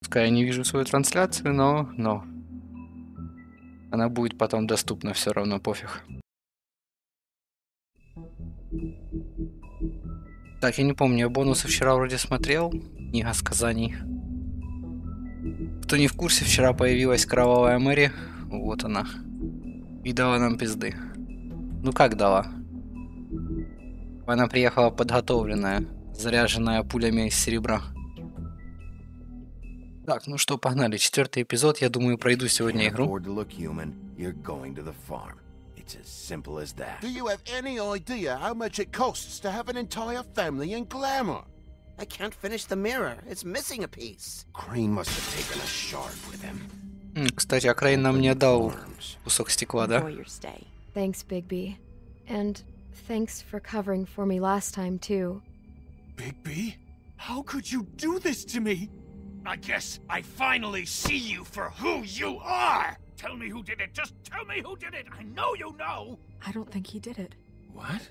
Пускай я не вижу свою трансляцию, но она будет потом доступна, все равно пофиг. Так, я не помню, я бонусы вчера вроде смотрел. Книга сказаний. Кто не в курсе, вчера появилась кровавая Мэри. Вот она. И дала нам пизды. Ну как дала? Она приехала подготовленная, заряженная пулями из серебра. Так, ну что, погнали. 4-й эпизод. Я думаю, пройду сегодня игру. It's as simple as that. Do you have any idea how much it costs to have an entire family in glamour? I can't finish the mirror. It's missing a piece. Crane must have taken a shard with him. Кстати, а Крейн нам не дал кусок стекла, да? Thanks, Bigby. And thanks for covering for me last time, too. Bigby? How could you do this to me? I guess I finally see you for who you are! Tell me who did it! Just tell me who did it! I know you know! I don't think he did it. What?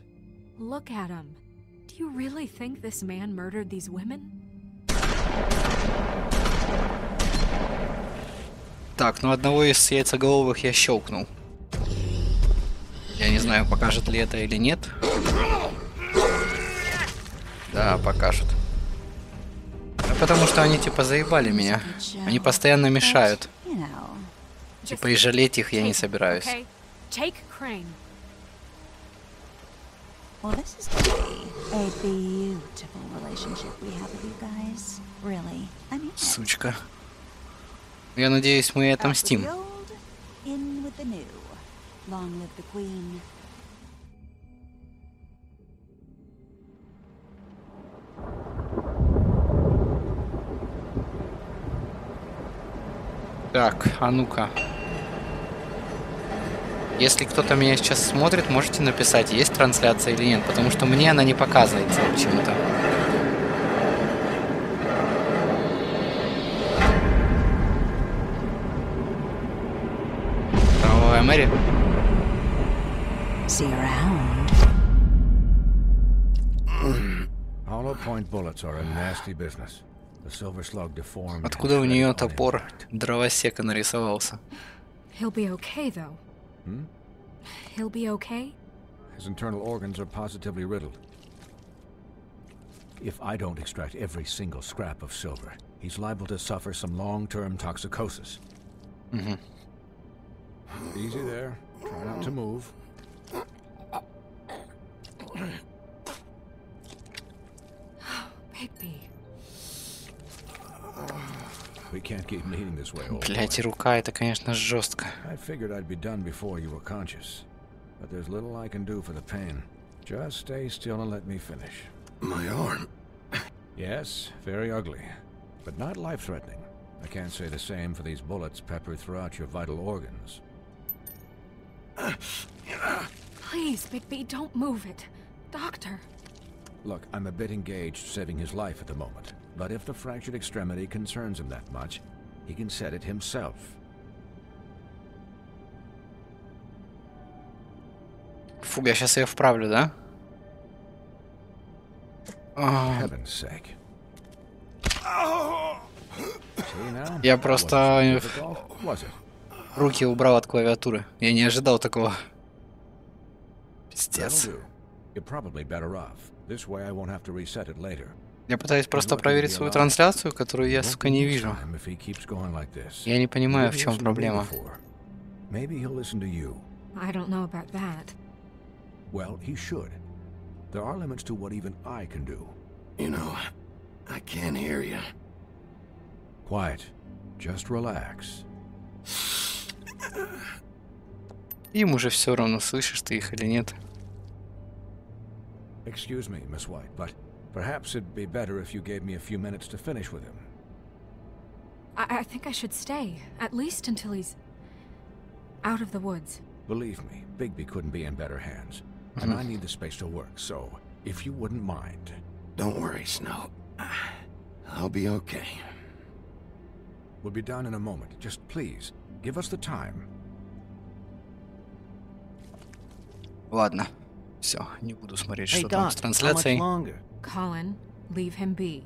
Look at him. Do you really think this man murdered these women? Так, ну одного из яйцеголовых я щелкнул. Я не знаю, покажет ли это или нет. Да, покажет. Да потому что они типа заебали меня. Они постоянно мешают. Типа и жалеть их я не собираюсь. Well, this is a beautiful relationship we have with you guys. Really. I mean, Сучка. Я надеюсь, мы отомстим. in with the new. Long live the queen. Так, а ну-ка. Если кто-то меня сейчас смотрит, можете написать, есть трансляция или нет, потому что мне она не показывается почему-то. Кровавая Мэри. See you around. Hollow point bullets are a nasty business. The silver slug deformed. Откуда у нее топор дровосека нарисовался? He'll be okay, though. He'll be okay? His internal organs are positively riddled. If I don't extract every single scrap of silver, he's liable to suffer some long-term toxicosis. Easy there. Try not to move. Bigby. We can't keep meeting this way, old boy. Блять, и рука, это, конечно, жестко. I figured I'd be done before you were conscious, but there's little I can do for the pain. Just stay still and let me finish. My arm. Yes, very ugly, but not life-threatening. I can't say the same for these bullets peppered throughout your vital organs. Please, Bigby, don't move it. Doctor. Look, I'm a bit engaged saving his life at the moment, but if the fractured extremity concerns him that much, he can set it himself. Фу, я сейчас ее вправлю, да? Heaven's sake. Я просто Was it? руки убрал от клавиатуры. Я не ожидал такого. Пиздец. You're probably better off. This way I won't have to reset it later. Я пытаюсь просто проверить свою трансляцию, которую я, сука, не вижу. Я не понимаю, в чем проблема. Maybe he'll listen to you. I don't know about that. Well, he should. There are limits to what even I can do. You know, I can't hear you. Quiet. Just relax. Им уже все равно, слышишь ты их или нет. Excuse me, Miss White, but perhaps it'd be better if you gave me a few minutes to finish with him. I think I should stay, at least until he's out of the woods. Believe me, Bigby couldn't be in better hands. And I need the space to work, so if you wouldn't mind. Don't worry, Snow. I'll be okay. We'll be done in a moment. Just please, give us the time. Ладно. Все, не буду смотреть, что там с трансляцией. Colin, leave him be.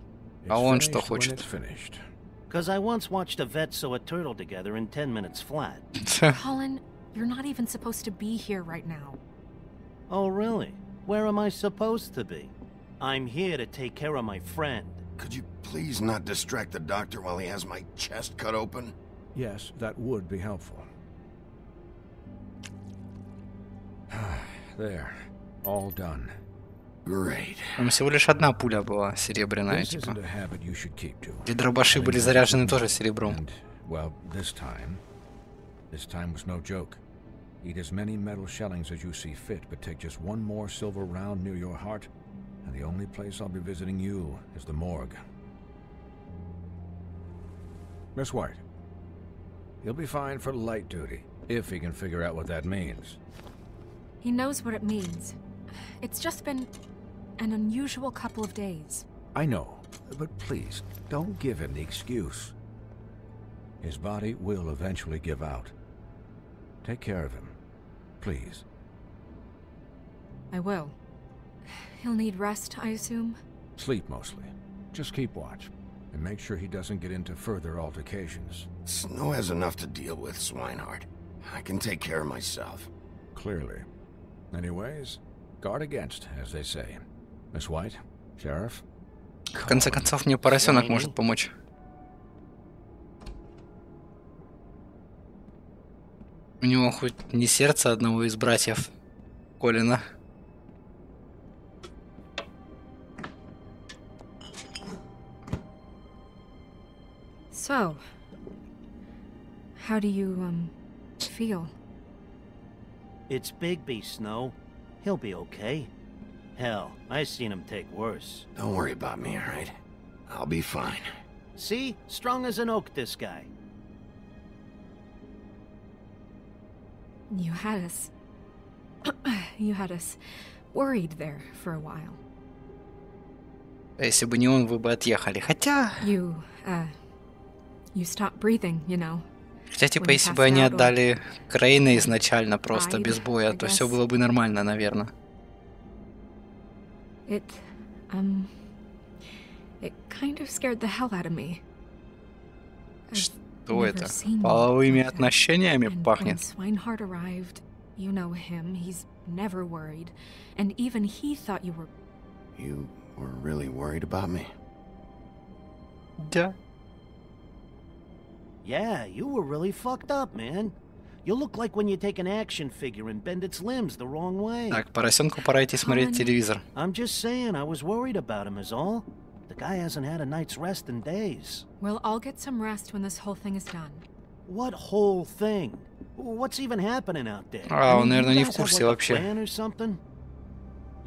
А он что хочет? Because I once watched a vet sew a turtle together in 10 minutes flat. Colin, you're not even supposed to be here right now. Oh, really? Where am I supposed to be? I'm here to take care of my friend. Could you please not distract the doctor while he has my chest cut open? Yes, that would be helpful. There. All done. Great. Там всего лишь одна пуля была серебряная, This типа. isn't a habit you should keep to. И дробаши были заряжены тоже серебром. And, well, this time was no joke. Eat as many metal shellings as you see fit, but take just one more silver round near your heart, and the only place I'll be visiting you is the morgue. Miss White, he'll be fine for light duty, if he can figure out what that means. He knows what it means. It's just been an unusual couple of days. I know, but please, don't give him the excuse. His body will eventually give out. Take care of him, please. I will. He'll need rest, I assume? Sleep mostly. Just keep watch, and make sure he doesn't get into further altercations. Snow has enough to deal with, Swinehart. I can take care of myself. Clearly. Anyways, guard against, as they say. Miss White, Sheriff? В конце концов, мне поросенок может помочь. У него хоть не сердце одного из братьев Колина. So, how do you, feel? It's Bigby, Snow. He'll be okay. Hell, I seen him take worse. Don't worry about me, all right? I'll be fine. See? Strong as an oak, this guy. You had us... you had us worried there for a while. Если бы не он, вы бы отъехали. Хотя... You stopped breathing, you know. Хотя, типа, если бы они отдали Крейна изначально просто без боя, то все было бы нормально, наверное. It kind of scared the hell out of me. Что это? Половыми отношениями пахнет? Swinehart arrived, you know him, he's never worried. And even he thought you were... You were really worried about me? Да. Yeah, you were really fucked up, man. You look like when you take an action figure and bend its limbs the wrong way. Так, поросенку пора идти смотреть телевизор. I'm just saying, I was worried about him is all. The guy hasn't had a night's rest in days. We'll all get some rest when this whole thing is done. What whole thing? What's even happening out there? А, он, наверное, не в курсе вообще.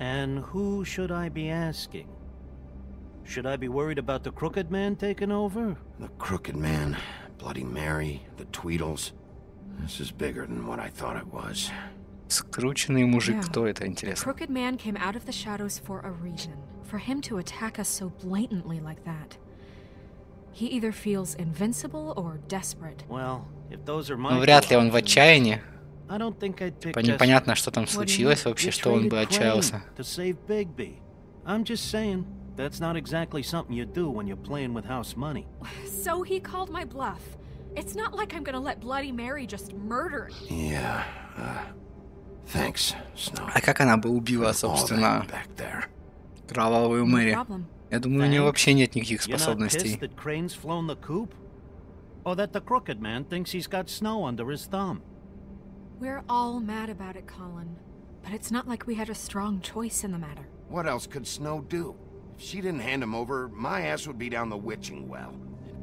And who should I be asking? Should I be worried about the Crooked Man taking over? The Crooked Man, Bloody Mary, the Tweedles. This is bigger than what I thought it was. Скрученный мужик, кто это, The интересно? Crooked Man came out of the shadows for a reason. For him to attack us so blatantly like that. He either feels invincible or desperate. Well, if those are my... Ну, вряд ли он в отчаянии. I don't think I'd pick Типа, непонятно, что там случилось вообще, что он бы отчаялся. To save Bigby. I'm just saying, that's not exactly something you do when you're playing with house money. So he called my bluff. It's not like I'm gonna let Bloody Mary just murder him. Yeah, thanks, Snow. А как она бы убила, собственно, кровавую Мэри? Я думаю, у нее вообще нет никаких способностей. You're not pissed that Crane's flown the coop? Or that the Crooked Man thinks he's got Snow under his thumb? We're all mad about it, Colin. But it's not like we had a strong choice in the matter. What else could Snow do? If she didn't hand him over, my ass would be down the witching well.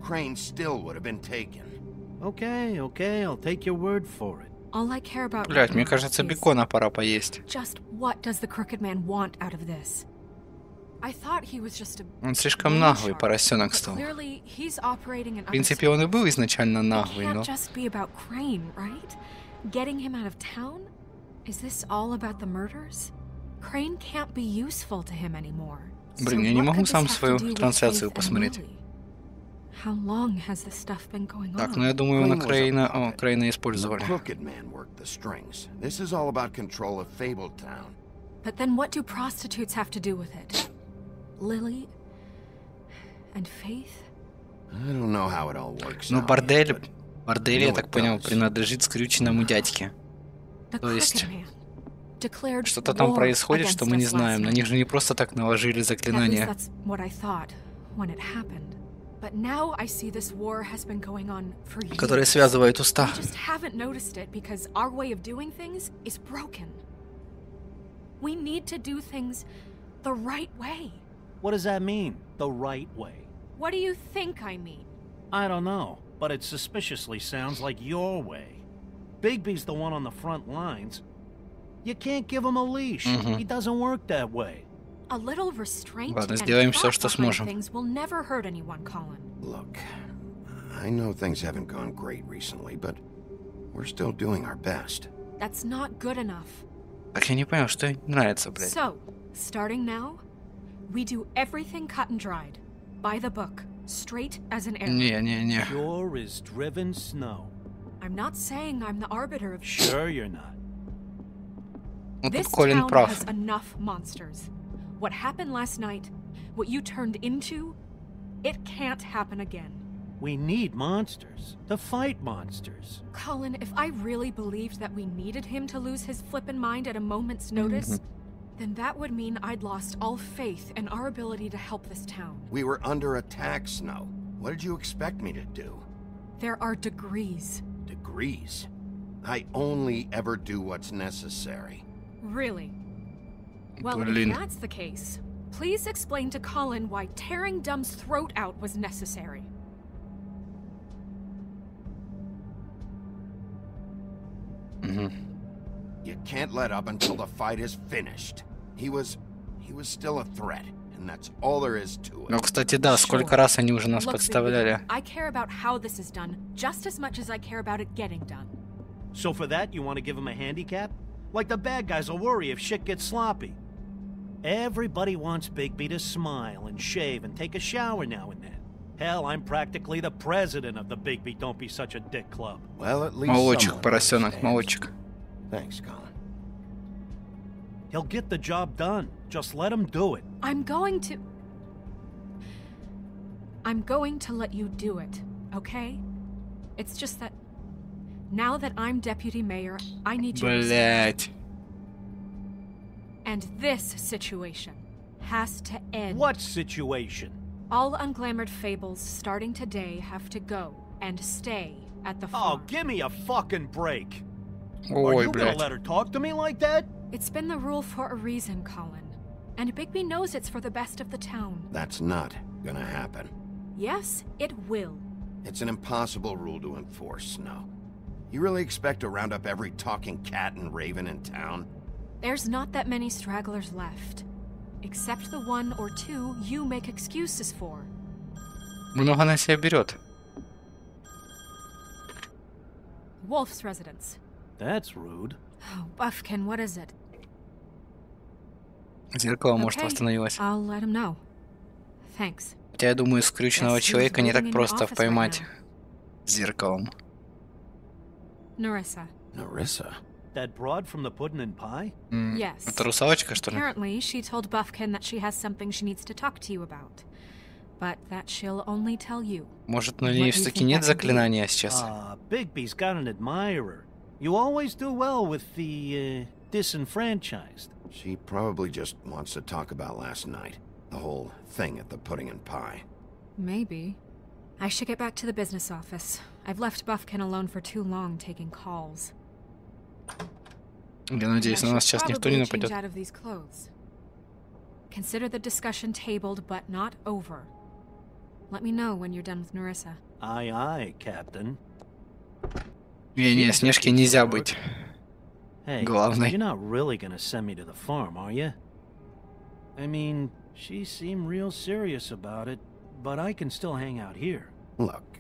Crane still would have been taken. Okay, I'll take your word for it. All I care about Блять, мне кажется, бекона пора поесть. Just what does the Crooked Man want out of this? I thought he was just a... Он слишком наглый поросенок стал. Clearly, he's operating in В принципе, он и был изначально наглый, но... It can't just be about Crane, right? Getting him out of town? Is this all about the murders? Crane can't be useful to him anymore. Блин, я не могу сам свою трансляцию посмотреть. How long has this stuff been going on? Так, ну я думаю, на Крейна... О, Крейна использовали. Crooked Man worked the strings. This is all about control of Fabletown. But then what do prostitutes have to do with it? Lily? And Faith? I don't know how it all works Но out бордель, yet, but я no, так it понял, does. принадлежит скрюченному дядьке. The То есть, Crooked Man declared что-то там war происходит, что against мы не us знаем. last На night. них же не просто так наложили At least заклинание. that's what I thought when it happened. But now I see this war has been going on for years. Которые связывают уста. We just haven't noticed it because our way of doing things is broken. We need to do things the right way. What does that mean, the right way? What do you think I mean? I don't know, but it suspiciously sounds like your way. Bigby's the one on the front lines. You can't give him a leash. He doesn't work that way. A little restraint Ладно, and сделаем всё, thought что behind сможем. things will never hurt anyone, Colin. Look, I know things haven't gone great recently, but we're still doing our best. That's not good enough. Так я не понял, что ей нравится, блядь. So, starting now, we do everything cut and dried, by the book, straight as an arrow. Не. Pure as driven snow. I'm not saying I'm the arbiter of Sure you're not. Вот тут This Колин town прав. has enough monsters. What happened last night, what you turned into, it can't happen again. We need monsters to fight monsters. Colin, if I really believed that we needed him to lose his flippin' mind at a moment's notice, then that would mean I'd lost all faith in our ability to help this town. We were under attack, Snow. What did you expect me to do? There are degrees. Degrees? I only ever do what's necessary. Really? Well, Блин. if that's the case, please explain to Colin why tearing Dumb's throat out was necessary. You can't let up until the fight is finished. He was still a threat, and that's all there is to Ну, it. кстати, да, сколько раз они уже нас Look, подставляли. Bigby, I care about how this is done just as much as I care about it getting done. So for that, you want to give him a handicap? Like the bad guys will worry if shit gets sloppy. Everybody wants Bigby to smile and shave and take a shower now and then. Hell, I'm practically the president of the Bigby Don't Be Such a Dick Club. Well, at least Молодчик, someone поросенок, understands. молодчик. Thanks, Colin. He'll get the job done. Just let him do it. I'm going to let you do it, okay? It's just that now that I'm deputy mayor, I need you to Блять. And this situation has to end. What situation? All unglamored fables starting today have to go and stay at the Oh, farm. give me a fucking break. Are Ой, you gonna блядь. let her talk to me like that? It's been the rule for a reason, Colin. And Bigby knows it's for the best of the town. That's not gonna happen. Yes, it will. It's an impossible rule to enforce, Snow. You really expect to round up every talking cat and raven in town? There's not that many stragglers left. Except the one or two you make excuses for. Много на себя берет. Wolf's residence. That's rude. Oh, Buffkin, what is it? Зеркало, может, Okay, восстановилось. I'll let him know. Thanks. Хотя я думаю, скрюченного Yes, he was человека не waiting так in your просто office right поймать now. зеркалом. Narissa. Narissa? That broad from the pudding and pie? Yes. Это русалочка, что ли? Apparently, she told Buffkin that she has something she needs to talk to you about. But that she'll only tell you. Может, на What ней do you все-таки think нет that could be? заклинания сейчас? Bigby's got an admirer. You always do well with the, disenfranchised. She probably just wants to talk about last night. The whole thing at the pudding and pie. Maybe. I should get back to the business office. I've left Buffkin alone for too long taking calls. Я надеюсь, на нас сейчас никто не нападет. Out of these clothes. Consider the discussion tabled, but not over. Let me know when you're done with Narissa. Aye, aye, Captain. Не, Снежке нельзя быть Hey, главной. you're not really gonna send me to the farm, are you? I mean, she seemed real serious about it, but I can still hang out here. Look,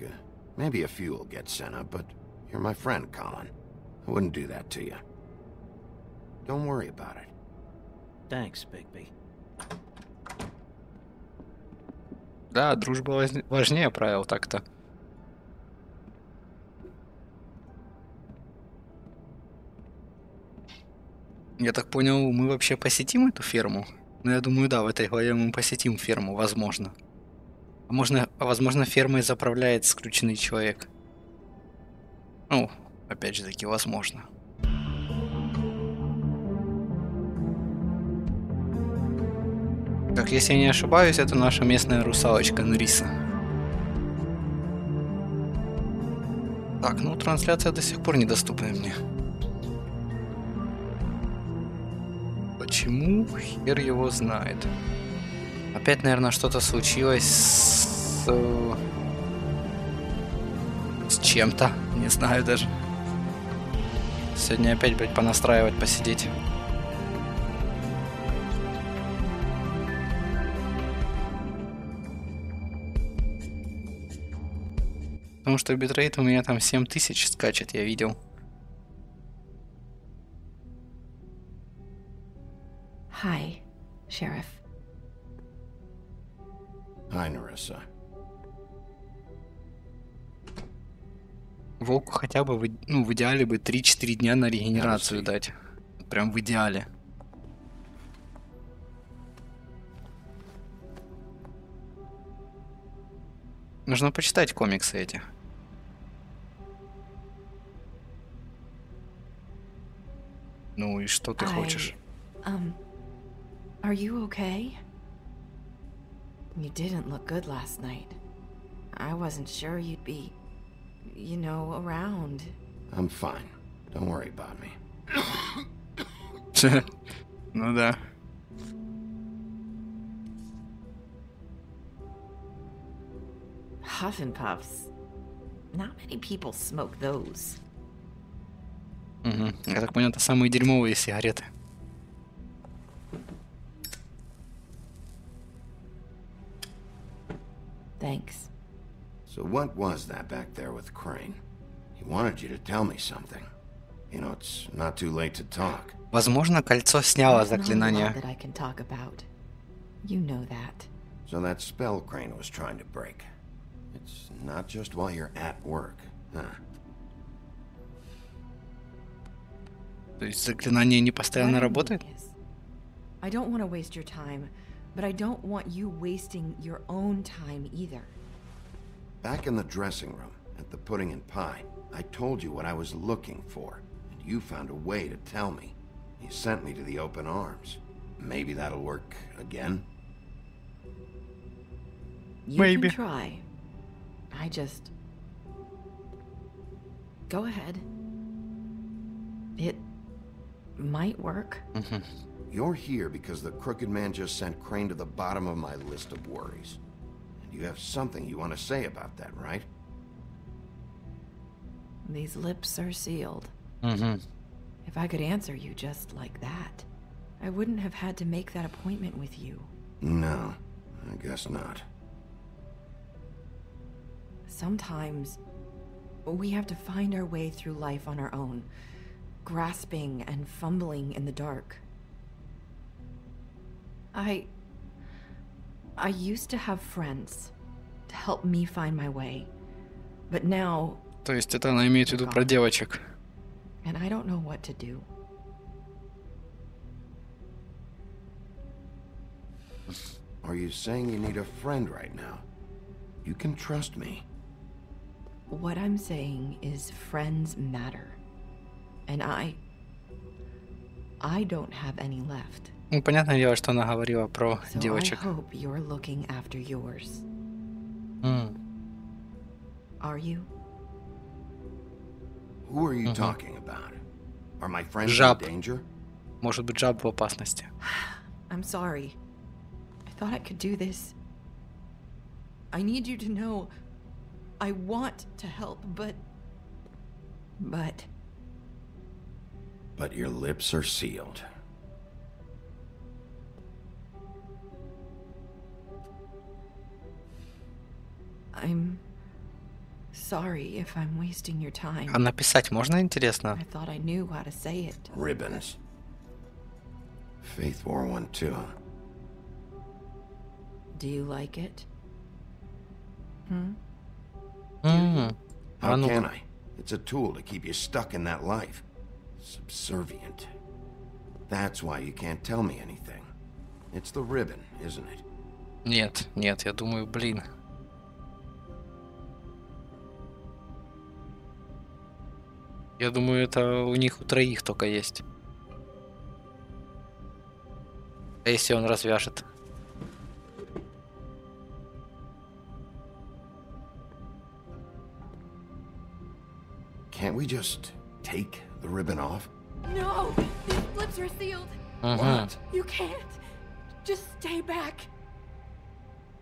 maybe a few will get sent up, but you're my friend, Colin. I wouldn't do that to you. Don't worry about it. Thanks, Bigby. Да, дружба важнее правил так-то. Я так понял, мы вообще посетим эту ферму? Ну, я думаю, да, в этой главе мы посетим ферму, возможно. Возможно, фермой заправляет скрюченный человек. Ну, опять же таки, возможно. Как если я не ошибаюсь, это наша местная русалочка Нриса. Так, ну трансляция до сих пор недоступна мне. Почему? Хер его знает. Опять, наверное, что-то случилось с чем-то. Не знаю даже. Сегодня опять, блядь, понастраивать, посидеть. Потому что битрейт у меня там 7000 скачет, я видел. Hi, Sheriff. Hi, Nerissa. Волку хотя бы в идеале бы 3-4 дня на регенерацию дать. Прям в идеале. Нужно почитать комиксы эти. Ну и что ты хочешь? Are you okay? You didn't look good last night. I wasn't sure you'd be, you know, around. I'm fine. Don't worry about me. Ну да. Huff and puffs. Not many people smoke those. Угу. Я так понял, это самые дерьмовые сигареты. Thanks. So what was that back there with Crane? He wanted you to tell me something. You know, it's not too late to talk. Возможно, кольцо сняло заклинание. That I can talk about. You know that. So that spell Crane was trying to break. It's not just while you're at work, huh? То есть заклинание не постоянно работает? I don't want to waste your time, but I don't want you wasting your own time either. Back in the dressing room, at the pudding and pie, I told you what I was looking for, and you found a way to tell me. You sent me to the open arms. Maybe that'll work again? You can try. I just... Go ahead. It might work. You're here because the crooked man just sent Crane to the bottom of my list of worries. And you have something you want to say about that, right? These lips are sealed. If I could answer you just like that, I wouldn't have had to make that appointment with you. No, I guess not. Sometimes we have to find our way through life on our own, grasping and fumbling in the dark. I used to have friends to help me find my way, but now... То есть это она имеет в виду про девочек. And I don't know what to do. Are you saying you need a friend right now? You can trust me. What I'm saying is friends matter. And I don't have any left. Ну, понятное дело, что она говорила про девочек. I hope you're looking after yours. Are you? Who are you talking about? Are my friends Жаб. in danger? Может быть, жаб в опасности. I'm sorry. I thought I could do this. I need you to know I want to help, but your lips are sealed. I'm sorry if I'm wasting your time. А написать можно, интересно? I thought I knew how to say it. Ribbons. Faith wore one too. Do you like it? How can I? It's a tool to keep you stuck in that life. Subservient. That's why you can't tell me anything. It's the ribbon, isn't it? Нет, я думаю, блин. Я думаю, это у них у троих только есть. А если он развяжет? Can't we just take the ribbon off? No! These flips are sealed! What? You can't! Just stay back!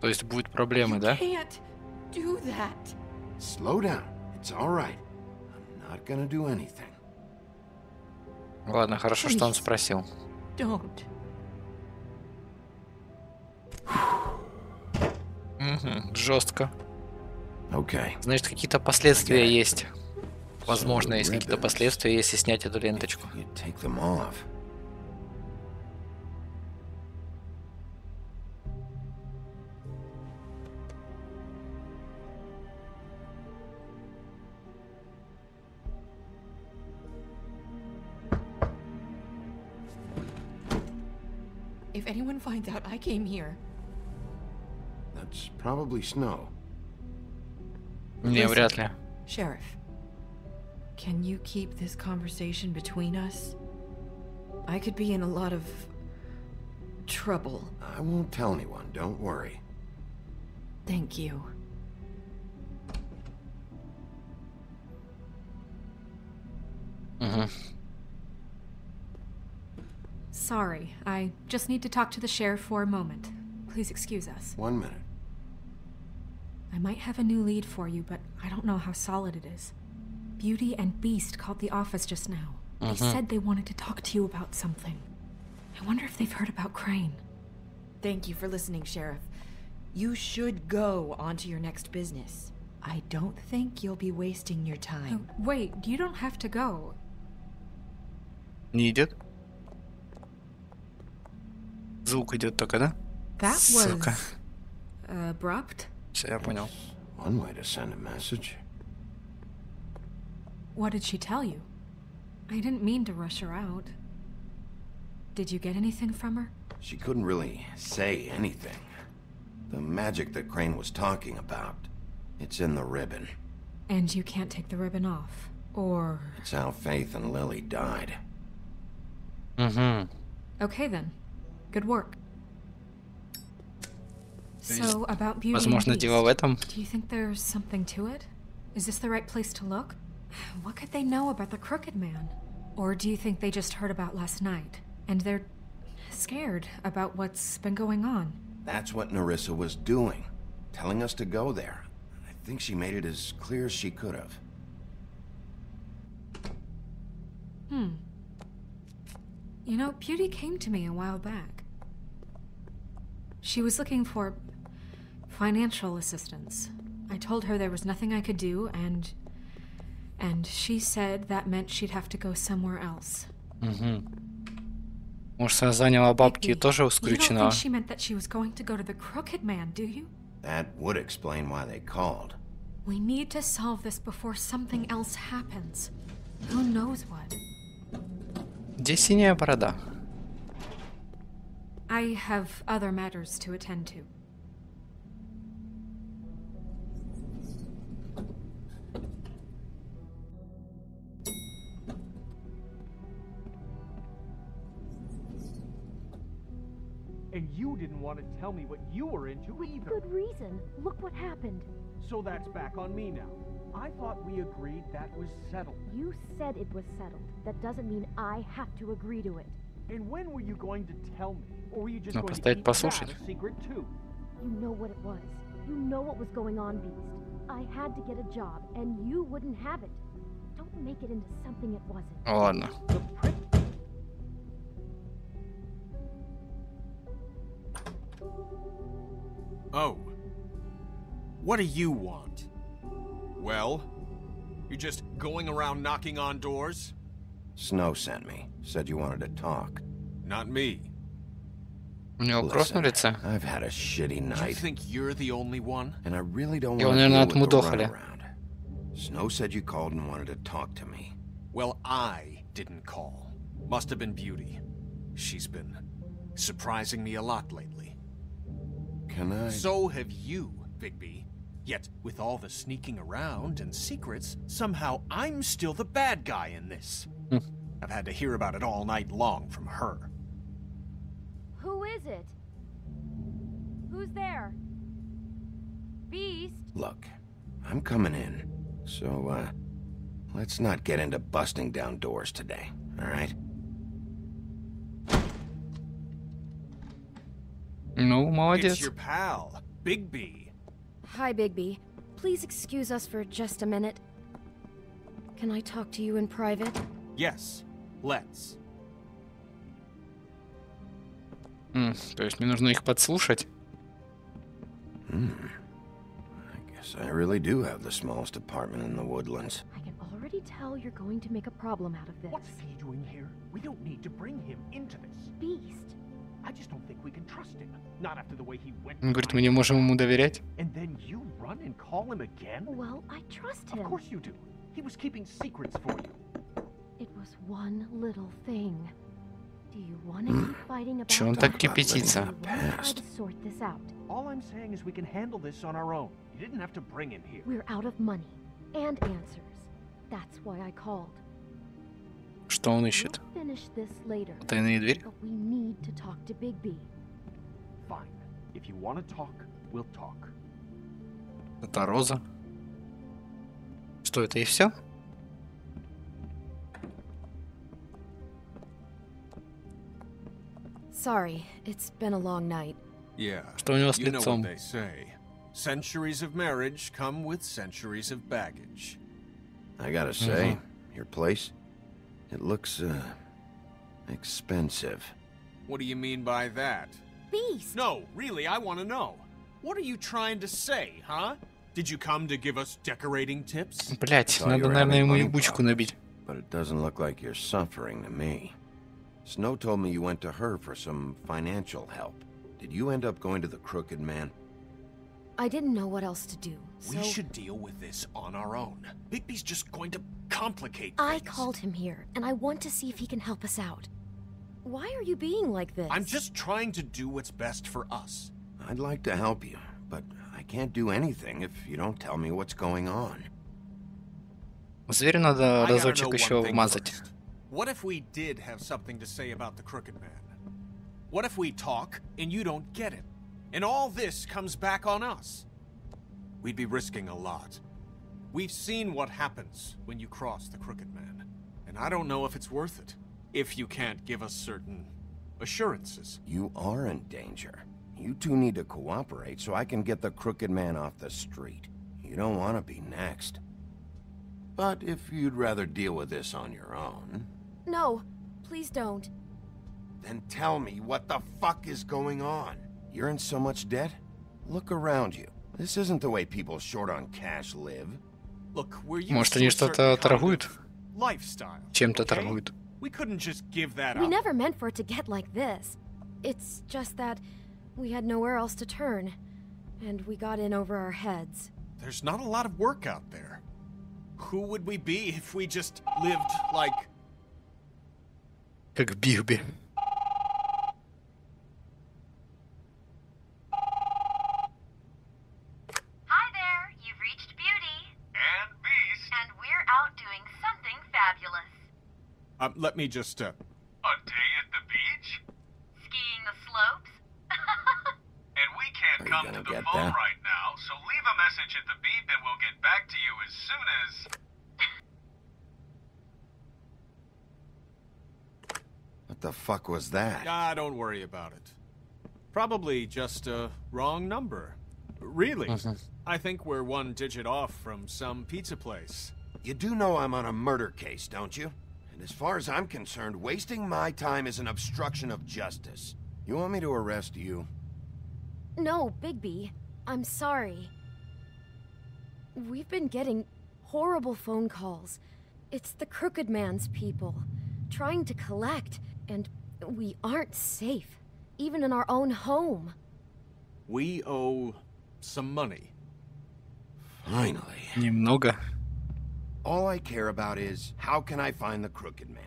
То есть будут проблемы, You да? can't do that! Slow down. It's all right. I'm not gonna do anything. Ладно, хорошо, что он спросил. Don't. Жестко. Okay. Значит, какие-то последствия есть. Возможно, есть какие-то последствия, если снять эту ленточку. You take them off. If anyone finds out I came here, That's probably Snow. Не, вряд ли. Sheriff, can you keep this conversation between us? I could be in a lot of trouble. I won't tell anyone, don't worry. Thank you. sorry. I just need to talk to the sheriff for a moment. Please excuse us. 1 minute. I might have a new lead for you, but I don't know how solid it is. Beauty and Beast called the office just now. They said they wanted to talk to you about something. I wonder if they've heard about Crane. Thank you for listening, Sheriff. You should go on to your next business. I don't think you'll be wasting your time. Wait, you don't have to go. Не идет? Звук идет только, да? That Сука. was abrupt. Все, я понял. One way to send a message. What did she tell you? I didn't mean to rush her out. Did you get anything from her? She couldn't really say anything. The magic that Crane was talking about, it's in the ribbon. And you can't take the ribbon off, or... It's how Faith and Lily died. Okay then. Good work. So, about Beauty and Возможно, Beast, дело в этом. do you think there's something to it? Is this the right place to look? What could they know about the Crooked Man? Or do you think they just heard about last night, and they're scared about what's been going on? That's what Nerissa was doing, telling us to go there. I think she made it as clear as she could have. You know, Beauty came to me a while back. She was looking for financial assistance. I told her there was nothing I could do, and she said that meant she'd have to go somewhere else. Может, она заняла бабки и тоже You don't исключена. think she meant that she was going to go to the Crooked Man, do you? That would explain why they called. We need to solve this before something else happens. Who knows what? Где синяя борода? I have other matters to attend to. And you didn't want to tell me what you were into either. Good reason. Look what happened. So that's back on me now. I thought we agreed that was settled. You said it was settled. That doesn't mean I have to agree to it. And when were you going to tell me? Or were you just Ну, going to поставить keep послушать. that a secret too? You know what it was. You know what was going on, Beast. I had to get a job, and you wouldn't have it. Don't make it into something it wasn't. Ладно. The prick. Oh. What do you want? Well? You're just going around knocking on doors? Snow sent me. Said you wanted to talk. Not me. У него кровь на лице. I've had a shitty You night, think you're the only one? and I really don't Его, want to наверное, deal with the отмудохали. runaround. Snow said you called and wanted to talk to me. Well, I didn't call. Must have been Beauty. She's been surprising me a lot lately. Can I? So have you, Bigby. Yet, with all the sneaking around and secrets, somehow I'm still the bad guy in this. I've had to hear about it all night long from her. Who is it? Who's there? Beast? Look, I'm coming in. So, let's not get into busting down doors today, alright? Ну, молодец. It's your pal, Bigby. Hi, Bigby. Please excuse us for just a minute. Can I talk to you in private? Yes, let's. То есть мне нужно их подслушать? I guess I really do have the smallest apartment in the woodlands. I can already tell you're going to make a problem out of this. What's he doing here? We don't need to bring him into this. Beast. I just don't think we can trust him. Not after the way he went. Он говорит, мы не можем ему доверять. And then you run and call him again? Well, I trust him. Of course you do. He was keeping secrets for you. It was one little thing. Do you want to keep fighting about Чё он так кипятится? try to sort this out? All I'm saying is we can handle this on our own. You didn't have to bring him here. We're out of money and answers. That's why I called. Что он ищет? We'll finish this later. Тайные двери? But we need to talk to Bigby. Fine. If you want to talk, we'll talk. Это Роза. Что, это и все? Sorry, it's been a long night. Yeah, Что у него с you know лицом? what they say. Centuries of marriage come with centuries of baggage. I gotta say, your place, it looks, expensive. What do you mean by that? Beast! No, really, I want to know. What are you trying to say, huh? Did you come to give us decorating tips? Блять, Saw надо, you were наверное, having ему money ебучку набить. But it doesn't look like you're suffering to me. Snow told me you went to her for some financial help. Did you end up going to the Crooked Man? I didn't know what else to do, so... We should deal with this on our own. Bigby's just going to complicate I things. called him here, and I want to see if he can help us out. Why are you being like this? I'm just trying to do what's best for us. I'd like to help you, but I can't do anything if you don't tell me what's going on. Зверю надо I gotta know разочек one еще thing вмазать. first. What if we did have something to say about the Crooked Man? What if we talk and you don't get it? And all this comes back on us? We'd be risking a lot. We've seen what happens when you cross the Crooked Man. And I don't know if it's worth it. If you can't give us certain assurances. You are in danger. You two need to cooperate so I can get the Crooked Man off the street. You don't want to be next. But if you'd rather deal with this on your own... No, please don't. Then tell me what the fuck is going on. You're in so much debt? Look around you. This isn't the way people short on cash live. Look, we're used Может, to они a что-то certain kind торгуют? of lifestyle. Чем-то okay? торгуют. We couldn't just give that We up. never meant for it to get like this. It's just that we had nowhere else to turn, and we got in over our heads. There's not a lot of work out there. Who would we be if we just lived like... Как Бигби. Hi there, you've reached Beauty. And Beast. And we're out doing something fabulous. Let me just, A day at the beach? Skiing the slopes? And we can't Are you come gonna to the get phone that? right now, so leave a message at the beep and we'll get back to you as soon as... What the fuck was that? Ah, don't worry about it. Probably just a wrong number. Really? I think we're one digit off from some pizza place. You do know I'm on a murder case, don't you? And as far as I'm concerned, wasting my time is an obstruction of justice. You want me to arrest you? No, Bigby, I'm sorry. We've been getting horrible phone calls. It's the Crooked Man's people, trying to collect, and we aren't safe, even in our own home. We owe some money. Finally. Немного. All I care about is, how can I find the Crooked Man?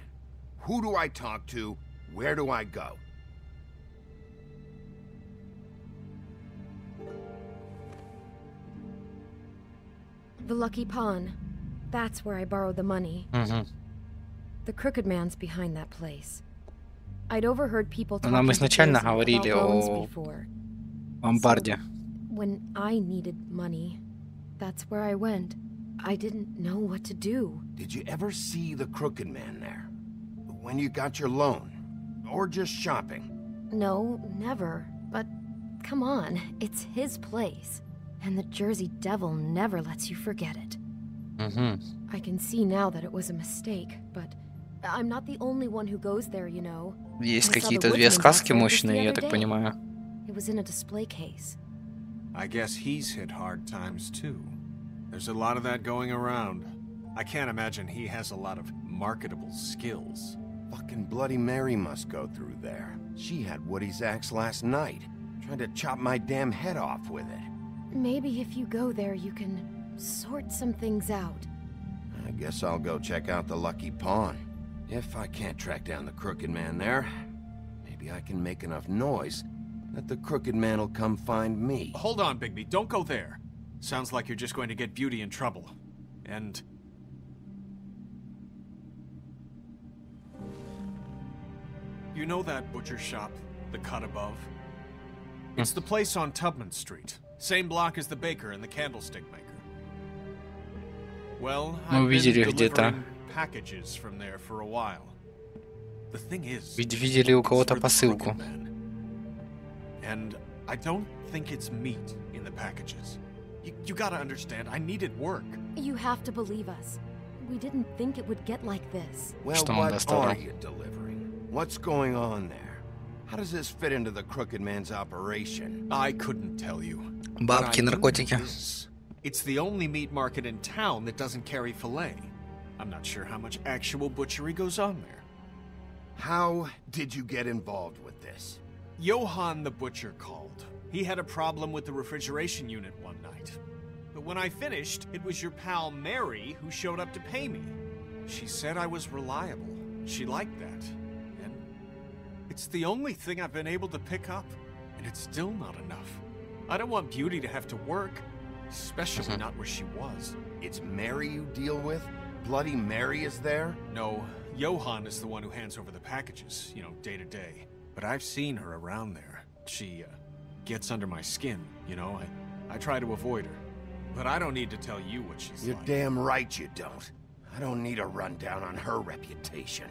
Who do I talk to? Where do I go? The Lucky Pawn. That's where I borrowed the money. The Crooked Man's behind that place. I'd overheard people talking Нам изначально to Jersey говорили about loans о before. ломбарде. When I needed money, that's where I went. I didn't know what to do. Did you ever see the Crooked Man there? When you got your loan? Or just shopping? No, never. But come on, it's his place. And the Jersey Devil never lets you forget it. I can see now that it was a mistake, but I'm not the only one who goes there, you know. Есть какие-то две сказки мощные, я так понимаю. It was in a display case. I guess he's hit hard times too. There's a lot of that going around. I can't imagine he has a lot of marketable skills. Fucking Bloody Mary must go through there. She had Woody's axe last night, trying to chop my damn head off with it. Maybe if you go there, you can sort some things out. I guess I'll go check out the Lucky Pawn. If I can't track down the Crooked Man there, maybe I can make enough noise that the Crooked Man will come find me. Hold on, Bigby. Don't go there. Sounds like you're just going to get Beauty in trouble. And... you know that butcher shop, the cut above? It's the place on Tubman Street. Same block as the baker and the candlestick maker. Well, I've been delivering packages from there for a while. The thing is, Видели у кого-то посылку. And I don't think it's meat in the packages. You gotta understand, I needed work. You have to believe us. We didn't think it would get like this. Well, what are you delivering? What's going on there? How does this fit into the Crooked Man's operation? I couldn't tell you. Бабки, наркотики. It's the only meat market in town that doesn't carry filet. I'm not sure how much actual butchery goes on there. How did you get involved with this? Johann the butcher called. He had a problem with the refrigeration unit one night. But when I finished, it was your pal Mary who showed up to pay me. She said I was reliable. She liked that. And it's the only thing I've been able to pick up. And it's still not enough. I don't want Beauty to have to work. Especially not where she was. It's Mary you deal with? Bloody Mary is there? No, Johann is the one who hands over the packages, you know, day to day. But I've seen her around there. She, gets under my skin, you know? I try to avoid her. But I don't need to tell you what she's You're like. damn right you don't. I don't need a rundown on her reputation.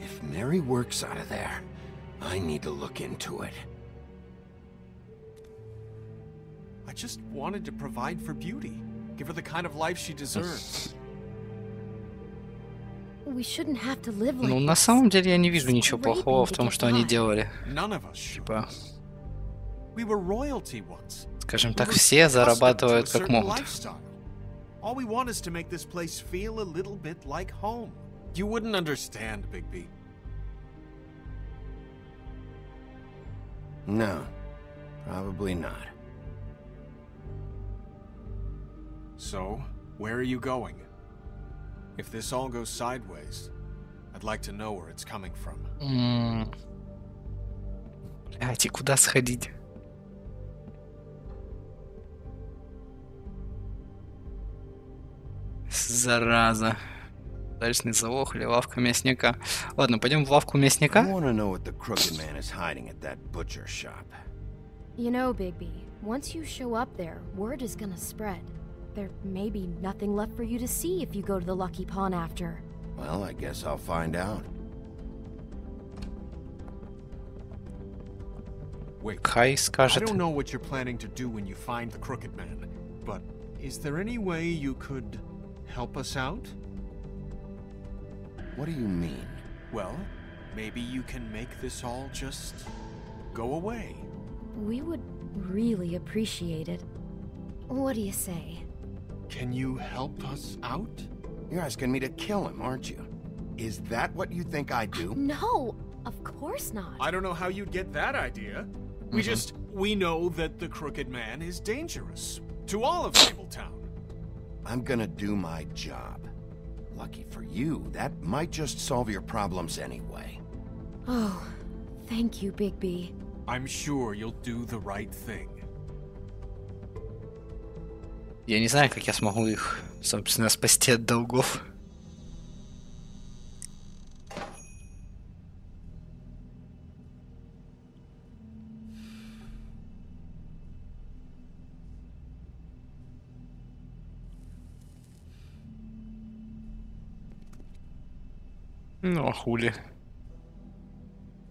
If Mary works out of there, I need to look into it. I just wanted to provide for Beauty. Give her the kind of life she deserves. We shouldn't have to live like Ну, на самом деле я не вижу ничего плохого в том, что они делали. Типа, We were royalty once. скажем так, все зарабатывают как могут. All we want is to make this place feel a little bit like home. You wouldn't understand, Bigby. No, probably not. So, where are you going? If this all goes sideways, I'd like to know where it's coming from. Блядь, и куда сходить? Зараза. Дальний залог или лавка мясника. Ладно, пойдем в лавку мясника. I want to know what the Crooked Man is hiding at that butcher shop. You know, Bigby, once you show up there, word is gonna spread. There may be nothing left for you to see if you go to the Lucky Pawn after. Well, I guess I'll find out. Wait, Хай I скажет. don't know what you're planning to do when you find the Crooked Man, but is there any way you could help us out? What do you mean? Well, maybe you can make this all just go away. We would really appreciate it. What do you say? Can you help us out? You're asking me to kill him, aren't you? Is that what you think I do? No, of course not. I don't know how you'd get that idea. We know that the Crooked Man is dangerous to all of Tabletown. I'm gonna do my job. Lucky for you, that might just solve your problems anyway. Oh, thank you, Bigby. I'm sure you'll do the right thing. Я не знаю, как я смогу их, собственно, спасти от долгов. Ну, а хули.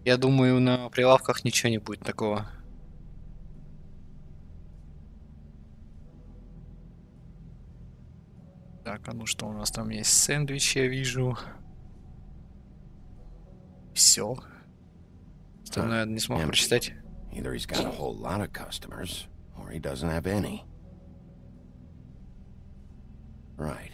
Я думаю, на прилавках ничего не будет такого. Так, а ну что у нас там есть? Сэндвич, я вижу. Все. Остальное я не смог прочитать. Either he's got a whole lot of customers, or he doesn't have any. Right.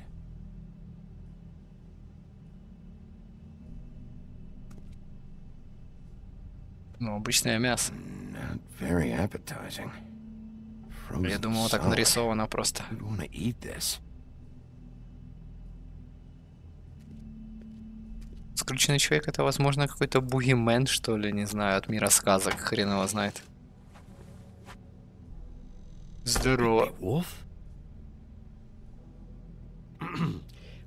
Ну, обычное мясо. Not very appetizing. Я думал, так нарисовано просто. Who'd want to eat this? Скрюченный человек — это, возможно, какой-то бугимен, что ли, не знаю, от мира сказок, хрен его знает. Здорово. Wolf?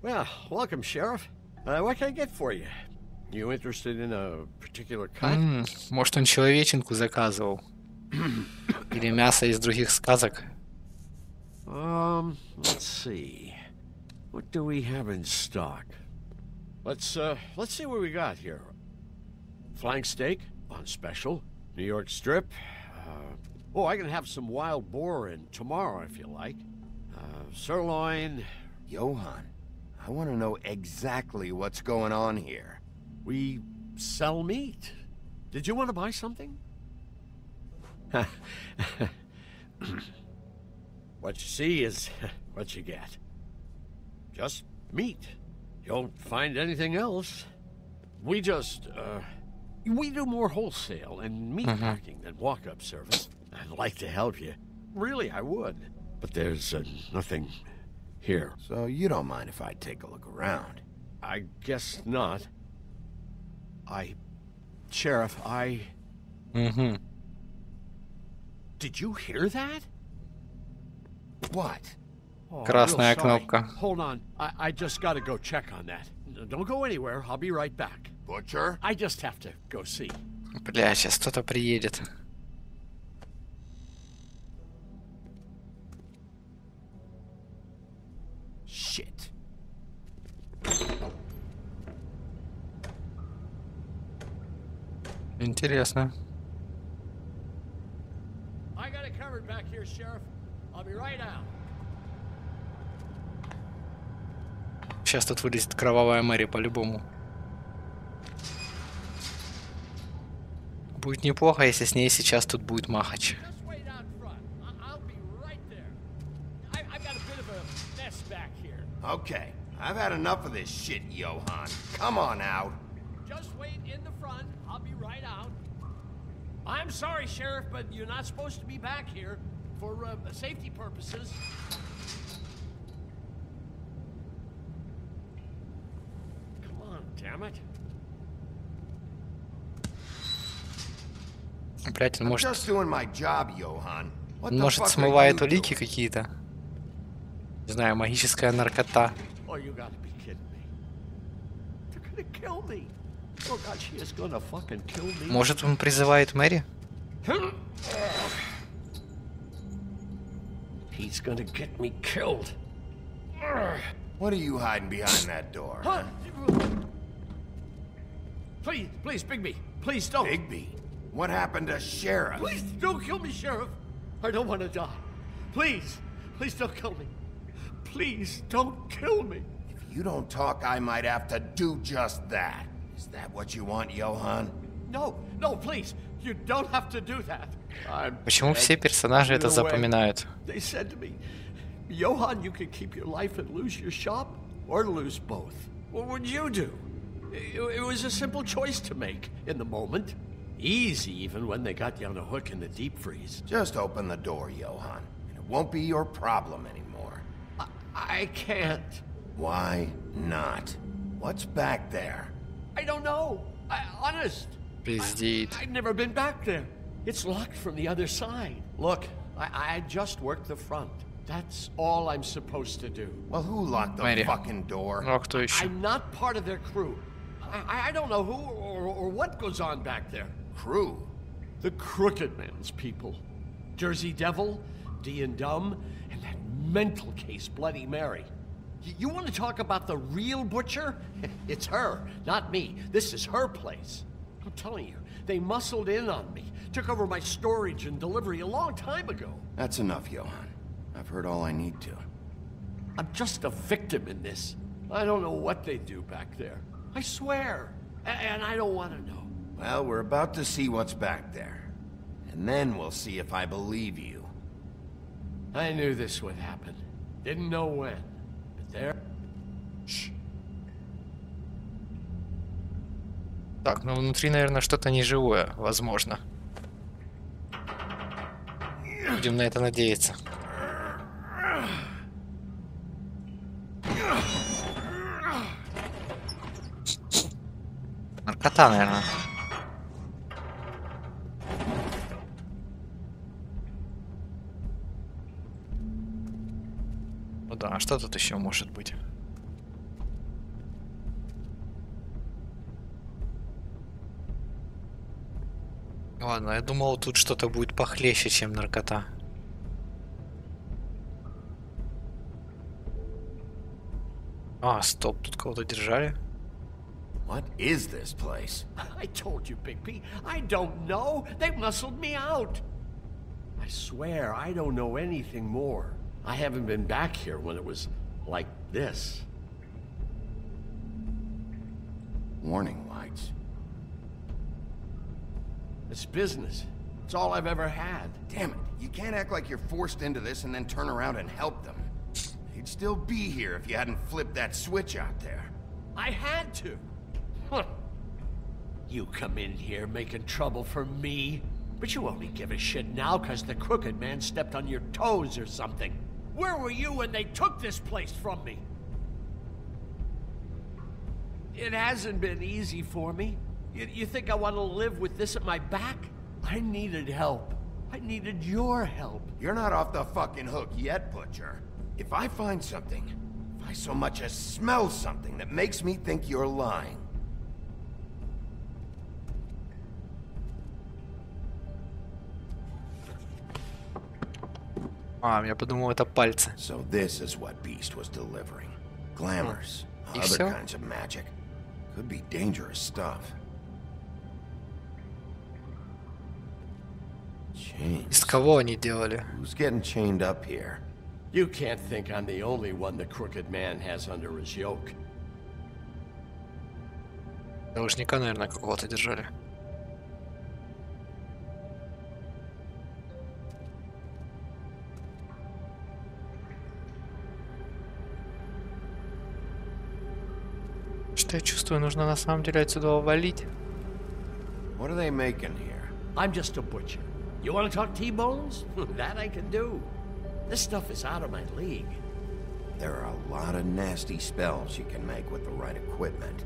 Well, welcome, Sheriff. What can I get for you? You interested in a particular cut? Может, он человеченку заказывал? Или мясо из других сказок? Let's see. What do we have in stock? Let's see what we got here. Flank steak on special. New York strip. Oh, I can have some wild boar in tomorrow if you like. Sirloin. Johann, I want to know exactly what's going on here. We sell meat. Did you want to buy something? What you see is what you get. Just meat. You don't find anything else. We just, we do more wholesale and meat packing than walk-up service. I'd like to help you. Really, I would. But there's nothing here. So you don't mind if I take a look around? I guess not. Sheriff, Did you hear that? What? Oh, Красная кнопка. Hold on. I just gotta go check on that. Don't go anywhere. I'll be right back. Butcher? I just have to go see. Бля, сейчас кто-то приедет. Shit. Интересно. I got it covered back here, Sheriff. I'll be right out. Сейчас тут вылезет кровавая Мэри по-любому. Будет неплохо, если с ней сейчас тут будет махач. Okay, I've had enough of this shit, Johann. Come on out. Just wait in the front. I'll be right out. I'm sorry, Sheriff, but you're not supposed to be back here for safety purposes. Come on, damn it. Блять, он может... Just doing my job, Johann. What the Может, fuck смывает are you улики какие-то? Не знаю, магическая наркота. Oh, you gotta be kidding me. They're gonna kill me. Oh God, she is gonna fucking kill me. Может, он призывает Мэри? He's gonna get me killed. What are you hiding behind that door? Huh? Please, please, Bigby, please don't. Bigby? What happened to Sheriff? Please don't kill me, Sheriff. I don't want to die. Please, please don't kill me. Please don't kill me. If you don't talk, I might have to do just that. Is that what you want, Johann? No, no, please. You don't have to do that. Почему все персонажи это запоминают? They said to me, Johann, you could keep your life and lose your shop, or lose both. What would you do? It was a simple choice to make in the moment. Easy, even when they got you on a hook in the deep freeze. Just open the door, Johann, and it won't be your problem anymore. I can't. Why not? What's back there? I don't know. Honest. Пиздит. I've never been back there. It's locked from the other side. Look, I just worked the front. That's all I'm supposed to do. Well, who locked the Мэри. fucking door? Ну а кто еще? I'm not part of their crew. I don't know who or what goes on back there. Crew? The Crooked Man's people. Jersey Devil, D and Dumb, and that mental case Bloody Mary. You want to talk about the real butcher? It's her, not me. This is her place. I'm telling you, they muscled in on me. Took over my storage and delivery a long time ago. That's enough, Johan. I've heard all I need to. I'm just a victim in this. I don't know what they do back there. I swear. And I don't want to know. Well, we're about to see what's back there. And then we'll see if I believe you. I knew this would happen. Didn't know when. But there... Shh. Так, ну внутри, наверное, что-то неживое, возможно. Будем на это надеяться. Наркота, наверное. Ну да, а что тут еще может быть? Ладно, я думал, тут что-то будет похлеще, чем наркота. А, стоп, тут кого-то держали. What is this place? I told you, Bigby. I don't know. They muscled me out. I swear I don't know anything more. I haven't been back here when it was like this. Warning lights. It's business. It's all I've ever had. Damn it. You can't act like you're forced into this and then turn around and help them. They'd still be here if you hadn't flipped that switch out there. I had to. Huh. You come in here making trouble for me, but you only give a shit now because the Crooked Man stepped on your toes or something. Where were you when they took this place from me? It hasn't been easy for me. You think I want to live with this at my back? I needed help. I needed your help. You're not off the fucking hook yet, Butcher. If I find something, if I so much as smell something that makes me think you're lying, Я подумал, это пальцы. So this is what Beast was delivering. Glamours, И other всё? kinds of magic. Could be dangerous stuff. Chains. Из кого они делали? Who's getting chained up here? You can't think I'm the only one the Crooked Man has under his yoke. Должника, наверное, какого-то держали. Что я чувствую, нужно на самом деле отсюда валить. What are they making here? I'm just a butcher. You want to talk T-bones? That I can do. This stuff is out of my league. There are a lot of nasty spells you can make with the right equipment.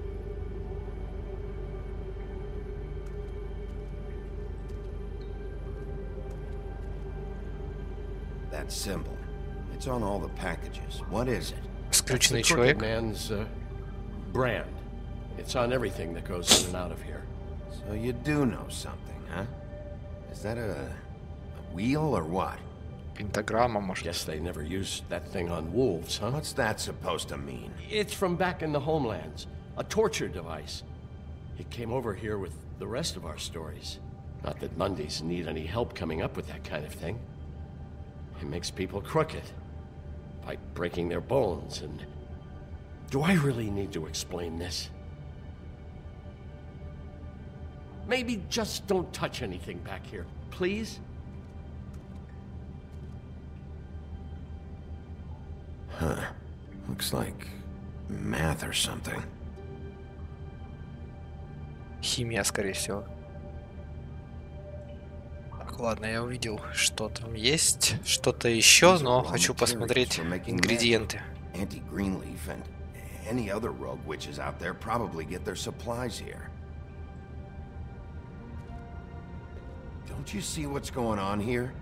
That symbol. It's on all the packages. What is it? Скрюченный That's the человек. Crooked Man's brand. It's on everything that goes in and out of here. So you do know something, huh? Is that a wheel or what? Пентаграмма, может. Guess they never used that thing on wolves, huh? What's that supposed to mean? It's from back in the homelands. A torture device. It came over here with the rest of our stories. Not that Mondays need any help coming up with that kind of thing. It makes people crooked. By breaking their bones and... Do I really need to explain this? Maybe just don't touch anything back here, please? Huh. Looks like math or something. Химия, скорее всего. Так, ладно, я увидел, что там есть. Что-то еще, но хочу посмотреть ингредиенты. Auntie Greenleaf and any other rogue witches out there probably get their supplies here. Don't you see what's going on here?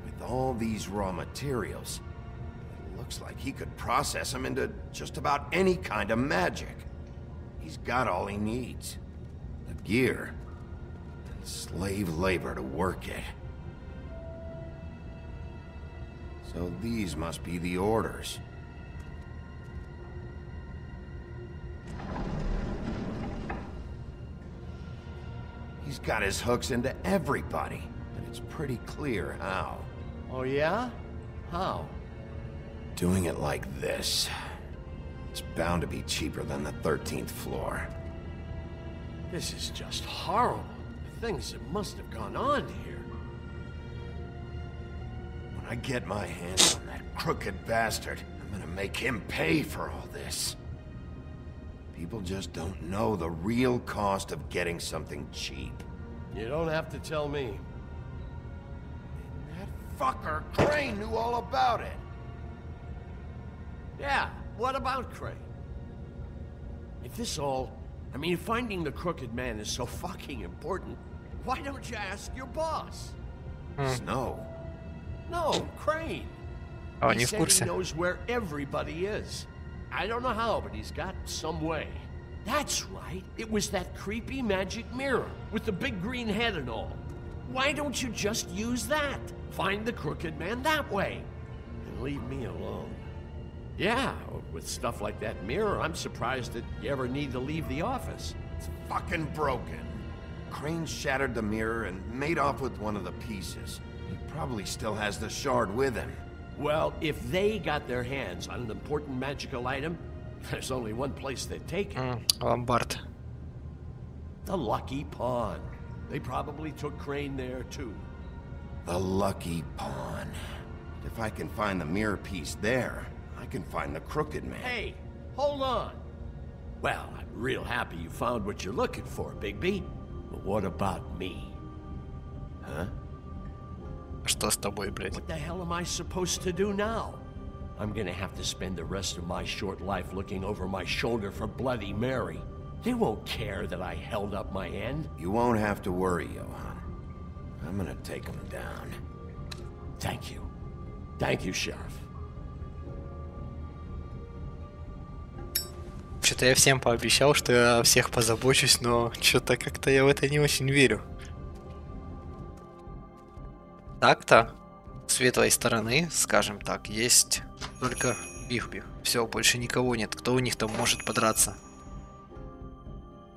With all these raw materials, Looks like he could process him into just about any kind of magic. He's got all he needs. The gear and slave labor to work it. So these must be the orders. He's got his hooks into everybody, and it's pretty clear how. Oh yeah? How? Doing it like this. It's bound to be cheaper than the 13th floor. This is just horrible. The things that must have gone on here. When I get my hands on that crooked bastard, I'm gonna make him pay for all this. People just don't know the real cost of getting something cheap. You don't have to tell me. That fucker Crane knew all about it. Yeah, what about Crane? If this all... I mean, finding the crooked man is so fucking important, why don't you ask your boss? Snow? No, Crane. Oh, He не в said курсе. he knows where everybody is. I don't know how, but he's got some way. That's right. It was that creepy magic mirror with the big green head and all. Why don't you just use that? Find the crooked man that way. And leave me alone. Yeah, with stuff like that mirror, I'm surprised that you ever need to leave the office. It's fucking broken. Crane shattered the mirror and made off with one of the pieces. He probably still has the shard with him. Well, if they got their hands on an important magical item, there's only one place they'd take it. Ломбард. The Lucky Pawn. They probably took Crane there, too. The Lucky Pawn. If I can find the mirror piece there, I can find the crooked man. Hey, hold on. Well, I'm real happy you found what you're looking for, Bigby. But what about me? Huh? Что с тобой, блядь? What the hell am I supposed to do now? I'm gonna have to spend the rest of my short life looking over my shoulder for Bloody Mary. They won't care that I held up my end. You won't have to worry, Johan. I'm gonna take him down. Thank you. Thank you, Sheriff. Что-то я всем пообещал, что я о всех позабочусь, но что-то как-то я в это не очень верю. Так-то, с светлой стороны, скажем так, есть только Бигби. Все, больше никого нет. Кто у них там может подраться?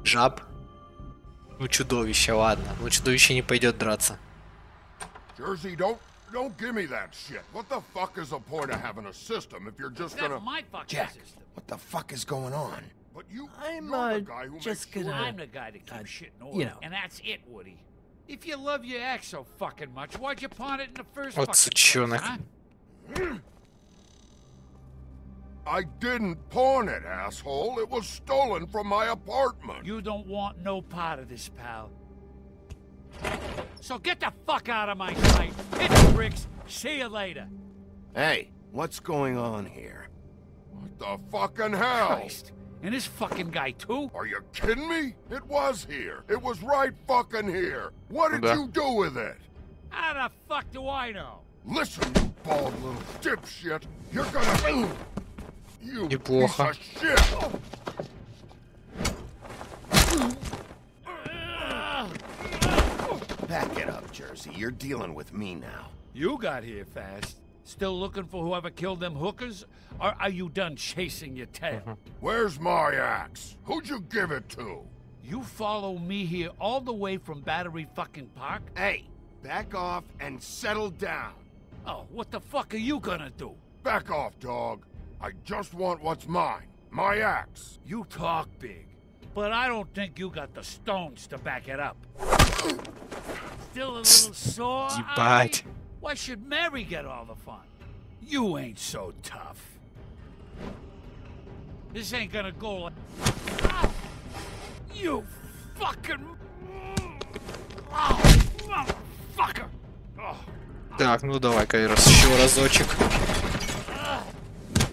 Жаб? Ну, чудовище, ладно. Ну, чудовище не пойдет драться. Jersey, don't give me that shit. What the fuck is the point of having a system if you're just gonna... my fucking Jack, system. what the fuck is going on? But you're I'm the guy who just makes gonna. sure- I'm the guy that keeps shit in order, you know. and that's it, Woody. If you love your ex so fucking much, why'd you pawn it in the first Вот fucking сучонок. place, huh? I didn't pawn it, asshole. It was stolen from my apartment. You don't want no part of this, pal. So get the fuck out of my sight. Hit the bricks. See you later. Hey, what's going on here? What the fucking hell? Christ. And this fucking guy, too? Are you kidding me? It was here. It was right fucking here. What did Да. you do with it? How the fuck do I know? Listen, you bald little dipshit. You're gonna... You Неплохо. piece of shit. Back it up, Jersey. You're dealing with me now. You got here fast. Still looking for whoever killed them hookers? Or are you done chasing your tail? Where's my axe? Who'd you give it to? You follow me here all the way from Battery fucking Park? Hey, back off and settle down. Oh, what the fuck are you gonna do? Back off, dog. I just want what's mine. My axe. You talk big, but I don't think you got the stones to back it up. Still a little sore? Ебать. Why should Mary get all the fun? You ain't so tough. This ain't gonna go like... Ah! You fucking... Oh, motherfucker! Oh. Так, ну давай-ка еще разочек.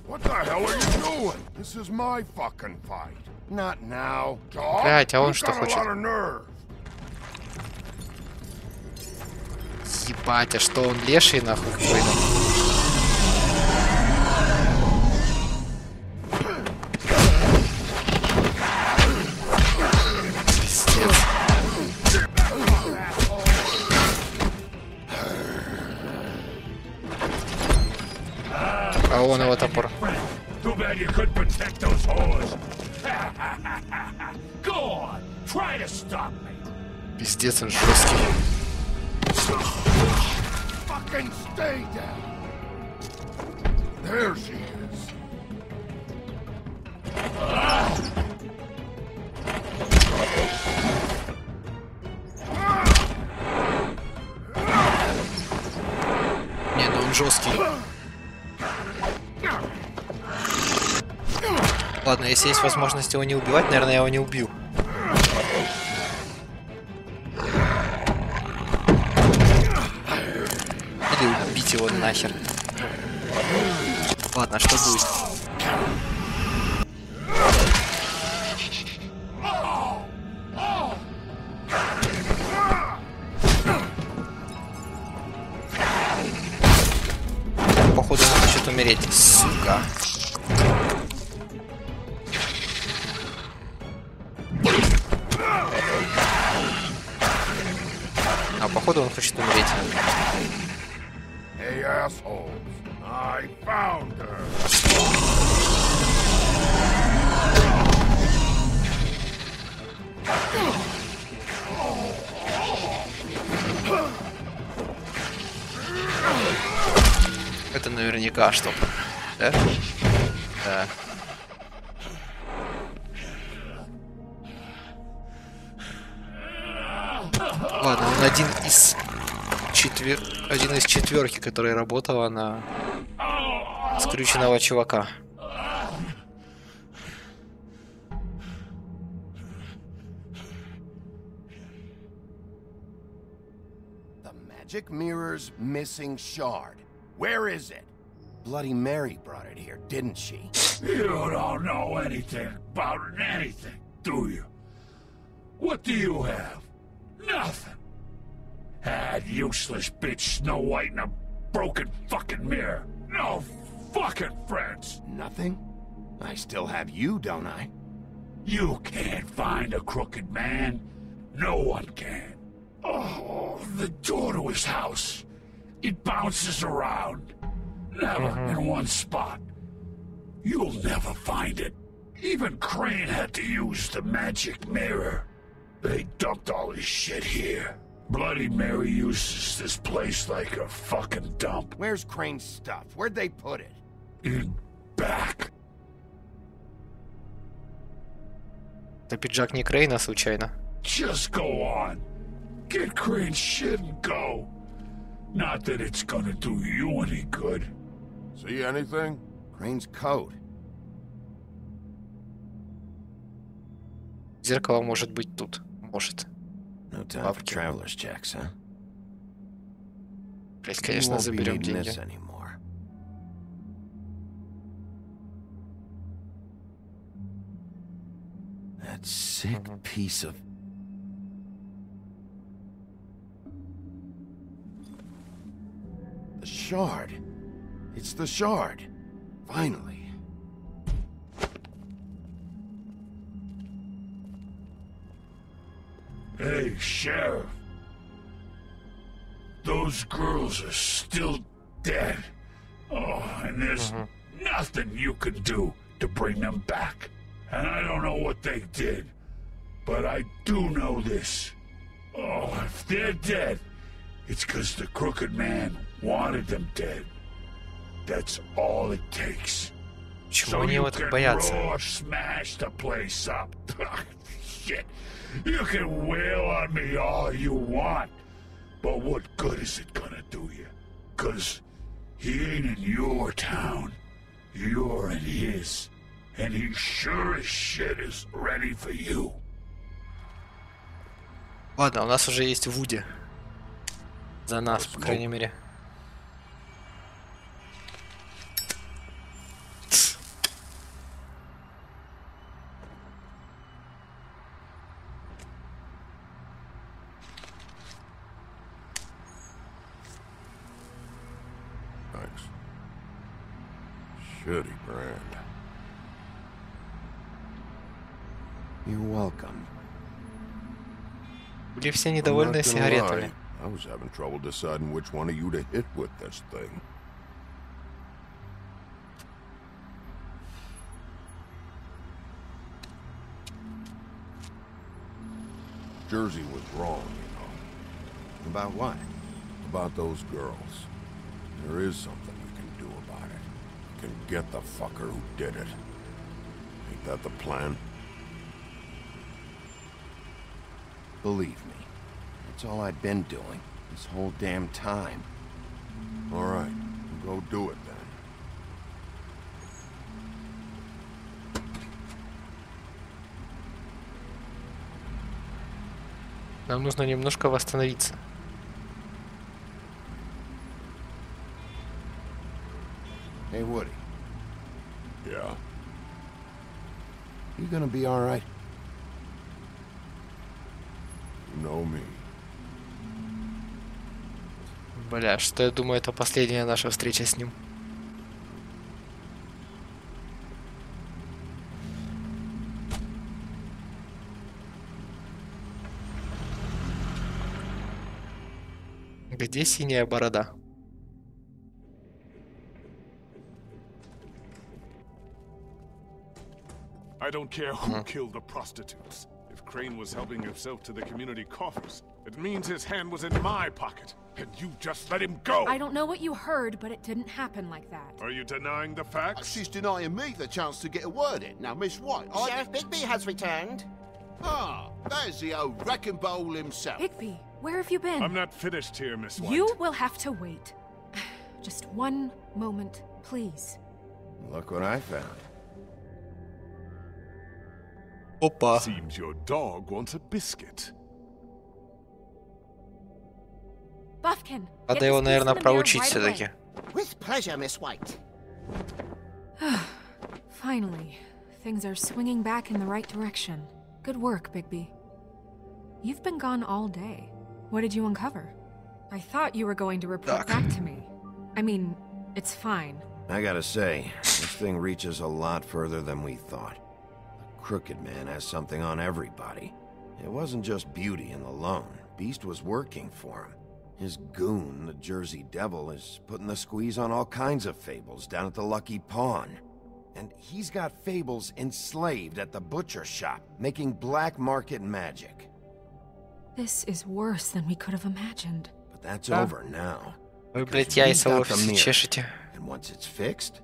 What the hell are you doing? This is my fucking fight. Not now. Dog, Блять, а он you что got a хочет? lot of nerve. Ебать, а что он леший нахуй какой-то? вон его топор. Too bad you couldn't protect those whores. Go on, try to stop me. Пиздец, он жесткий. Fucking stay down. There she is. Не, ну он жесткий. Ладно, если есть возможность его не убивать, наверное, я его не убью. Или убить его нахер. Ладно, что будет? Походу он хочет умереть, сука. А походу он хочет умереть. Hey, assholes. I found her. Это наверняка что-то. Да? Да. Ладно, он один из четверки, которая работала на скрюченного чувака. The magic mirror's missing shard. Where is it? Bloody Mary brought it here, didn't she? You don't know anything about anything, do you? What do you have? Nothing. That useless bitch Snow White and a broken fucking mirror. No fucking friends. Nothing? I still have you, don't I? You can't find a crooked man. No one can. Oh, the door to his house. It bounces around. Never in one spot. You'll never find it. Even Crane had to use the magic mirror. They dumped all his shit here. Bloody Mary uses this place like a fucking dump. Where's Crane's stuff? Where'd they put it? In back. Это пиджак не Крейна, случайно? Just go on. Get Crane's shit and go. Not that it's gonna do you any good. See anything? Crane's coat. Зеркало может быть тут. Может. No time for traveler's checks, huh? Блять, конечно, заберем деньги. That sick piece of... The shard. It's the shard. Finally. Hey, Sheriff. Those girls are still dead. Oh, and there's nothing you can do to bring them back. And I don't know what they did, but I do know this. Oh, if they're dead, it's because the Crooked Man wanted them dead. That's all it takes. Чего они его так боятся? Raw smash the place up. Shit. You can wail on me all you want, but what good is it gonna do you? 'Cause he ain't in your town. You're in his. And he sure as shit is ready for you. Ладно, у нас уже есть Вуди. За нас, по крайней мере. Thanks. Shitty brand. You're welcome. Были все недовольны сигаретами. I was having trouble deciding which one of you to hit with this thing. Jersey was wrong, you know. About what? About those girls. There is something you can do about it. You can get the fucker who did it. Ain't that the plan? Believe me, that's all I've been doing this whole damn time. All right, go do it then. Нам нужно немножко восстановиться. Hey, Woody. Yeah? You gonna be all right? You know me. Бля, что я думаю, это последняя наша встреча с ним. Где синяя борода? I don't care who killed the prostitutes. If Crane was helping himself to the community coffers, it means his hand was in my pocket, and you just let him go! I don't know what you heard, but it didn't happen like that. Are you denying the facts? She's denying me the chance to get a word in. Now, Miss White, Sheriff Bigby has returned. Ah, there's the old wrecking bowl himself. Bigby, where have you been? I'm not finished here, Miss White. You will have to wait. Just one moment, please. Look what I found. Опа. Seems your dog wants a biscuit. Buffkin, Надо его, наверное, проучить все-таки. With pleasure, Miss White. Finally, things are swinging back in the right direction. Good work, Bigby. You've been gone all day. What did you uncover? I thought you were going to report back to me. I mean, it's fine. I gotta say, this thing reaches a lot further than we thought. The Crooked Man has something on everybody. It wasn't just Beauty and the Lone. Beast was working for him. His goon, the Jersey Devil, is putting the squeeze on all kinds of fables down at the Lucky Pawn. And he's got fables enslaved at the butcher shop, making black market magic. This is worse than we could have imagined. But that's over now. Вы, блядь, яйца в офисе чешете. And once it's fixed,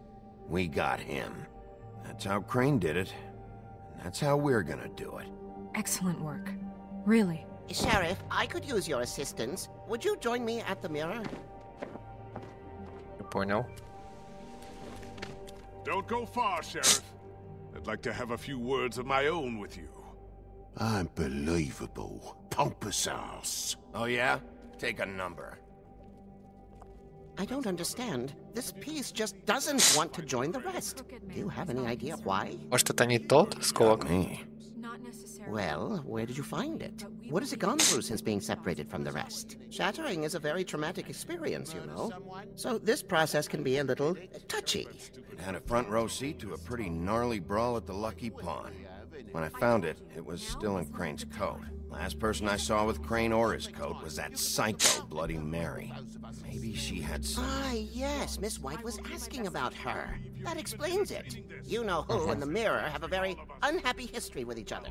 we got him. That's how Crane did it. And that's how we're gonna do it. Excellent work. Really. Sheriff, I could use your assistance. Would you join me at the mirror? Я понял. Don't go far, Sheriff. I'd like to have a few words of my own with you. Unbelievable. Pompous ass. Oh yeah? Take a number. I don't understand. This piece just doesn't want to join the rest. Do you have any idea why? Может, это не тот сколок? Well, where did you find it? What has it gone through since being separated from the rest? Shattering is a very traumatic experience, you know. So this process can be a little touchy. It had a front row seat to a pretty gnarly brawl at the Lucky Pawn. When I found it, it was still in Crane's coat. Last person I saw with Crane or his coat was that psycho Bloody Mary. Maybe she had some... Ah, yes, Miss White was asking about her. That explains it. You know who and the mirror have a very unhappy history with each other.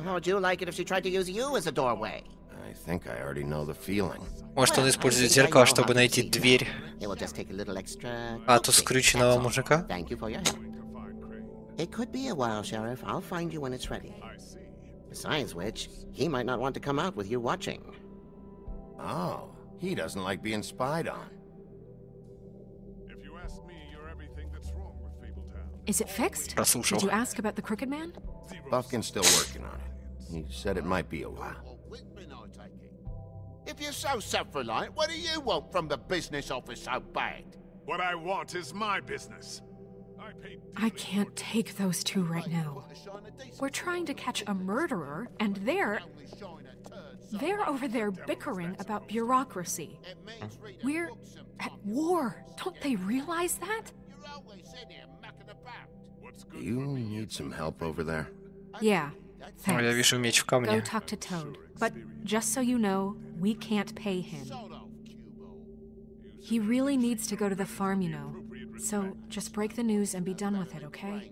How would you like it if she tried to use you as a doorway? I think I already know the feeling. Может, он использует зеркало, чтобы найти дверь It will just take a little extra... от скрюченного мужика? Thank you for your help. It could be a while, Sheriff. I'll find you when it's ready. Besides which, he might not want to come out with you watching. Oh, he doesn't like being spied on. If you ask me, you're everything that's wrong with Fabletown. Is it fixed? Прослушал. Did you ask about the Crooked Man? Buffkin's still working on it. He said it might be a while. If you're so self-reliant, what do you want from the business office so bad? What I want is my business. I can't take those two right now. We're trying to catch a murderer, and they're over there bickering about bureaucracy. We're at war. Don't they realize that? You need some help over there? Yeah. Thanks. Я вижу меч в Go камне. talk to Toad. But just so you know, we can't pay him. He really needs to go to the farm, you know. So just break the news and be done with it, okay?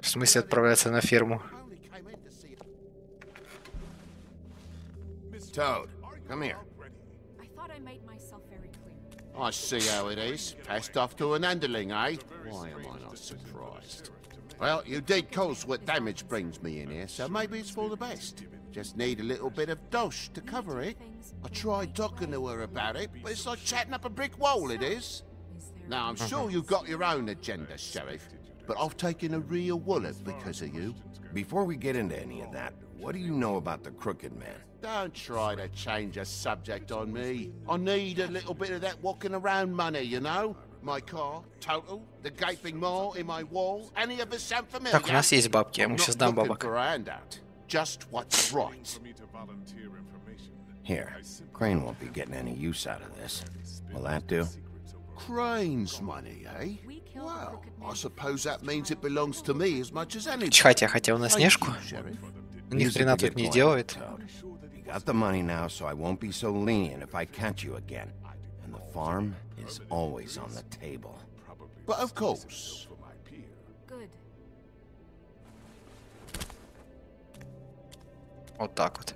В смысле отправляться на ферму? Toad, come here. I thought I made myself very clear. I see how it is. Passed off to an underling, eh? Why am I not surprised? Well, you did cause what damage brings me in here, so maybe it's for the best. Just need a little bit of dosh to cover it. I tried talking to her about it, but it's like chatting up a brick wall, it is. Now, I'm sure you've got your own agenda, Sheriff, but I've taken a real wallet because of you. Before we get into any of that, what do you know about the Crooked Man? Don't try to change a subject on me. I need a little bit of that walking around money, you know? My car, total, the gaping maw in my wall, any of us sound familiar? Так, у нас есть бабки, я ему сейчас дам бабок. Just what's right. Here, Crane won't be getting any use out of this. Will that do? Crane's money, eh? Well, I suppose that means it belongs to me as much as anybody. Чихать я хотел на Снежку. Ни хрена тут не делает. You got the money now, so I won't be so lenient if I catch you again. And the farm is always on the table. But of course. Good. Вот так вот.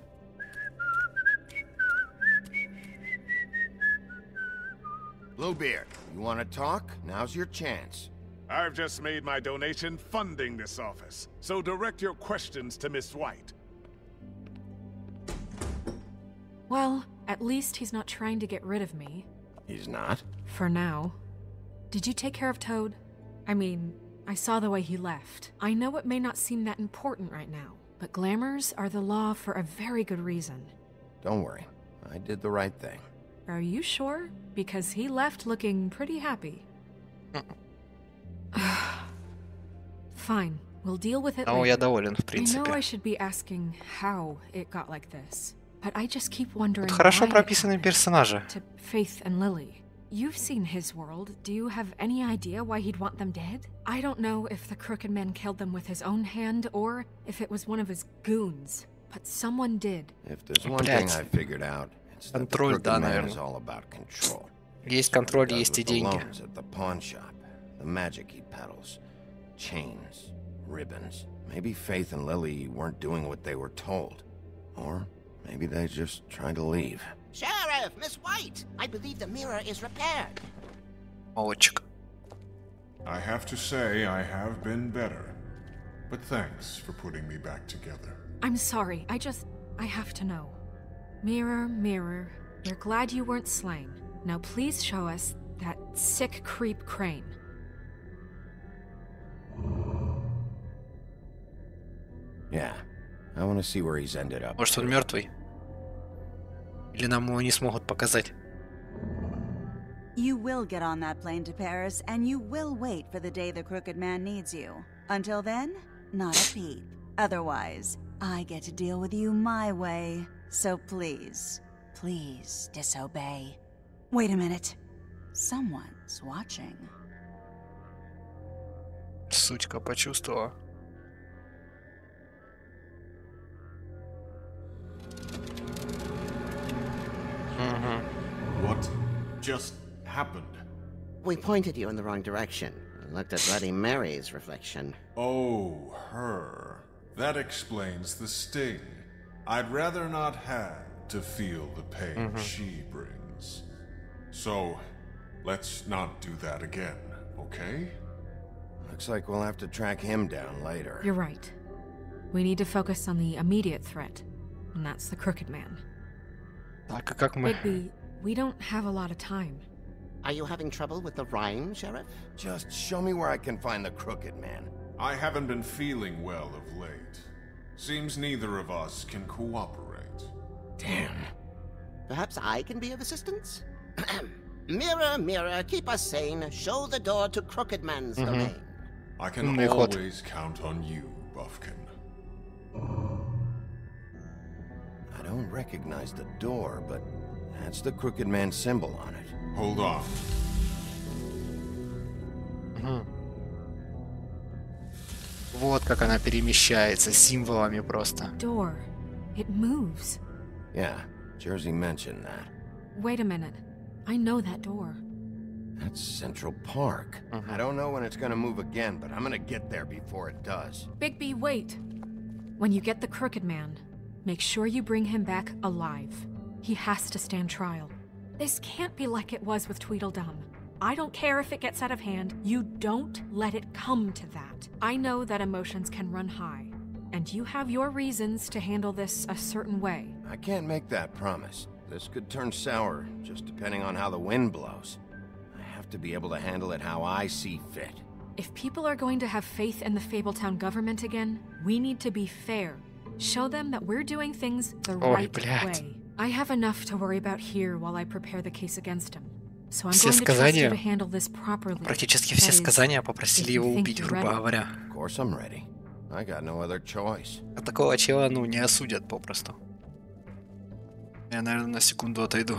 Bluebeard, you want to talk? Now's your chance. I've just made my donation funding this office, so direct your questions to Miss White. Well, at least he's not trying to get rid of me. He's not? For now. Did you take care of Toad? I mean, I saw the way he left. I know it may not seem that important right now, but glamours are the law for a very good reason. Don't worry. I did the right thing. Are you sure? Because he left looking pretty happy. Fine, we'll deal with it Ну, later. я доволен, в I know I принципе. should be asking how it got like this, but I just keep wondering Тут хорошо why it прописаны happened персонажи. to Faith and Lily. You've seen his world. Do you have any idea why he'd want them dead? I don't know if the Crooked Man killed them with his own hand or if it was one of his goons, but someone did. If there's one thing I figured out, it's that the Контроль, Crooked да, Man наверное. is all about control. Есть контроль, Does есть и with the деньги. loans at the pawn shop, the magic he peddles, chains, ribbons. Maybe Faith and Lily weren't doing what they were told, or maybe they just tried to leave. Sheriff, Miss White, I believe the mirror is repaired. Молодчик. I have to say I have been better. But thanks for putting me back together. I'm sorry, I have to know. Mirror, mirror, we're glad you weren't slain. Now please show us that sick creep Crane. Yeah, I want to see where he's ended up. Может, он мертвый? Или нам его не смогут показать? You will get on that plane to Paris, and you will wait for the day the Crooked Man needs you. Until then, not a peep. Otherwise, I get to deal with you my way. So please, please disobey. Wait a minute. Someone's watching. Сучка почувствовала. What just happened? We pointed you in the wrong direction and looked at Bloody Mary's reflection. Oh, her. That explains the sting. I'd rather not have to feel the pain she brings. So, let's not do that again, okay? Looks like we'll have to track him down later. You're right. We need to focus on the immediate threat, and that's the Crooked Man. Так, а как мы... Bigby, we don't have a lot of time. Are you having trouble with the rhyme, Sheriff? Just show me where I can find the Crooked Man. I haven't been feeling well of late. Seems neither of us can cooperate. Damn. Perhaps I can be of assistance? Mirror, mirror, keep us sane. Show the door to Crooked Man's domain. I can always count on you, Buffkin. I don't recognize the door, but that's the Crooked Man symbol on it. Hold on. Вот как она перемещается символами просто. Door. It moves. Yeah, Jersey mentioned that. Wait a minute. I know that door. That's Central Park. I don't know when it's gonna move again, but I'm gonna get there before it does. Bigby, wait. When you get the Crooked Man, make sure you bring him back alive. He has to stand trial. This can't be like it was with Tweedledum. I don't care if it gets out of hand. You don't let it come to that. I know that emotions can run high, and you have your reasons to handle this a certain way. I can't make that promise. This could turn sour, just depending on how the wind blows. I have to be able to handle it how I see fit. If people are going to have faith in the Fabletown government again, we need to be fair. Show them that we're doing things the right way. I have enough to worry about here while I prepare the case against him. So I'm Все going to trust you сказания, to handle this properly. практически все сказания попросили его убить, грубо говоря. Of course I'm ready. I got no other choice. А такого чела, ну, не осудят попросту. Я, наверное, на секунду отойду.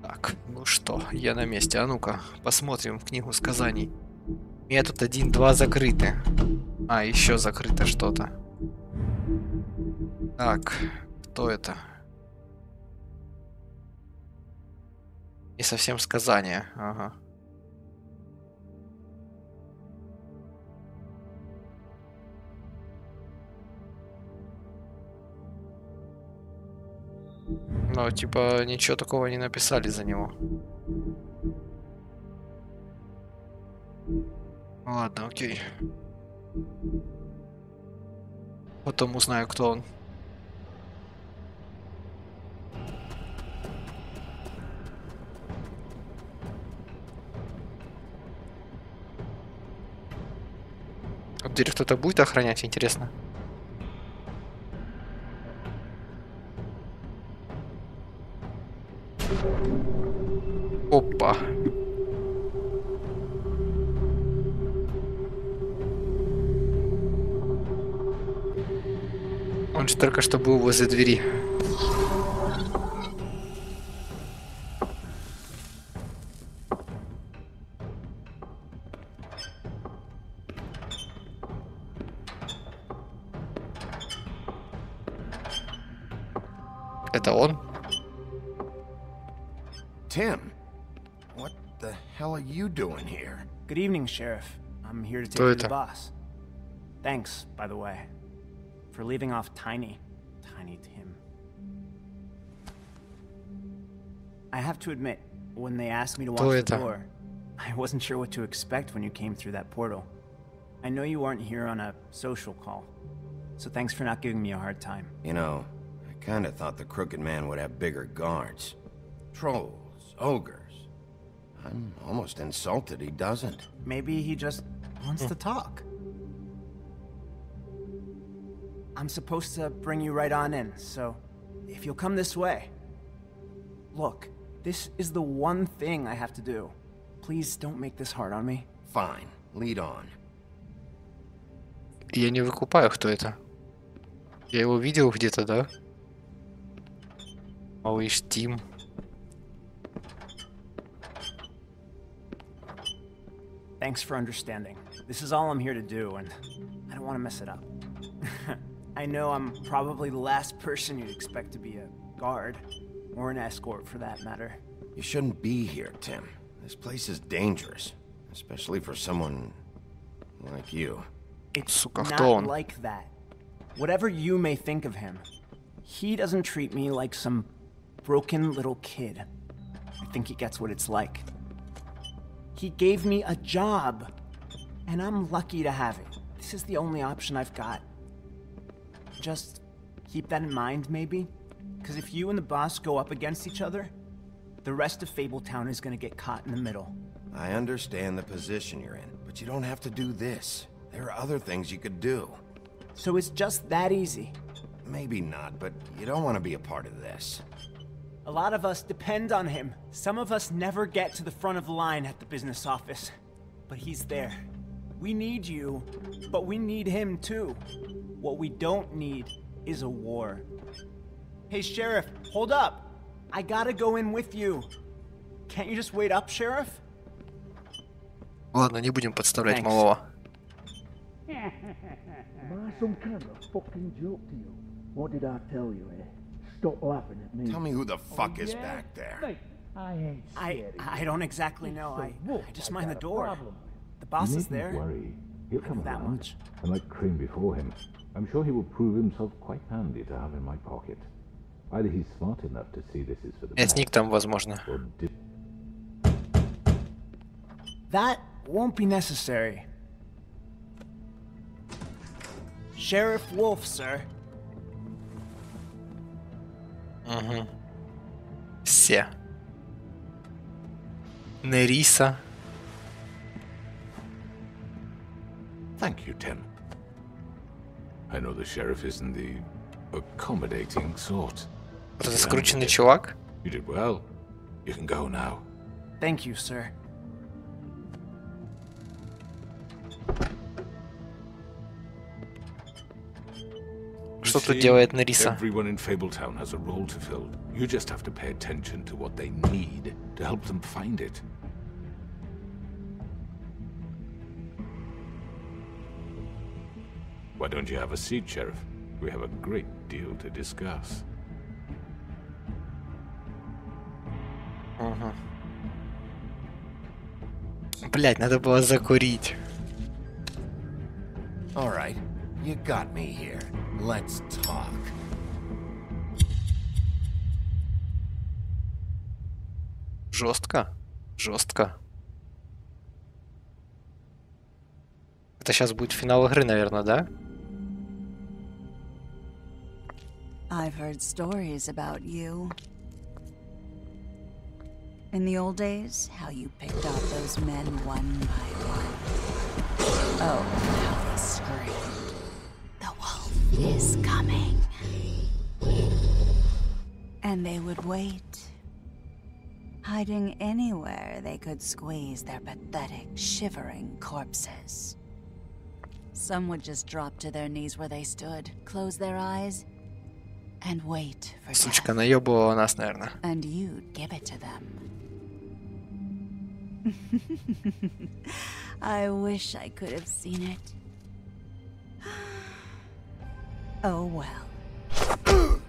Так, ну что, я на месте. А ну-ка, посмотрим в книгу сказаний. У меня тут 1-2 закрыты. А, еще закрыто что-то. Так, кто это? Не совсем сказание, ага. Но, типа, ничего такого не написали за него. Ладно, окей. Потом узнаю, кто он. А дверь кто-то будет охранять, интересно? Опа. Он же только что был возле двери. Это он? Tim, what the hell are you doing here? Good evening, Sheriff. I'm here to take Кто you to the это? boss. Thanks, by the way, for leaving off Tiny Tim. I have to admit, when they asked me to Кто watch the это? door, I wasn't sure what to expect when you came through that portal. I know you weren't here on a social call, so thanks for not giving me a hard time. You know, I kinda thought the Crooked Man would have bigger guards. Trolls, ogres. I'm almost insulted he doesn't. Maybe he just wants to talk. I'm supposed to bring you right on in, so if you'll come this way. Look, this is the one thing I have to do. Please don't make this hard on me. Fine, lead on. Я не выкупаю, кто это. Я его видел где-то, да? Малыш Тим. Thanks for understanding. This is all I'm here to do, and I don't want to mess it up. I know I'm probably the last person you'd expect to be a guard, or an escort for that matter. You shouldn't be here, Tim. This place is dangerous, especially for someone like you. It's Сука, кто not он? like that. Whatever you may think of him, he doesn't treat me like some broken little kid. I think he gets what it's like. He gave me a job, and I'm lucky to have it. This is the only option I've got. Just keep that in mind, maybe? Because if you and the boss go up against each other, the rest of Fabletown is gonna get caught in the middle. I understand the position you're in, but you don't have to do this. There are other things you could do. So it's just that easy? Maybe not, but you don't want to be a part of this. A lot of us depend on him. Some of us never get to the front of the line at the business office. But he's there. We need you, but we need him too. What we don't need is a war. Hey, Sheriff, hold up! I gotta go in with you. Can't you just wait up, Sheriff? Ладно, не будем подставлять малого. Am I some kind of fucking joke to you? What did I tell you, eh? Stop laughing at me. Tell me who the fuck is back there. Mate, I ain't scared. I don't exactly know. I just mind the got a door. problem. The boss You is there. needn't worry. He'll come that around. much. And like Crane before him, I'm sure he will prove himself quite handy to have in my pocket. Either he's smart enough to see this is for the best, Сник там, возможно. or That won't be necessary. Sheriff Wolf, sir. Угу. Все. Нериса. Thank you, Tim. I know the sheriff isn't the accommodating sort. Это скрученный чувак? You did well. You can go now. Thank you, sir. Что тут делает Нериса? Everyone in Fabletown has a role to fill. You just have to pay attention to what they need to help them find it. Why don't you have a seat, Sheriff? We have a great deal to discuss. Ага. Блять, надо было закурить. All right, you got me here. Let's talk. Жестко. Жестко. Это сейчас будет финал игры, наверное, да? I've heard stories about you. In the old days, how you picked off those men one by one. Oh, how they screamed. The wolf is coming. And they would wait, hiding anywhere they could squeeze their pathetic, shivering corpses. Some would just drop to their knees where they stood, close their eyes, and wait for Сучка наебывала нас, наверное. and you'd give it to them. I wish I could have seen it. Oh well.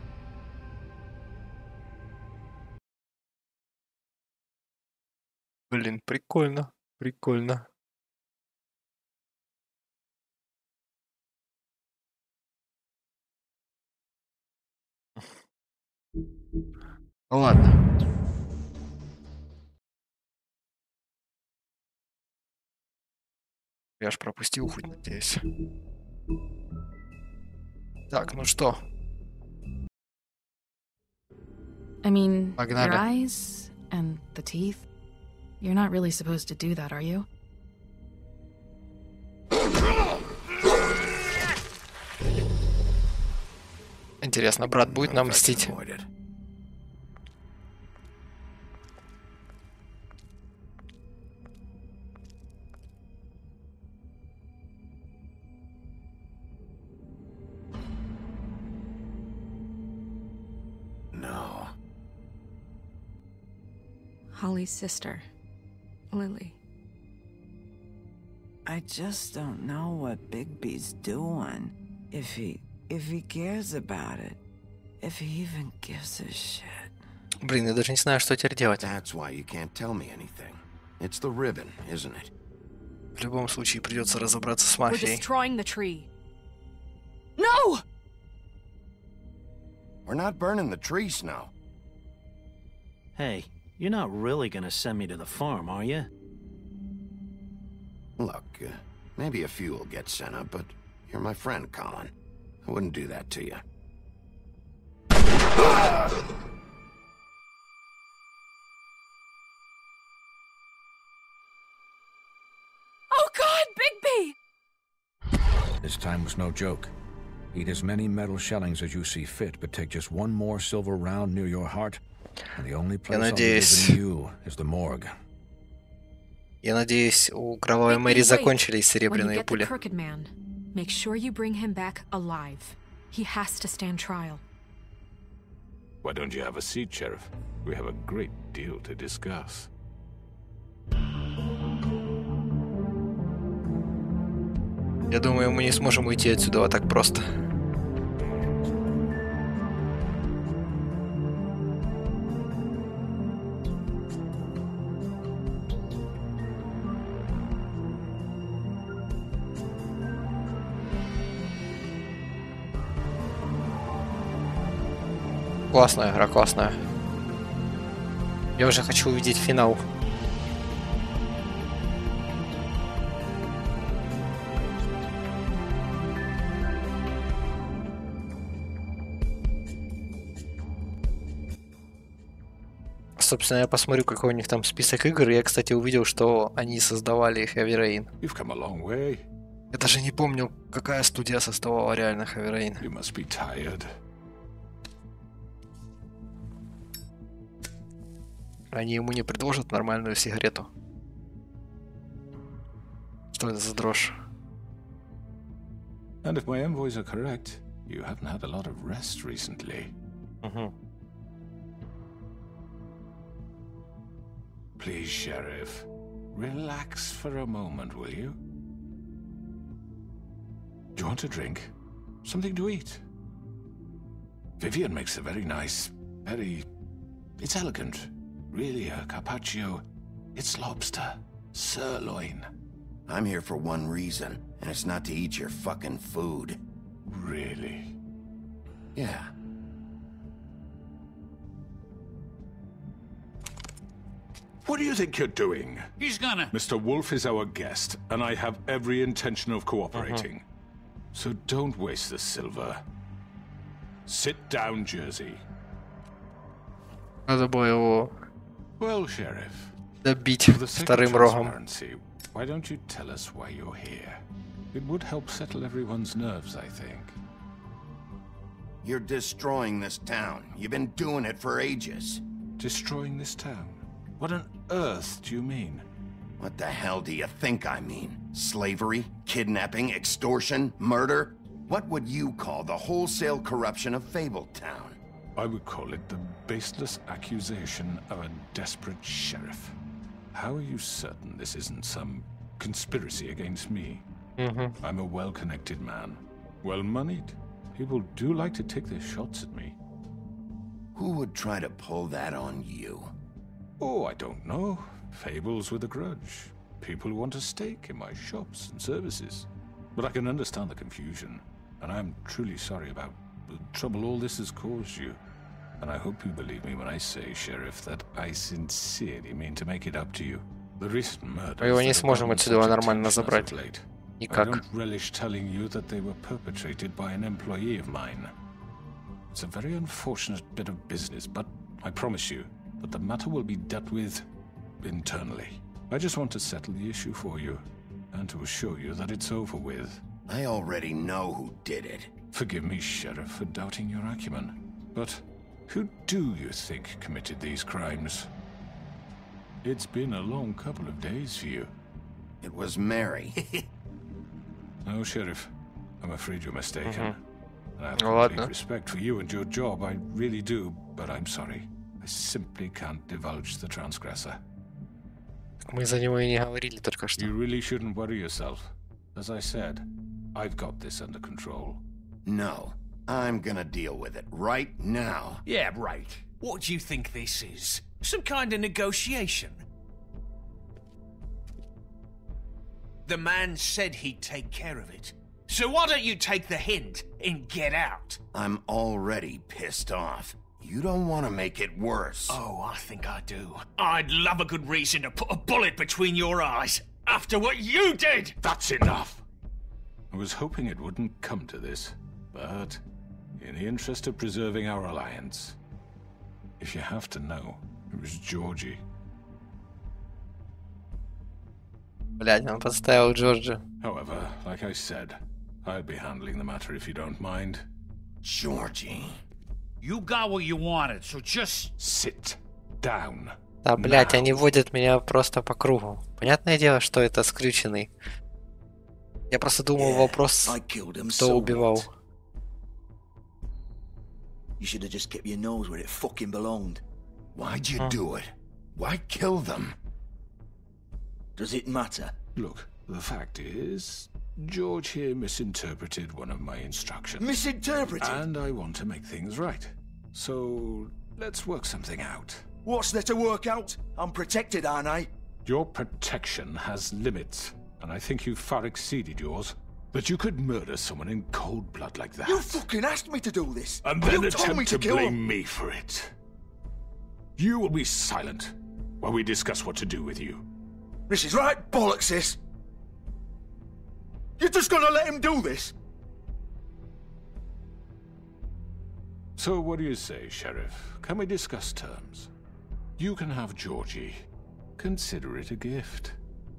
Блин, прикольно. Прикольно. Ладно. Я ж пропустил хоть, надеюсь. Так, ну что? I mean, Погнали. your eyes and the teeth. You're not really supposed to do that, are you? Интересно, брат будет нам мстить? No. Holly's sister, Lily. I just don't know what Bigby's doing. If he cares about it. If he even gives a shit. Блин, я даже не знаю, что теперь делать. That's why you can't tell me anything. It's the ribbon, isn't it? В любом случае придется разобраться с We're мафией. destroying the tree. No! We're not burning the tree, Snow. Hey, you're not really gonna send me to the farm, are you? Look, maybe a few will get sent up, but you're my friend, Colin. I wouldn't do that to you. Oh God, Bigby! This time was no joke. Eat as many metal shellings as you see fit, but take just one more silver round near your heart, and the only place I'll be visiting you is the morgue. Я надеюсь, у кровавой Мэри закончились серебряные пули. Make sure you bring him back alive. He has to stand trial. Why don't you have a seat, Sheriff? We have a great deal to discuss. Я думаю, мы не сможем уйти отсюда вот так просто. Классная игра, классная. Я уже хочу увидеть финал. Собственно, я посмотрю, какой у них там список игр. Я, кстати, увидел, что они создавали Heavy Rain. Я даже не помню, какая студия создавала реально Heavy Rain. Они ему не предложат нормальную сигарету. Что это за дрожь? And if my envoys are correct, you haven't had a lot of rest recently. Please, Sheriff, relax for a moment, will you? Do you want a drink? Something to eat? Vivian makes a very nice, it's elegant. Really, a carpaccio. It's lobster. Sirloin. I'm here for one reason, and it's not to eat your fucking food. Really? Yeah. What do you think you're doing? He's gonna... Mr. Wolf is our guest, and I have every intention of cooperating. So don't waste the silver. Sit down, Jersey. Надо было его Well, Sheriff, добить for the sake вторым of рогом. transparency, why don't you tell us why you're here? It would help settle everyone's nerves, I think. You're destroying this town. You've been doing it for ages. Destroying this town? What on earth do you mean? What the hell do you think I mean? Slavery? Kidnapping? Extortion? Murder? What would you call the wholesale corruption of Fabletown? I would call it the baseless accusation of a desperate sheriff. How are you certain this isn't some conspiracy against me? I'm a well-connected man, well-moneyed. People do like to take their shots at me. Who would try to pull that on you? Oh, I don't know. Fables with a grudge. People who want a stake in my shops and services. But I can understand the confusion, and I'm truly sorry about the trouble all this has caused you. And I hope you believe me when I say, Sheriff, that I sincerely mean to make it up to you. The recent murders... Мы его не сможем отсюда нормально забрать. Никак. I don't relish telling you that they were perpetrated by an employee of mine. It's a very unfortunate bit of business, but I promise you that the matter will be dealt with internally. I just want to settle the issue for you, and to assure you that it's over with. I already know who did it. Forgive me, Sheriff, for doubting your acumen, but who do you think committed these crimes? It's been a long couple of days for you. It was Mary. No, Sheriff. I'm afraid you're mistaken. And I have complete respect for you and your job, I really do, but I'm sorry. I simply can't divulge the transgressor. Мы за него и не говорили только что. You really shouldn't worry yourself. As I said, I've got this under control. No. I'm gonna deal with it right now. Yeah, right. What do you think this is? Some kind of negotiation? The man said he'd take care of it. So why don't you take the hint and get out? I'm already pissed off. You don't want to make it worse. Oh, I think I do. I'd love a good reason to put a bullet between your eyes after what you did! That's enough! I was hoping it wouldn't come to this, but in the interest of preserving our alliance, if you have to know, it was Georgie. Блядь, он подставил Джорджа. However, like I said, I'll be handling the matter if you don't mind. Georgie. You got what you wanted, so just sit down. Да, блядь, они водят меня просто по кругу. Понятное дело, что это скрюченный. Я просто думал, вопрос, кто убивал. You should have just kept your nose where it fucking belonged. Why'd you do it? Why kill them? Does it matter? Look, the fact is, George here misinterpreted one of my instructions. Misinterpreted? And I want to make things right. So, let's work something out. What's there to work out? I'm protected, aren't I? Your protection has limits, and I think you've far exceeded yours. But you could murder someone in cold blood like that. You fucking asked me to do this! And then you told me attempt to kill blame him. me for it. You will be silent while we discuss what to do with you. This is right bollocks, this! You're just gonna let him do this? So what do you say, Sheriff? Can we discuss terms? You can have Georgie. Consider it a gift,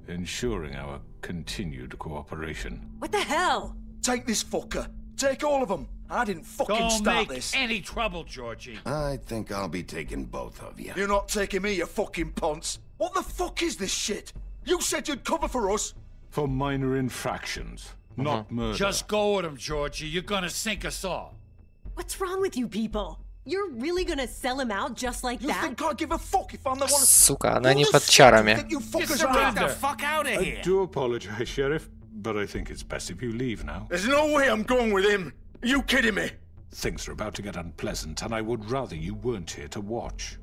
ensuring our continued cooperation. What the hell? Take this fucker. Take all of them. I didn't fucking don't start make this. any trouble, Georgie. I think I'll be taking both of you. You're not taking me, you fucking ponce. What the fuck is this shit? You said you'd cover for us. For minor infractions, not murder. Just go with him, Georgie. You're gonna sink us all. What's wrong with you people? You're really gonna sell him out just like that? You think I give a fuck if I'm the one? Сука, она не под чарами. Get the fuck out of here! I do apologize, Sheriff, but I think it's best if you leave now. There's no way I'm going with him. Are you kidding me? Things are about to get unpleasant, and I would rather you weren't here to watch.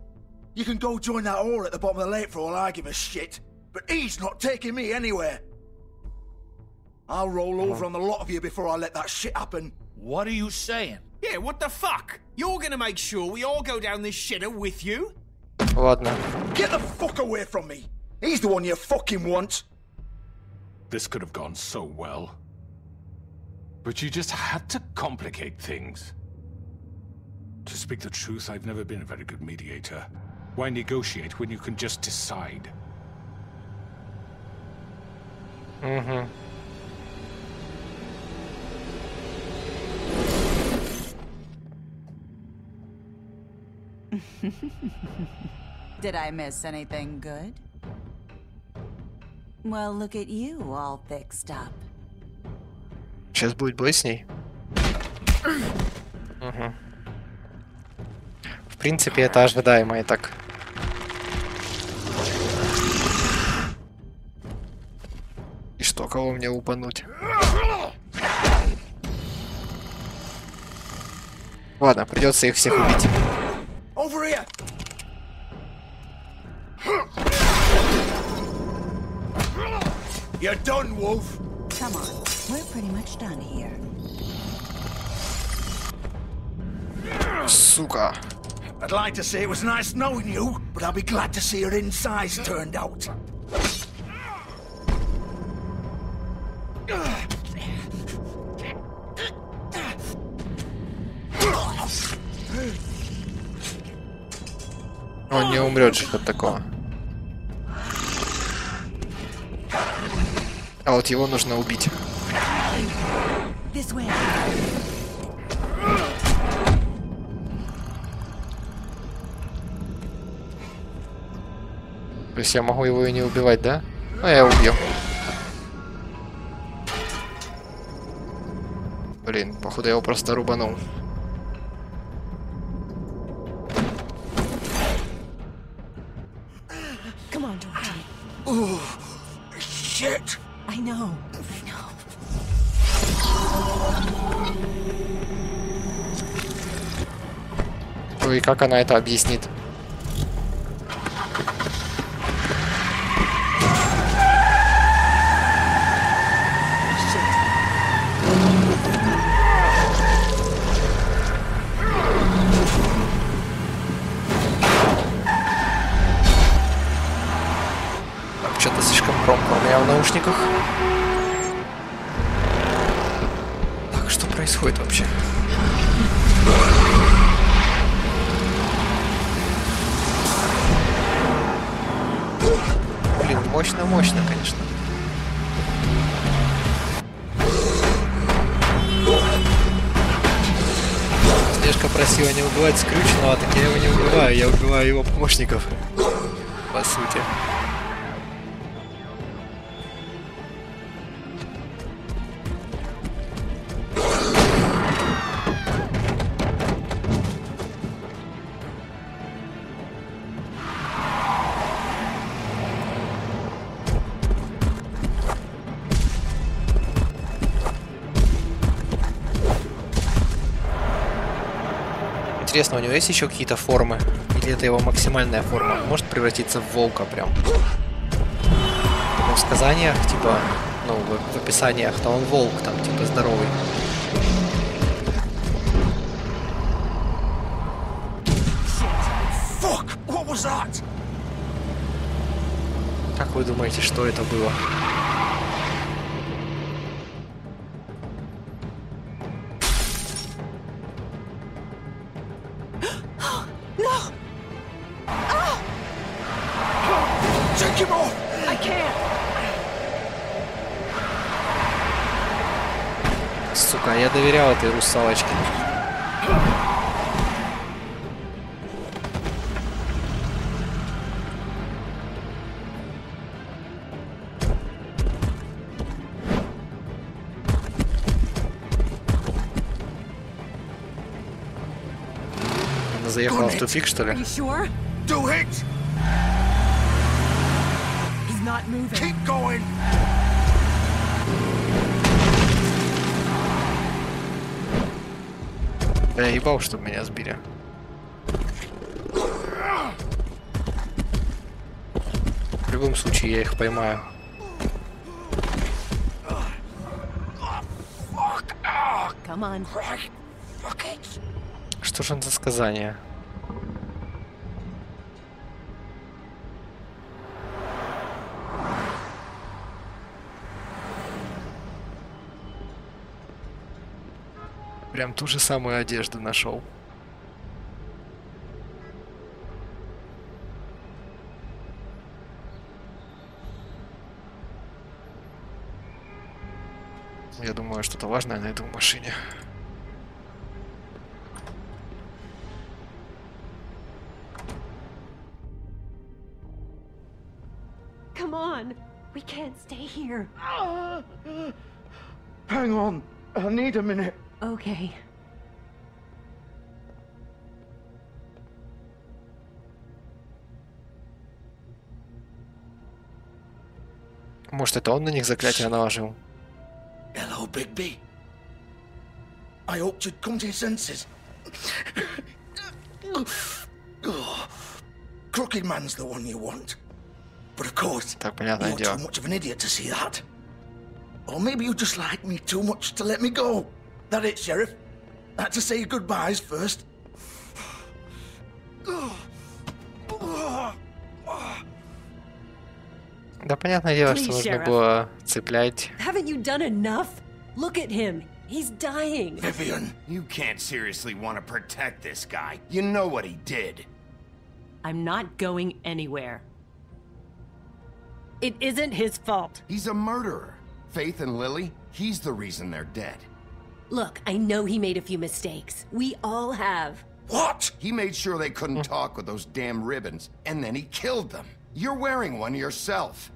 You can go join that whore at the bottom of the lake for all I give a shit. But he's not taking me anywhere. I'll roll over on the lot of you before I let that shit happen. What are you saying? Yeah, what the fuck? You're gonna make sure we all go down this shitter with you? Ладно. Get the fuck away from me. He's the one you fucking want. This could have gone so well. But you just had to complicate things. To speak the truth, I've never been a very good mediator. Why negotiate when you can just decide? Mm-hmm. Did I miss anything good? Well, look at you, all fixed up. Сейчас будет бой с ней. Угу. В принципе, это ожидаемо и так. И что, кого мне упануть? Ладно, придется их всех убить. Over here. You're done, Wolf. Come on, we're pretty much done here. Сука. I'd like to say it was nice knowing you, but I'll be glad to see your insides turned out. Он не умрет же от такого. А вот его нужно убить. То есть я могу его и не убивать, да? Ну, я убью. Блин, походу я его просто рубанул. Come on, Georgie. Oh, shit. I know. Ну и как она это объяснит? помощников. Так, что происходит вообще? Блин, мощно, конечно. Снежка просила не убивать скрюченного, так я его не убиваю, я убиваю его помощников. По сути. Интересно, у него есть еще какие-то формы? Или это его максимальная форма? Может превратиться в волка прям? Но в сказаниях, типа, ну, в описаниях-то он волк, там, типа, здоровый. Как вы думаете, что это было? Сука, я доверял этой русалочке. Она заехала в тупик, что ли? Да я ебал, чтобы меня сбили. В любом случае я их поймаю. Что же это за сказание? Прям ту же самую одежду нашел. Я думаю, что-то важное найду в машине. Come on, we can't stay here. Hang on, I need a minute. Okay. Может, это он на них заклятие наложил? Hello, Bigby. I hoped you'd come to your senses. Crooked Man's the one you want. But of course, you're too much of an idiot to see that. Or maybe you just like me too much to let me go. That it, Sheriff? I had to say your goodbyes first. Да, понятное дело, что нужно было цеплять. Haven't you done enough? Look at him. He's dying. Vivian, you can't seriously want to protect this guy. You know what he did. I'm not going anywhere. It isn't his fault. He's a murderer. Faith and Lily, he's the reason they're dead. Look, I know he made a few mistakes. We all have. What? He made sure they couldn't talk with those damn ribbons, and then he killed them. You're wearing one yourself.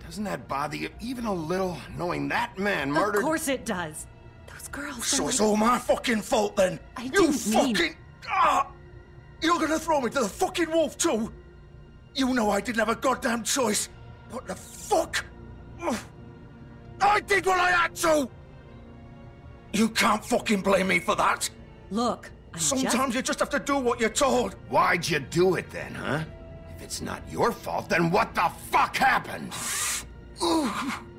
Doesn't that bother you even a little, knowing that man murdered— Of course it does. Those girls— So it's all my fucking fault then? I didn't mean— You're gonna throw me to the fucking wolf too? You know I didn't have a goddamn choice. What the fuck? I did what I had to! You can't fucking blame me for that. Look, sometimes you just have to do what you're told. Why'd you do it then, huh? If it's not your fault, then what the fuck happened?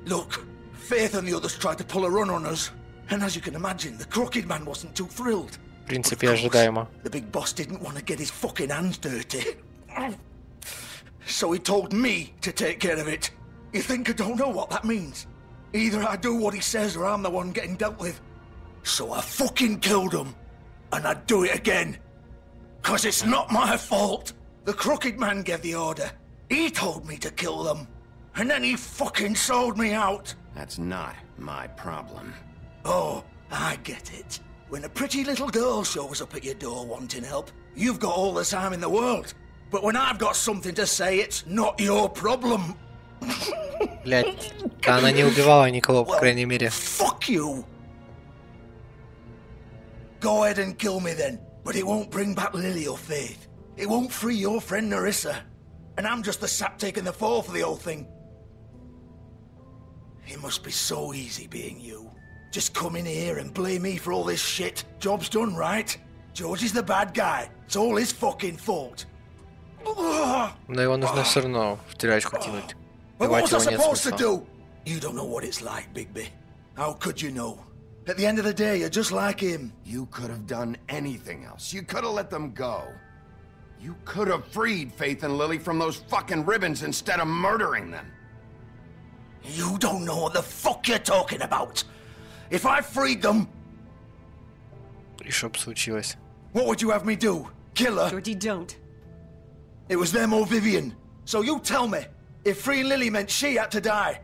Look, Faith and the others tried to pull a run on us. And as you can imagine, the Crooked Man wasn't too thrilled. В принципе, ожидаемо. The big boss didn't want to get his fucking hands dirty. So he told me to take care of it. You think I don't know what that means? Either I do what he says or I'm the one getting dealt with. So I fucking killed him. And I'd do it again. 'Cause it's not my fault. The Crooked Man gave the order. He told me to kill them. And then he fucking sold me out. That's not my problem. Oh, I get it. When a pretty little girl shows up at your door wanting help, you've got all the time in the world. But when I've got something to say, it's not your problem. Блять, она не убивала никого, по крайней мере. Fuck you! Go ahead and kill me then, but it won't bring back Lily or Faith. It won't free your friend Nerissa. And I'm just the sap taking the fall for the whole thing. It must be so easy being you. Just come in here and blame me for all this shit. Job's done, right? George is the bad guy. It's all his fucking fault. Но его нужно все равно в тюрячку кинуть. But what Убивать was I его нет supposed to смысла. do? You don't know what it's like, Bigby. How could you know? At the end of the day, you're just like him. You could have done anything else. You could have let them go. You could have freed Faith and Lily from those fucking ribbons instead of murdering them. You don't know what the fuck you're talking about. If I freed them... И что бы случилось? What would you have me do? Kill her? Georgie, don't. It was them or Vivian. So you tell me, if freeing Lily meant she had to die,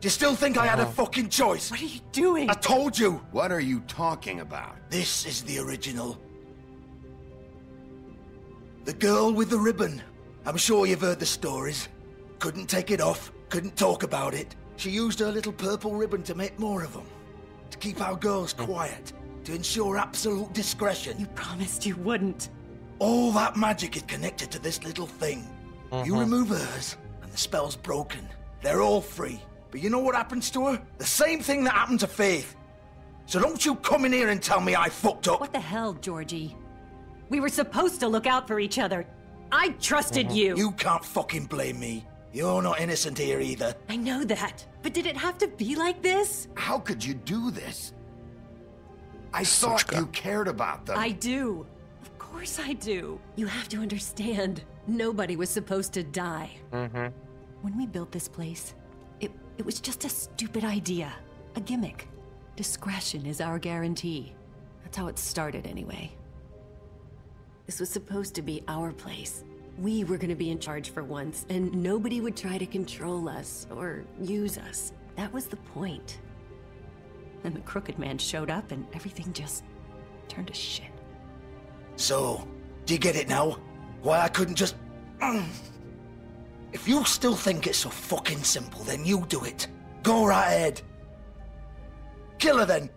do you still think I had a fucking choice? What are you doing? I told you. What are you talking about? This is the original. The girl with the ribbon. I'm sure you've heard the stories. Couldn't take it off, couldn't talk about it. She used her little purple ribbon to make more of them. To keep our girls quiet. To ensure absolute discretion. You promised you wouldn't. All that magic is connected to this little thing. You remove hers, and the spell's broken. They're all free. But you know what happens to her? The same thing that happened to Faith. So don't you come in here and tell me I fucked up. What the hell, Georgie? We were supposed to look out for each other. I trusted you. You can't fucking blame me. You're not innocent here either. I know that. But did it have to be like this? How could you do this? I thought you cared about them. I do. Of course I do. You have to understand. Nobody was supposed to die. When we built this place, it was just a stupid idea. A gimmick. Discretion is our guarantee. That's how it started anyway. This was supposed to be our place. We were gonna be in charge for once, and nobody would try to control us or use us. That was the point. Then the Crooked Man showed up and everything just turned to shit. So, do you get it now? Why I couldn't just... If you still think it's so fucking simple, then you do it. Go right ahead. Kill her then.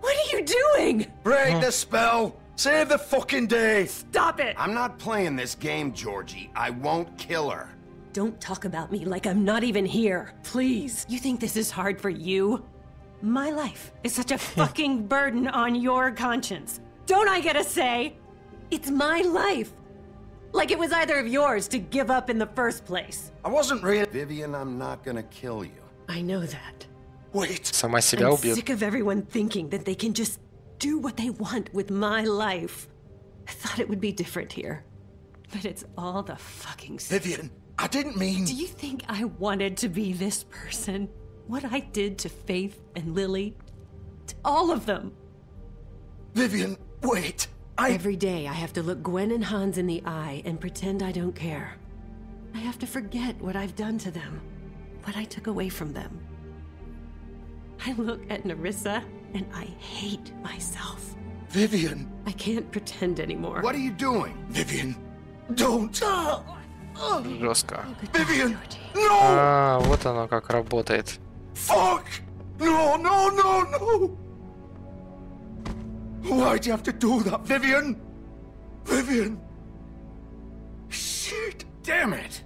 What are you doing? Break the spell. Save the fucking day. Stop it. I'm not playing this game, Georgie. I won't kill her. Don't talk about me like I'm not even here. Please. You think this is hard for you? My life is such a fucking burden on your conscience. Don't I get a say? It's my life. Like it was either of yours to give up in the first place. I wasn't really... Vivian, I'm not gonna kill you. I know that. Wait. Сама себя I'm убьет. sick of everyone thinking that they can just do what they want with my life. I thought it would be different here. But it's all the fucking stuff. Vivian, I didn't mean... Do you think I wanted to be this person? What I did to Faith and Lily? To all of them? Vivian, wait. Every day I have to look Gwen and Hans in the eye and pretend I don't care. I have to forget what I've done to them. What I took away from them. I look at Nerissa and I hate myself. Vivian. I can't pretend anymore. What are you doing? Vivian, don't. Жестко. Vivian, no! А, вот оно как работает. Fuck! No, no, no, no! Why'd you have to do that, Vivian? Vivian! Shit! Damn it!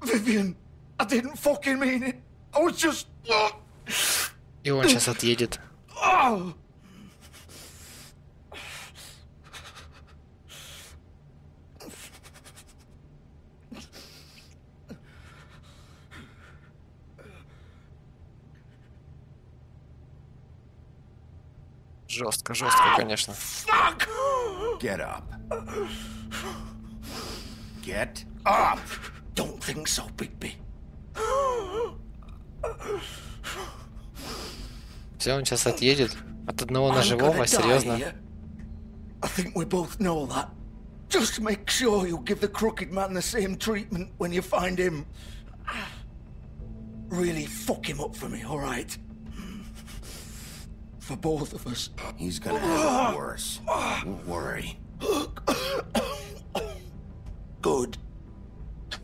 Vivian, I didn't fucking mean it. I was just... И он сейчас отъедет. Жестко, жестко, конечно. Fuck! Get up. Get up! Don't think so, Bigby. Все, он сейчас отъедет. От одного ножевого, серьезно? I think we both know that. Just make sure you give the crooked man the same treatment when you find him. Really fuck him up for me, all right? For both of us. He's gonna have it worse. Don't worry. Good.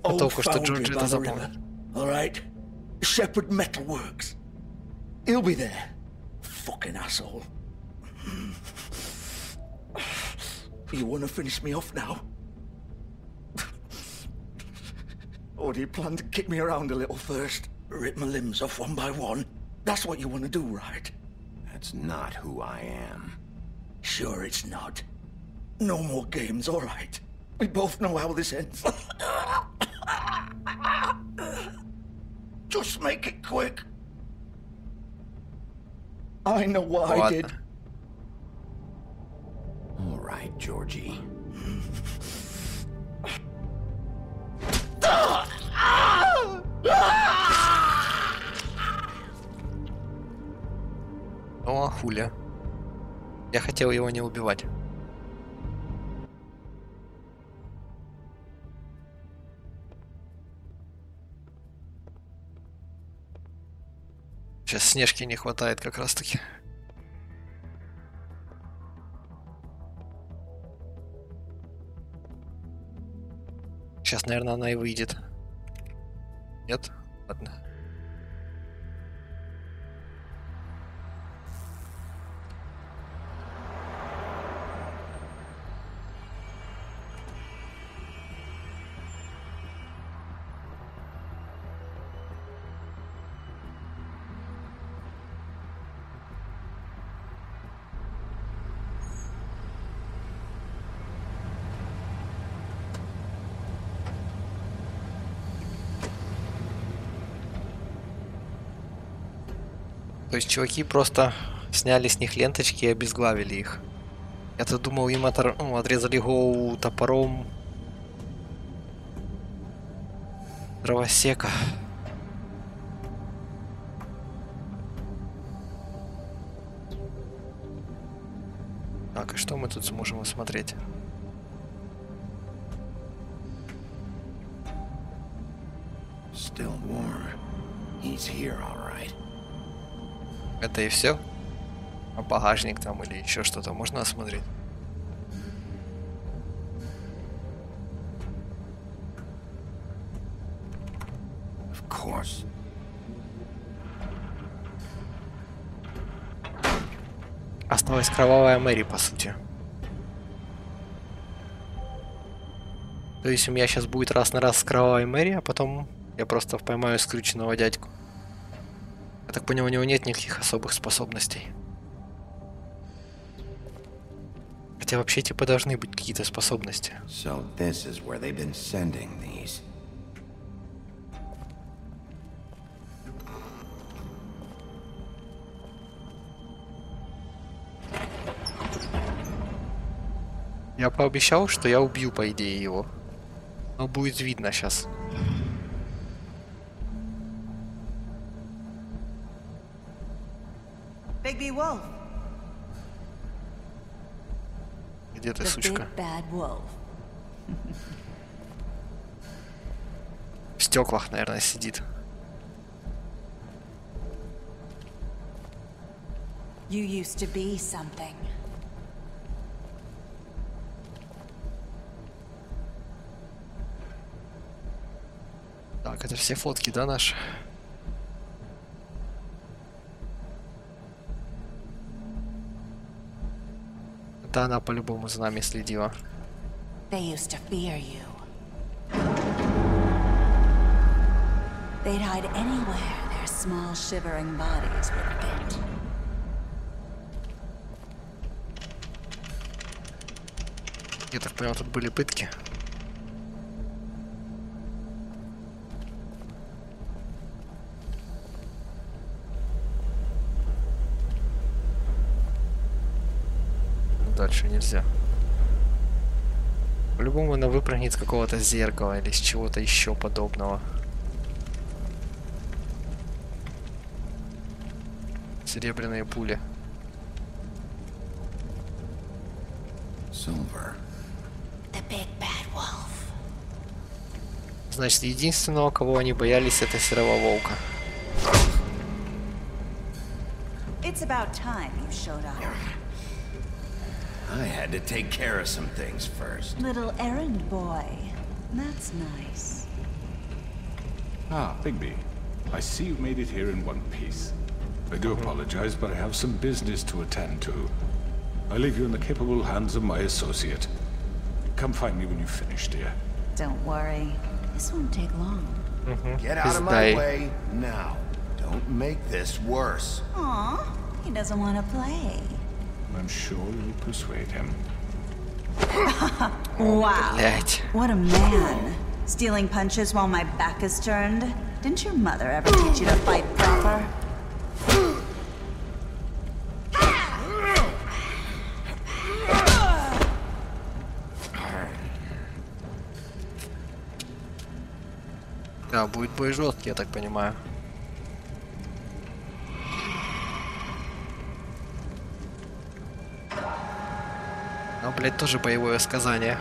Old foundry by the river, all right? Shepherd Metalworks. He'll be there. Fucking asshole. You want to finish me off now? Or do you plan to kick me around a little first? Rip my limbs off one by one? That's what you want to do, right? That's not who I am. Sure it's not. No more games, all right? We both know how this ends. Just make it quick. I know what I did. All right, Georgie. О, хуля. Я хотел его не убивать. Сейчас Снежки не хватает как раз таки. Сейчас, наверное, она и выйдет. Нет? Ладно. То есть чуваки просто сняли с них ленточки и обезглавили их. Я-то думал, им отрезали голову топором дровосека. Так, и что мы тут сможем осмотреть? Still warm. He's here, all right. Это и все? А багажник там или еще что-то можно осмотреть? Of course. Осталась кровавая Мэри, по сути. То есть у меня сейчас будет раз на раз с кровавой Мэри, а потом я просто поймаю скрюченного дядьку. Я так понял, у него нет никаких особых способностей. Хотя вообще типа должны быть какие-то способности. So this is where they've been sending these. Я пообещал, что я убью, по идее, его. Но будет видно сейчас. Bigby Wolf. Где ты, сучка? В стеклах, наверное, сидит. You used to be something. Так, это все фотки, да, наши? Да, она по-любому за нами следила. They used to fear you. They'd hide anywhere their small shivering bodies would fit. Я так понял, тут были пытки. Дальше нельзя. По-любому она выпрыгнет с какого-то зеркала или с чего-то еще подобного. Серебряные пули. Silver. The big bad wolf. Значит, единственного, кого они боялись, это серого волка. It's about time you showed up. I had to take care of some things first. Little errand boy. That's nice. Ah, Bigby. I see you've made it here in one piece. I do apologize, but I have some business to attend to. I leave you in the capable hands of my associate. Come find me when you've finished, dear. Don't worry. This won't take long. Get out of my way now. Don't make this worse. Aw, he doesn't want to play. I'm sure you'll persuade him. Wow. What a man. Stealing punches while my back is turned? Didn't your mother ever teach you to fight proper? Да, будет бой жесткий, я так понимаю. Ну, блядь, тоже боевое сказание.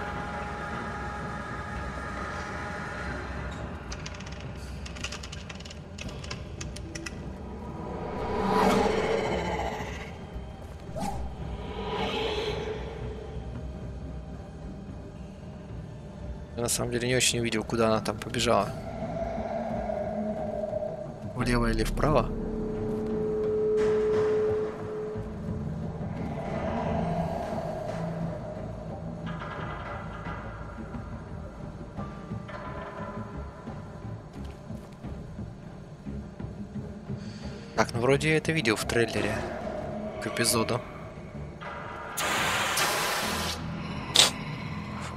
Я на самом деле не очень увидел, куда она там побежала. Влево или вправо? Так, ну вроде я это видел в трейлере к эпизоду.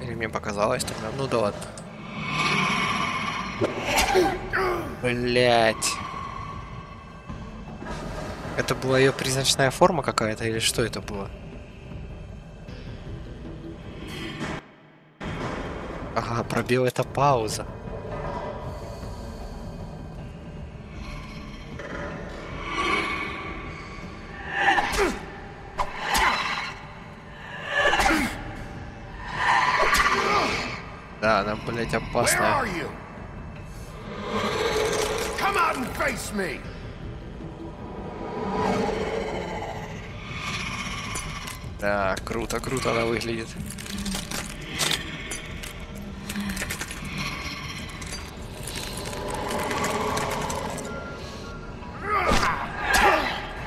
Или мне показалось тогда? Ну да ладно. Блять. Это была ее призрачная форма какая-то или что это было? Ага, пробел — это пауза. Да, она, блять, опасная. Да, круто, круто она выглядит.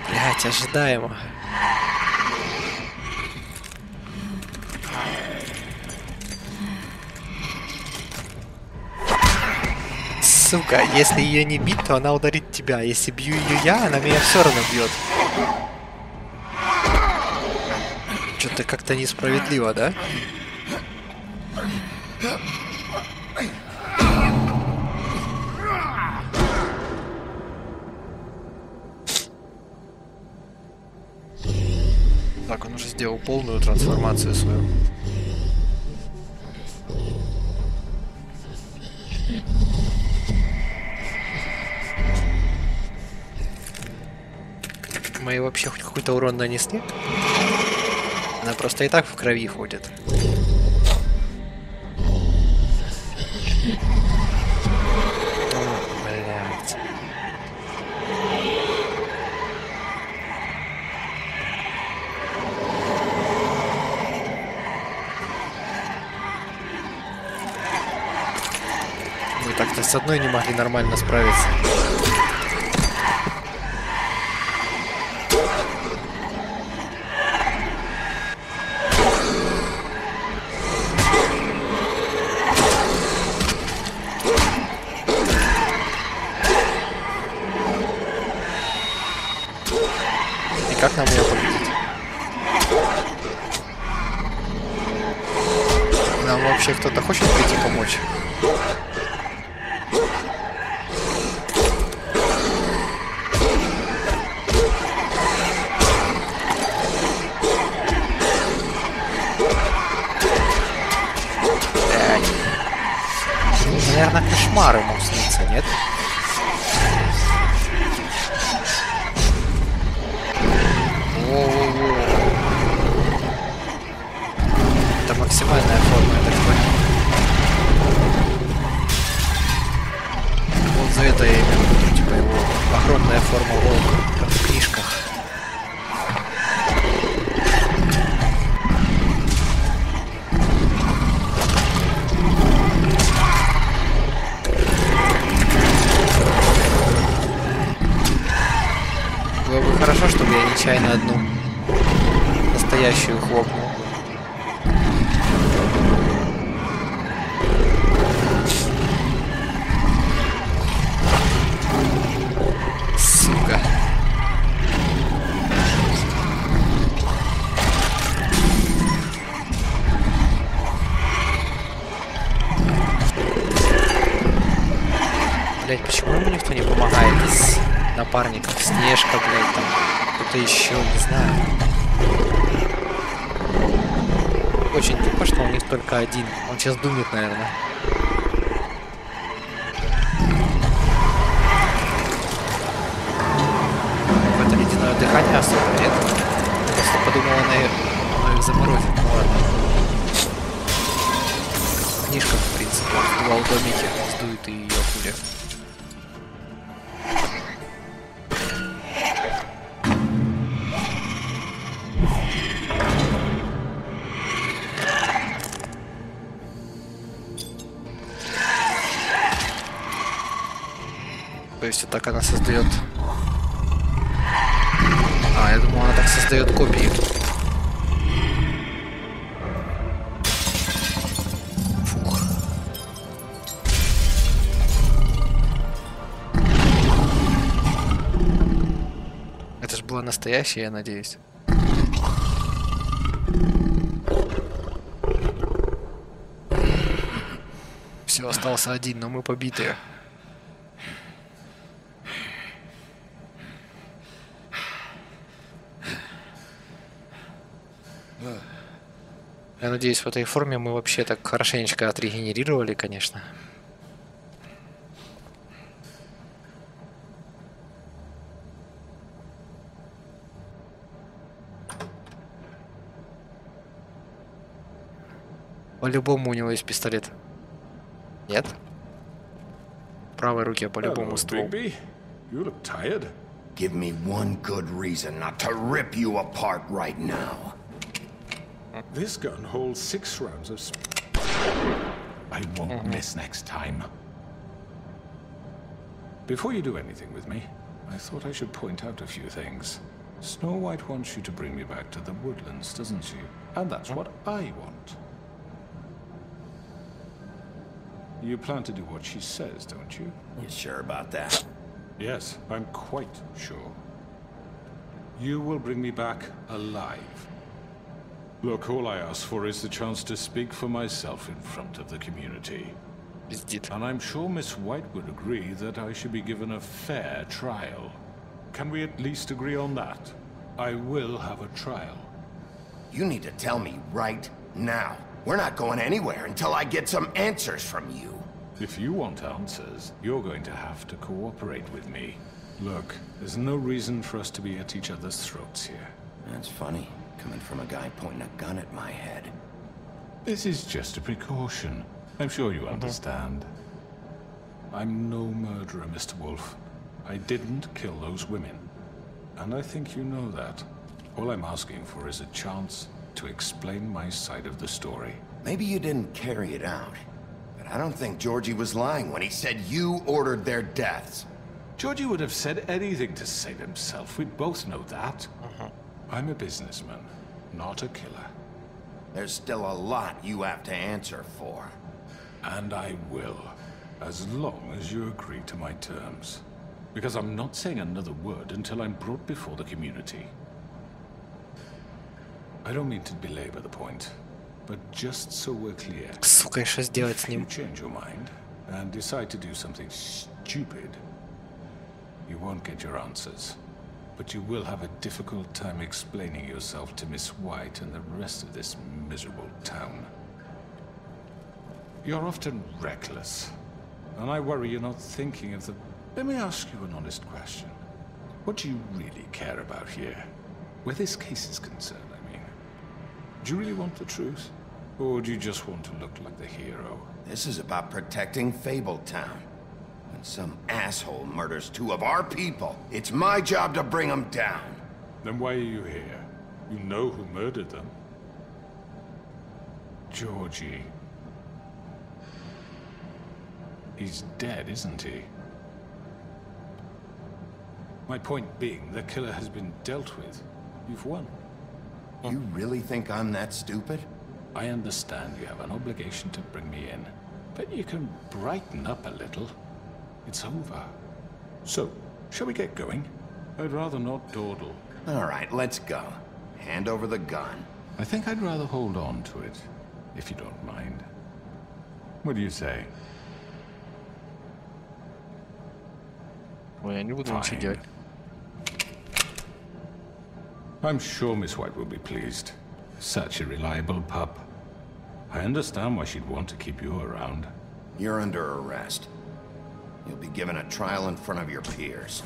Блять, ожидаемо. Сука, если ее не бить, то она ударит тебя. Если бью ее я, она меня все равно бьет. Что-то как-то несправедливо, да? Так, он уже сделал полную трансформацию свою. Мои вообще хоть какой-то урон нанесли? Она просто и так в крови ходит. О, блядь. Мы так-то с одной не могли нормально справиться. Как нам ее победить? Нам вообще кто-то хочет прийти помочь? Было бы хорошо, чтобы я нечаянно одну настоящую хлопнул. Сука. Блять, почему ему никто не помогает из напарников? Снежка, блять, там кто-то еще, не знаю. Очень тупо, что у них только один. Он сейчас думает, наверное. Какое-то ледяное дыхание особо, нет? Я просто подумала, оно их заморозит. Ну ладно. Книжка, в принципе, он сдувал домики, сдует и ее пуля. То есть вот так она создает. А, я думал, она так создает копии. Фух. Это же было настоящее, я надеюсь. Все, остался один, но мы побитые. Я надеюсь, в этой форме мы вообще так хорошенечко отрегенерировали, конечно. По-любому у него есть пистолет. Нет? В правой руке по-любому ствол. Give me one good reason not to rip you apart right now. This gun holds 6 rounds of I won't miss next time. Before you do anything with me, I thought I should point out a few things. Snow White wants you to bring me back to the woodlands, doesn't she? And that's what I want. You plan to do what she says, don't you? You sure about that? Yes, I'm quite sure. You will bring me back alive. Look, all I ask for is the chance to speak for myself in front of the community. And I'm sure Miss White would agree that I should be given a fair trial. Can we at least agree on that? I will have a trial. You need to tell me right now. We're not going anywhere until I get some answers from you. If you want answers, you're going to have to cooperate with me. Look, there's no reason for us to be at each other's throats here. That's funny, coming from a guy pointing a gun at my head. This is just a precaution. I'm sure you understand. I'm no murderer, Mr. Wolf. I didn't kill those women. And I think you know that. All I'm asking for is a chance to explain my side of the story. Maybe you didn't carry it out. But I don't think Georgie was lying when he said you ordered their deaths. Georgie would have said anything to save himself. We both know that. I'm a businessman, not a killer. There's still a lot you have to answer for. And I will, as long as you agree to my terms. Because I'm not saying another word until I'm brought before the community. I don't mean to belabor the point, but just so we're clear. Сука, что сделать с ним? If you change your mind and decide to do something stupid, you won't get your answers. But you will have a difficult time explaining yourself to Miss White and the rest of this miserable town. You're often reckless, and I worry you're not thinking of the... Let me ask you an honest question. What do you really care about here? Where this case is concerned, I mean. Do you really want the truth? Or do you just want to look like the hero? This is about protecting Fabletown. When some asshole murders 2 of our people, it's my job to bring them down. Then why are you here? You know who murdered them. Georgie. He's dead, isn't he? My point being, the killer has been dealt with. You've won. You really think I'm that stupid? I understand you have an obligation to bring me in, but you can brighten up a little. It's over. So, shall we get going? I'd rather not dawdle. All right, let's go. Hand over the gun. I think I'd rather hold on to it, if you don't mind. What do you say? Ой, я не буду ничего делать. I'm sure Miss White will be pleased. Such a reliable pup. I understand why she'd want to keep you around. You're under arrest. You'll be given a trial in front of your peers.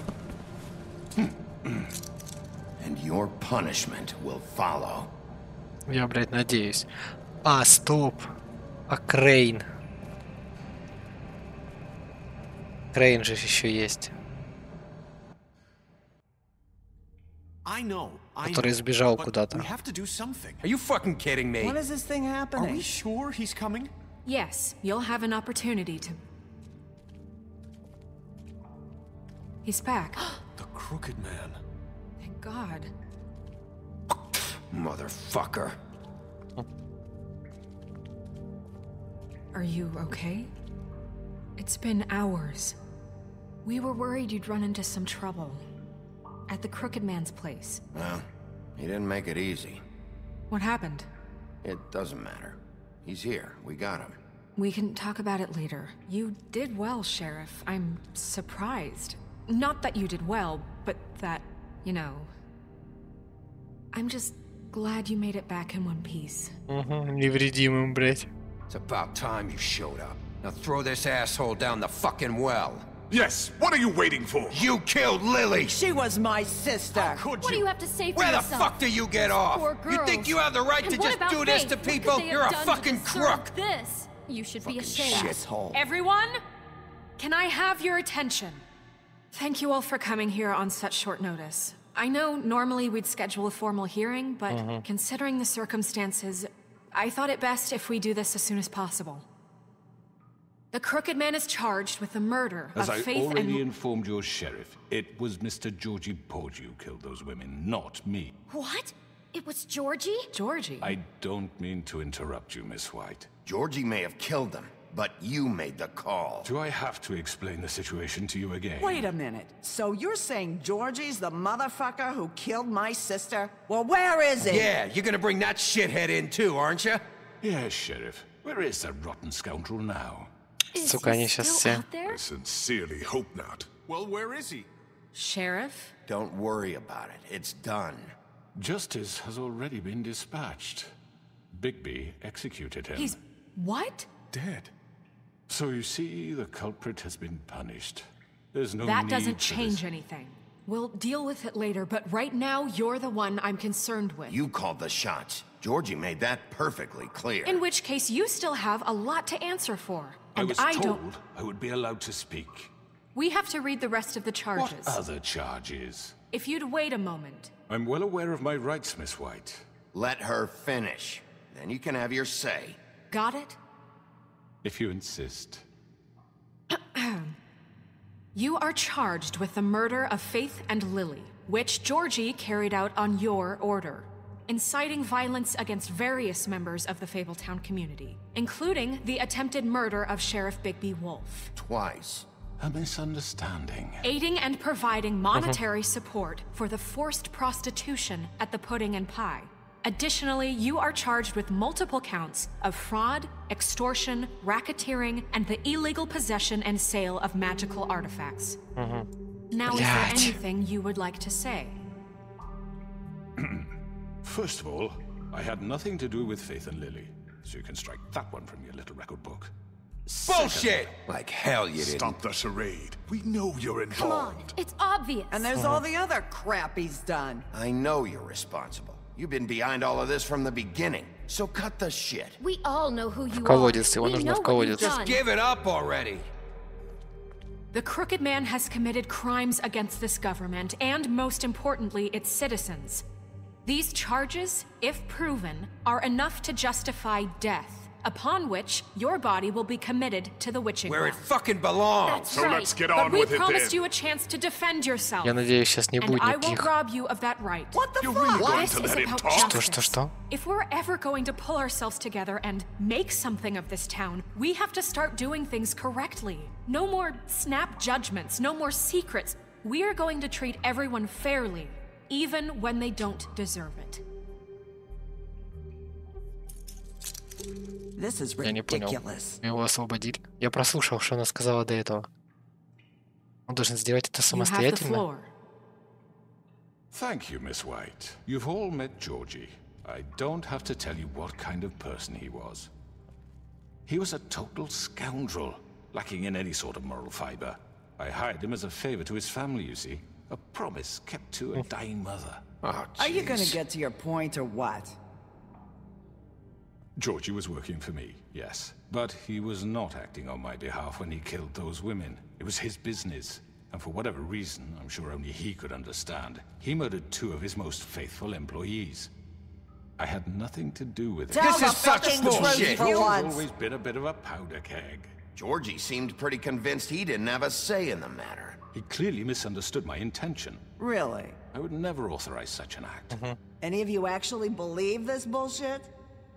And your punishment will follow. Я, блядь, надеюсь. А, стоп. А Крейн. Крейн же еще есть. Который сбежал куда-то. Are you fucking kidding me? When is this thing happening? Are we sure he's coming? Yes, you'll have an opportunity to... He's back. The Crooked Man. Thank God. Motherfucker. Are you okay? It's been hours. We were worried you'd run into some trouble. At the Crooked Man's place. Well, he didn't make it easy. What happened? It doesn't matter. He's here. We got him. We can talk about it later. You did well, Sheriff. I'm surprised. Not that you did well, but that, you know... I'm just glad you made it back in one piece. Невредимым, блядь. It's about time you showed up. Now throw this asshole down the fucking well. Yes, what are you waiting for? You killed Lily! She was my sister! What do you have to say for Where yourself? the fuck do you get off? Poor You girls. think you have the right And to what just about do this Faith? to What could people? they have You're a done to fucking deserve crook! This? You should be ashamed. Shithole. Everyone, can I have your attention? Thank you all for coming here on such short notice. I know normally we'd schedule a formal hearing, but considering the circumstances, I thought it best if we do this as soon as possible. The Crooked Man is charged with the murder As of I Faith already and... informed your sheriff, it was Mr. Georgie Porge who killed those women, not me. What? It was Georgie? Georgie? I don't mean to interrupt you, Miss White. Georgie may have killed them, but you made the call. Do I have to explain the situation to you again? Wait a minute. So you're saying Georgie's the motherfucker who killed my sister? Well, where is he? Yeah, you're gonna bring that shithead in too, aren't you? Yes, Sheriff. Where is that rotten scoundrel now? Сука, они сейчас все... I sincerely hope not. Well, where is he? Sheriff? Don't worry about it. It's done. Justice has already been dispatched. Bigby executed him. He's... what? Dead. So you see, the culprit has been punished. There's no That need doesn't for change this. anything. We'll deal with it later, but right now, you're the one I'm concerned with. You called the shots. Georgie made that perfectly clear. In which case, you still have a lot to answer for. And I was I told don't... I would be allowed to speak. We have to read the rest of the charges. What other charges? If you'd wait a moment. I'm well aware of my rights, Miss White. Let her finish. Then you can have your say. Got it? If you insist. You are charged with the murder of Faith and Lily, which Georgie carried out on your order, inciting violence against various members of the Fabletown community, including the attempted murder of Sheriff Bigby Wolf. Twice. A misunderstanding. Aiding and providing monetary support for the forced prostitution at the Pudding and Pie. Additionally, you are charged with multiple counts of fraud, extortion, racketeering, and the illegal possession and sale of magical artifacts. Now, is there anything you would like to say? First of all, I had nothing to do with Faith and Lily, so you can strike that one from your little record book. Bullshit! Like hell you didn't. Stop the charade. We know you're involved. Come on, it's obvious. And there's all the other crap he's done. I know you're responsible. You've been behind all of this from the beginning. So cut the shit. We all know who you колодец, его are. We нужно know в what колодец. you've Just done. give it up already. The Crooked Man has committed crimes against this government and, most importantly, its citizens. These charges, if proven, are enough to justify death, upon which your body will be committed to the witching Where it well. fucking belongs. That's So right. let's get But on we with it promised then. you a chance to defend yourself. Я надеюсь, сейчас не And будет I won't никаких... rob you of that right. What the You're fuck? really going This to is let him about talk? justice. Что? If we're ever going to pull ourselves together and make something of this town, we have to start doing things correctly. No more snap judgments, no more secrets. We are going to treat everyone fairly, even when they don't deserve it. This is Я не понял. ridiculous. Его освободили. Я прослушал, что она сказала до этого. Он должен сделать это You have the самостоятельно. floor. Thank you, Miss White. You've all met Georgie. I don't have to tell you what kind of person he was. He was a total scoundrel, lacking in any sort of moral fiber. I hired him as a favor to his family, you see. A promise kept to a dying mother. Are you gonna get to your point or what? Georgie was working for me, yes. But he was not acting on my behalf when he killed those women. It was his business. And for whatever reason, I'm sure only he could understand, he murdered 2 of his most faithful employees. I had nothing to do with it. Tell This the is such fucking bullshit. truth for He's once. always been a bit of a powder keg. Georgie seemed pretty convinced he didn't have a say in the matter. He clearly misunderstood my intention. Really? I would never authorize such an act. Any of you actually believe this bullshit?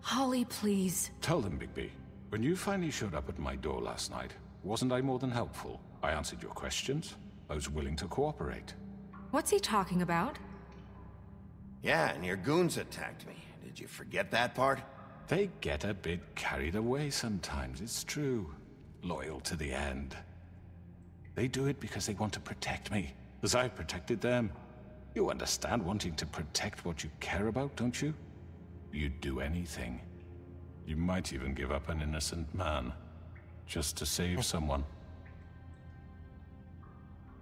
Holly, please. Tell them, Bigby. When you finally showed up at my door last night, wasn't I more than helpful? I answered your questions. I was willing to cooperate. What's he talking about? Yeah, and your goons attacked me. Did you forget that part? They get a bit carried away sometimes, it's true. Loyal to the end. They do it because they want to protect me, as I've protected them. You understand wanting to protect what you care about, don't you? You'd do anything. You might even give up an innocent man, just to save someone.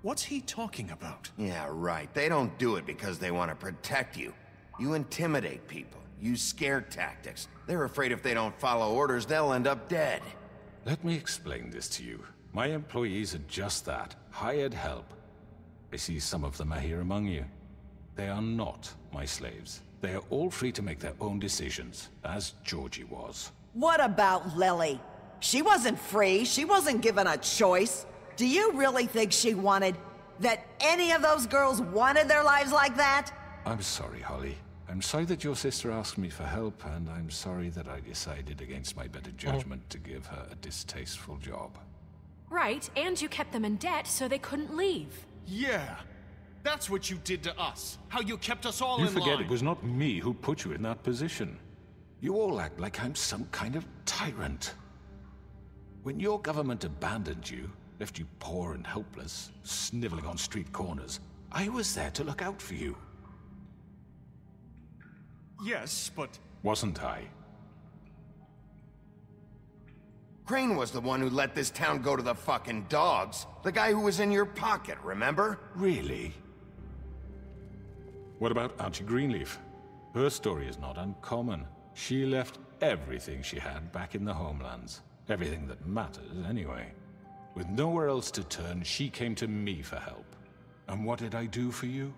What's he talking about? Yeah, right. They don't do it because they want to protect you. You intimidate people, use scare tactics. They're afraid if they don't follow orders, they'll end up dead. Let me explain this to you. My employees are just that, hired help. I see some of them are here among you. They are not my slaves. They are all free to make their own decisions, as Georgie was. What about Lily? She wasn't free. She wasn't given a choice. Do you really think she wanted... that any of those girls wanted their lives like that? I'm sorry, Holly. I'm sorry that your sister asked me for help, and I'm sorry that I decided against my better judgment to give her a distasteful job. Right, and you kept them in debt so they couldn't leave. Yeah. That's what you did to us. How you kept us all You in forget line. it was not me who put you in that position. You all act like I'm some kind of tyrant. When your government abandoned you, left you poor and helpless, sniveling on street corners, I was there to look out for you. Yes, but... Wasn't I? Crane was the one who let this town go to the fucking dogs. The guy who was in your pocket, remember? Really? What about Auntie Greenleaf? Her story is not uncommon. She left everything she had back in the homelands. Everything that matters, anyway. With nowhere else to turn, she came to me for help. And what did I do for you?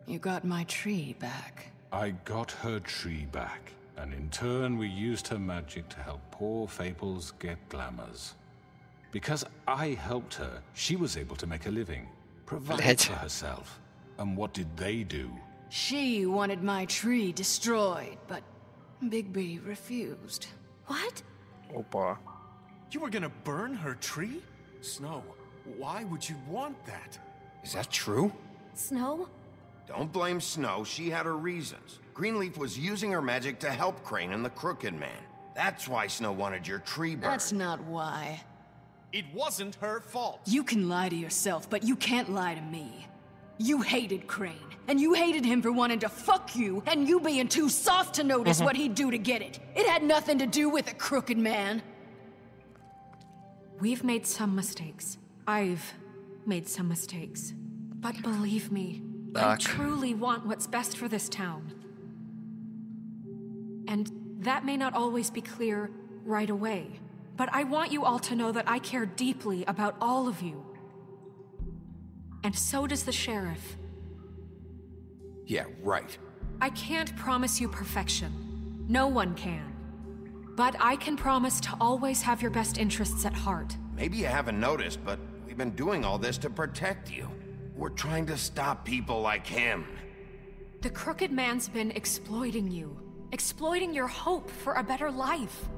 You got my tree back. I got her tree back, and in turn we used her magic to help poor Fables get glamours. Because I helped her, she was able to make a living, provide for herself. And what did they do? She wanted my tree destroyed, but Bigby refused. What? Опа. You were gonna burn her tree? Snow, why would you want that? Is that true? Snow? Don't blame Snow, she had her reasons. Greenleaf was using her magic to help Crane and the Crooked Man. That's why Snow wanted your tree burned. That's not why. It wasn't her fault. You can lie to yourself, but you can't lie to me. You hated Crane, and you hated him for wanting to fuck you, and you being too soft to notice what he'd do to get it. It had nothing to do with a Crooked Man. We've made some mistakes. I've made some mistakes. But believe me, I truly want what's best for this town. And that may not always be clear right away. But I want you all to know that I care deeply about all of you. And so does the sheriff. Yeah, right. I can't promise you perfection. No one can. But I can promise to always have your best interests at heart. Maybe you haven't noticed, but we've been doing all this to protect you. We're trying to stop people like him. The Crooked Man's been exploiting you. Exploiting your hope for a better life.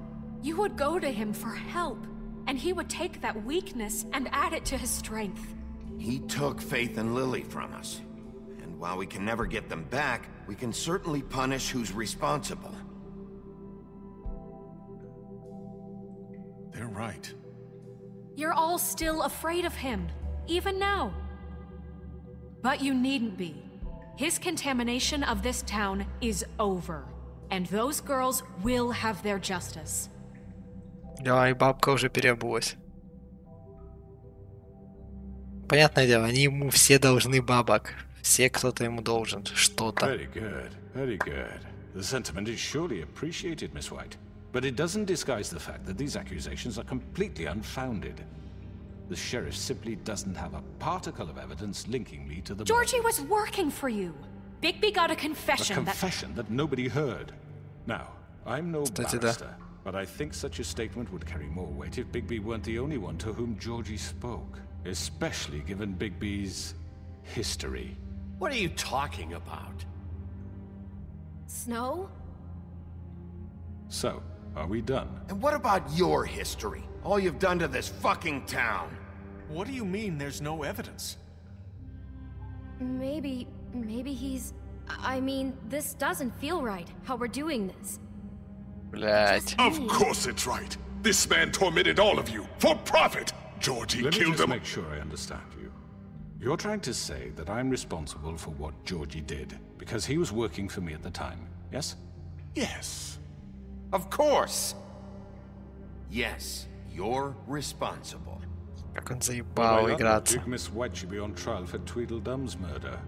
You would go to him for help, and he would take that weakness and add it to his strength. He took Faith and Lily from us. And while we can never get them back, we can certainly punish who's responsible. They're right. You're all still afraid of him, even now. But you needn't be. His contamination of this town is over. And those girls will have their justice. Да, и бабка уже переобулась. Понятное дело, они ему все должны бабок. Все кто-то ему должен что-то. Very good, very good. The sentiment is surely appreciated, Miss White. But it doesn't disguise the fact that these accusations are completely unfounded. The sheriff simply doesn't have a particle of evidence linking me to the Georgie murder. was working for you. Bigby got a confession. A confession that nobody heard. Now, I'm no barrister, but I think such a statement would carry more weight if Bigby weren't the only one to whom Georgie spoke, especially given Bigby's history. What are you talking about? Snow? So, are we done? And what about your history? All you've done to this fucking town? What do you mean there's no evidence? Maybe he's... I mean, this doesn't feel right, how we're doing this. Блять. Of course it's right. This man tormented all of you, for profit! Georgie Let me killed just him. make sure I understand you. You're trying to say that I'm responsible for what Georgie did, because he was working for me at the time, yes? Yes. Of course! Yes, you're responsible. Как он заебал играться. Big Miss White should be on trial for Tweedledum's murder,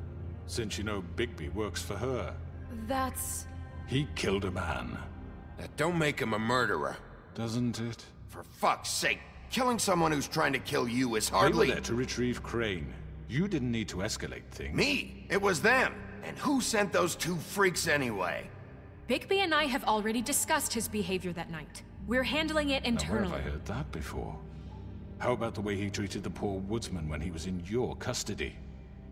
since you know Bigby works for her. That's... He killed a man. That don't make him a murderer. Doesn't it? For fuck's sake, killing someone who's trying to kill you is They hardly... were there to retrieve Crane. You didn't need to escalate things. Me? It was them. And who sent those two freaks anyway? Bigby and I have already discussed his behavior that night. We're handling it Now, where internally. have I heard that before? How about the way he treated the poor woodsman when he was in your custody?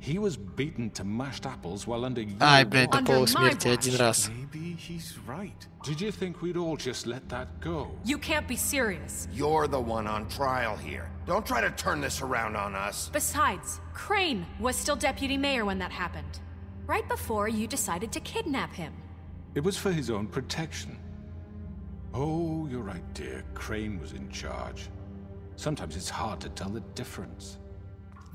He was beaten to mashed apples while under your Ай, блядь, до Under полусмерти my один watch. раз. Maybe he's right. Did you think we'd all just let that go? You can't be serious. You're the one on trial here. Don't try to turn this around on us. Besides, Crane was still deputy mayor when that happened. Right before you decided to kidnap him. It was for his own protection. Oh, you're right, dear. Crane was in charge. Sometimes it's hard to tell the difference.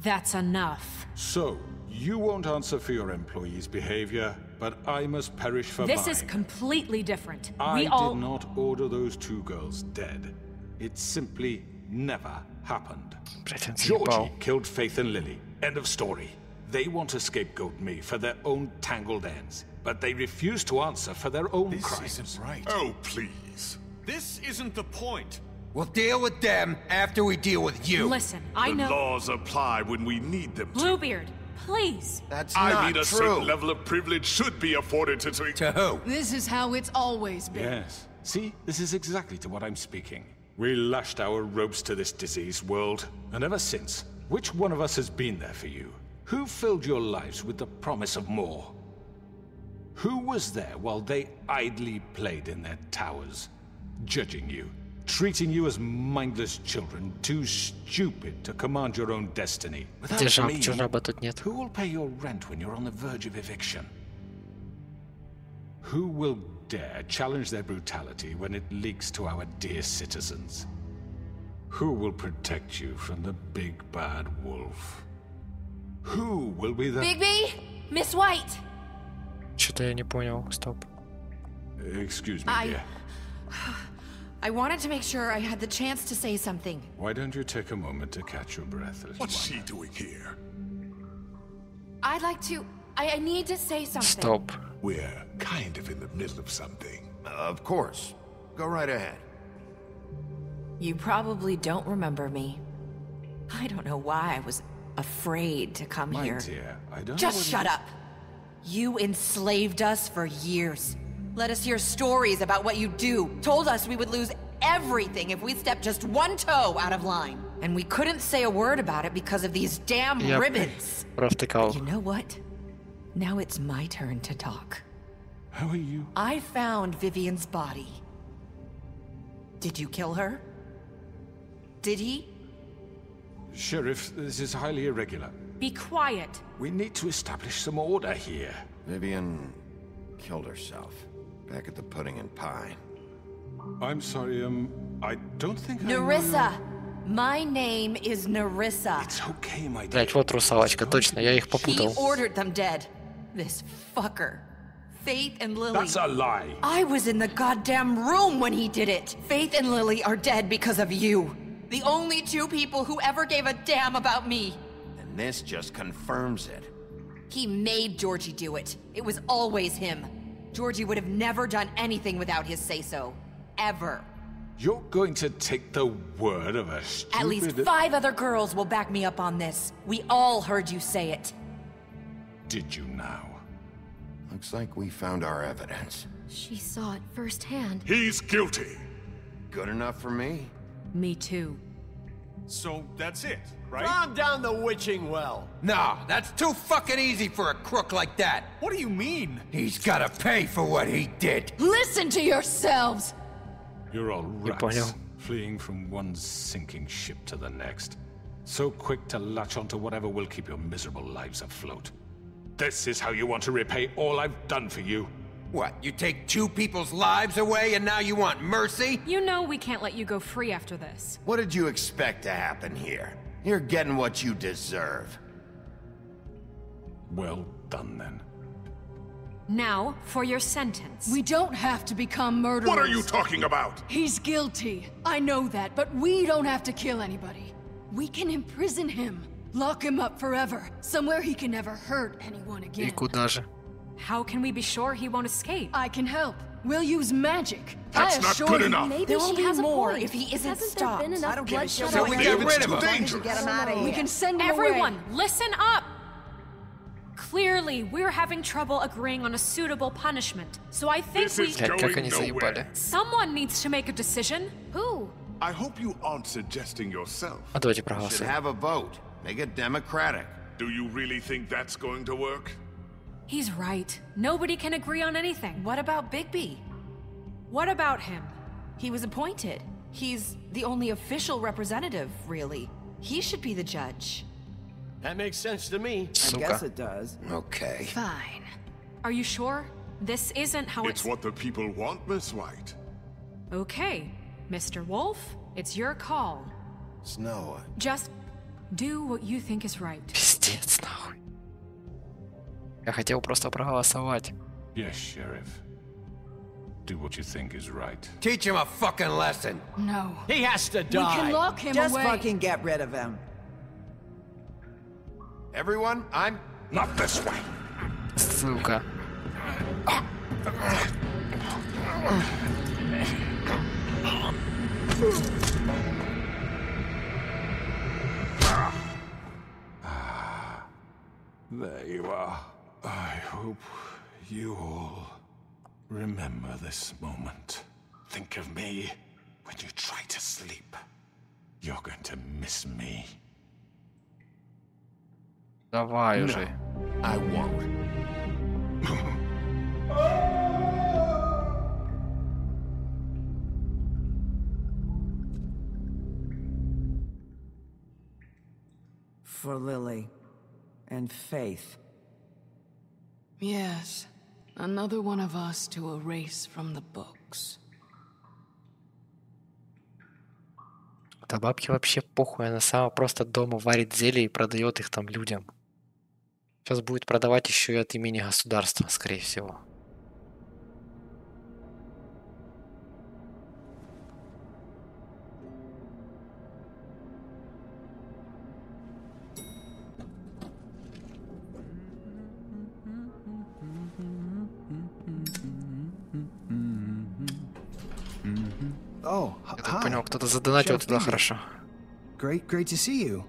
That's enough. So, you won't answer for your employees' behavior, but I must perish for This mine. is completely different. I We all... did not order those two girls dead. It simply never happened. Блять, он Georgie заебал. killed Faith and Lily. End of story. They want to scapegoat me for their own tangled ends, but they refuse to answer for their own This crimes. isn't right. Oh, please. This isn't the point. We'll deal with them after we deal with you. Listen, I The know... laws apply when we need them to. Bluebeard, please. That's I not mean, a true. certain level of privilege should be afforded to... To who? This is how it's always been. Yes. See, this is exactly to what I'm speaking. We lashed our ropes to this diseased world, and ever since, which one of us has been there for you? Who filled your lives with the promise of more? Who was there while they idly played in their towers, judging you, treating you as mindless children, too stupid to command your own destiny? Without me, Жаба тут нет. who will pay your rent when you're on the verge of eviction? Who will dare challenge their brutality when it leaks to our dear citizens? Who will protect you from the big bad wolf? Who will be the... Bigby? Miss White! Что-то я не понял. Стоп. Excuse me, dear. I wanted to make sure I had the chance to say something. Why don't you take a moment to catch your breath, little What's one? she doing here? I'd like to... I need to say something. Стоп. We're kind of in the middle of something. Of course. Go right ahead. You probably don't remember me. I don't know why I was afraid to come My here. dear, I don't Just know shut up! You enslaved us for years. Let us hear stories about what you do. Told us we would lose everything if we stepped just one toe out of line. And we couldn't say a word about it because of these damn ribbons. But you know what? Now it's my turn to talk. How are you? I found Vivian's body. Did you kill her? Did he? Sheriff, this is highly irregular. Be quiet. We need to establish some order here. Vivian killed herself back at the Pudding and Pie. I'm sorry, I don't think Nerissa! My name is Nerissa. It's okay, my dear. Блять, вот русалочка, точно, я их попутал. He ordered them dead. This fucker. Faith and Lily. That's a lie. I was in the goddamn room when he did it. Faith and Lily are dead because of you. The only two people who ever gave a damn about me. And this just confirms it. He made Georgie do it. It was always him. Georgie would have never done anything without his say-so. Ever. You're going to take the word of a stupid... At least 5 other girls will back me up on this. We all heard you say it. Did you now? Looks like we found our evidence. She saw it firsthand. He's guilty. Good enough for me? Me too. So that's it, right? Calm down the witching well. No, that's too fucking easy for a crook like that. What do you mean? He's gotta pay for what he did. Listen to yourselves! You're all rats, fleeing from one sinking ship to the next. So quick to latch onto whatever will keep your miserable lives afloat. This is how you want to repay all I've done for you? What, you take 2 people's lives away and now you want mercy? You know we can't let you go free after this. What did you expect to happen here? You're getting what you deserve. Well done, then. Now, for your sentence. We don't have to become murderers. What are you talking about? He's guilty. I know that, but we don't have to kill anybody. We can imprison him. Lock him up forever. Somewhere he can never hurt anyone again. И куда же? How can we be sure he won't escape? I can help. We'll use magic. That's not good enough. Maybe there will be more if he isn't stopped. I don't give a shit. So we get rid of him. Get him out of here. We can send him Everyone, away. listen up! Clearly, we're having trouble agreeing on a suitable punishment. So I think This is Блять, как они going nowhere. заебали. Someone needs to make a decision. Who? I hope you aren't suggesting yourself. А давайте Should проголосуем. have a vote. Make it democratic. Do you really think that's going to work? He's right. Nobody can agree on anything. What about Bigby? What about him? He was appointed. He's the only official representative, really. He should be the judge. That makes sense to me. I guess it does. Okay. Fine. Are you sure? This isn't how It's what the people want, Miss White. Okay, Mr. Wolf, it's your call. Snow. Just do what you think is right. Пиздец, нахуй. Я хотел просто проголосовать. Yes, Sheriff. Do what you think is right. Teach him a fucking lesson. No. He has to We die. can lock him Just away. fucking get rid of him. Everyone, I'm... Not this way. Сука. There you are. I hope you all remember this moment. Think of me when you try to sleep. You're going to miss me. Давай уже. I won't. For Lily. And Faith. Yes. Another one of us to erase from the books. Да бабке вообще похуй, она сама просто дома варит зелья и продает их там людям. Сейчас будет продавать еще и от имени государства, скорее всего. Oh, Я так понял, кто-то задонатил туда хорошо. Great to see you.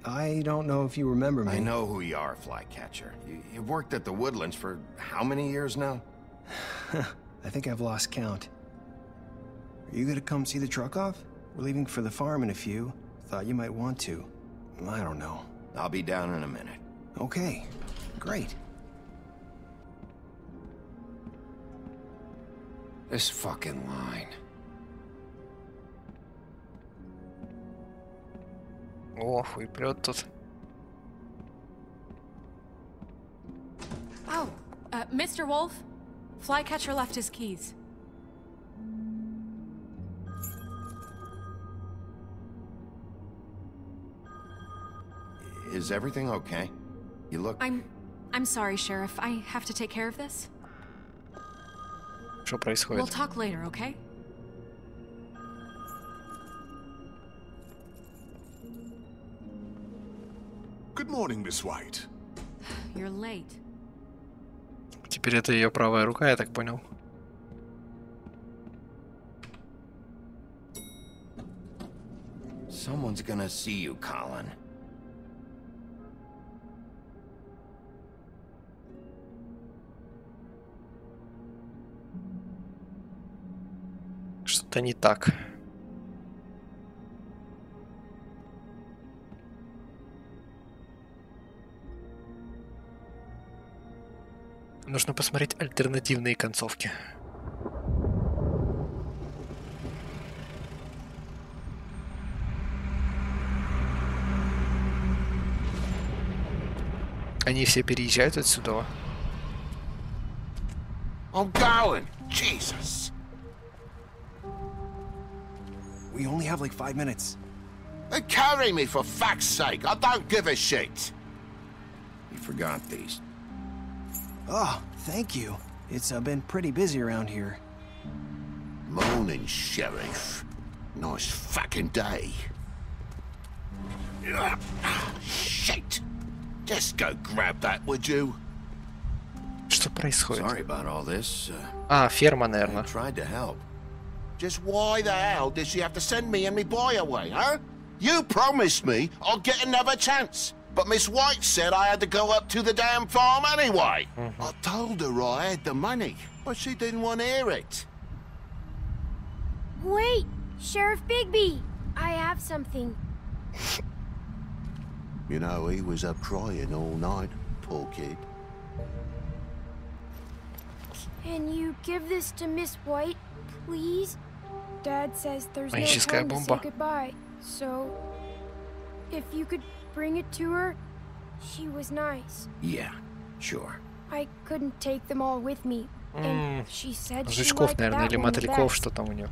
I don't know if you remember me. I know who you are, Flycatcher. You've worked at the Woodlands for how many years now? I think I've lost count. Are you gonna come see the truck off? We're leaving for the farm in a few. Thought you might want to. I don't know. I'll be down in a minute. Okay, great. This fucking line. О, хуй прет тут. Oh, Mr. Wolf, Flycatcher left his keys. Is everything okay? You look... I'm sorry, Sheriff. I have to take care of this. Что происходит? We'll talk later, okay? Good morning, Miss White. You're late. Теперь это ее правая рука, я так понял. Someone's gonna see you, Colin. Что-то не так. Нужно посмотреть альтернативные концовки. Они все переезжают отсюда. I'm going. Jesus. We only have like 5 minutes. They carry me for fuck's sake. I don't give a shit. You forgot these. Oh, thank you. It's been pretty busy around here. Morning, Sheriff. Nice fucking day. Shit. Just go grab that, would you? Что происходит? Sorry about all this. Ферма, наверное. I tried to help. Just why the hell did she have to send me and me boy away, huh? You promised me I'd get another chance. But Miss White said I had to go up to the damn farm anyway. I told her I had the money, but she didn't want to hear it. Wait, Sheriff Bigby, I have something. You know, he was up crying all night, poor kid. Can you give this to Miss White, please? Dad says there's no time to say goodbye, so if you could bring it to her, she was nice. Yeah, sure. I couldn't take them all with me, and she said she Жучков, liked наверное, that или one the мотыльков, best. что там у нее.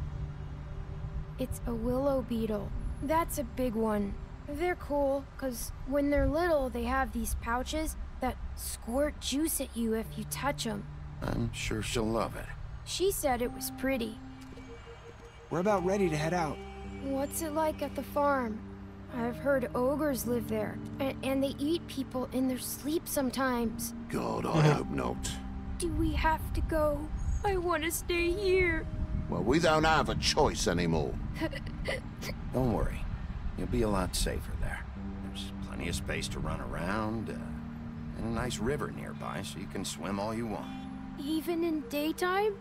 It's a willow beetle. That's a big one. They're cool, because when they're little, they have these pouches that squirt juice at you if you touch them. I'm sure she'll love it. She said it was pretty. We're about ready to head out. What's it like at the farm? I've heard ogres live there, and they eat people in their sleep sometimes. God, I hope not. Do we have to go? I want to stay here. Well, we don't have a choice anymore. Don't worry. You'll be a lot safer there. There's plenty of space to run around, and a nice river nearby, so you can swim all you want. Even in daytime?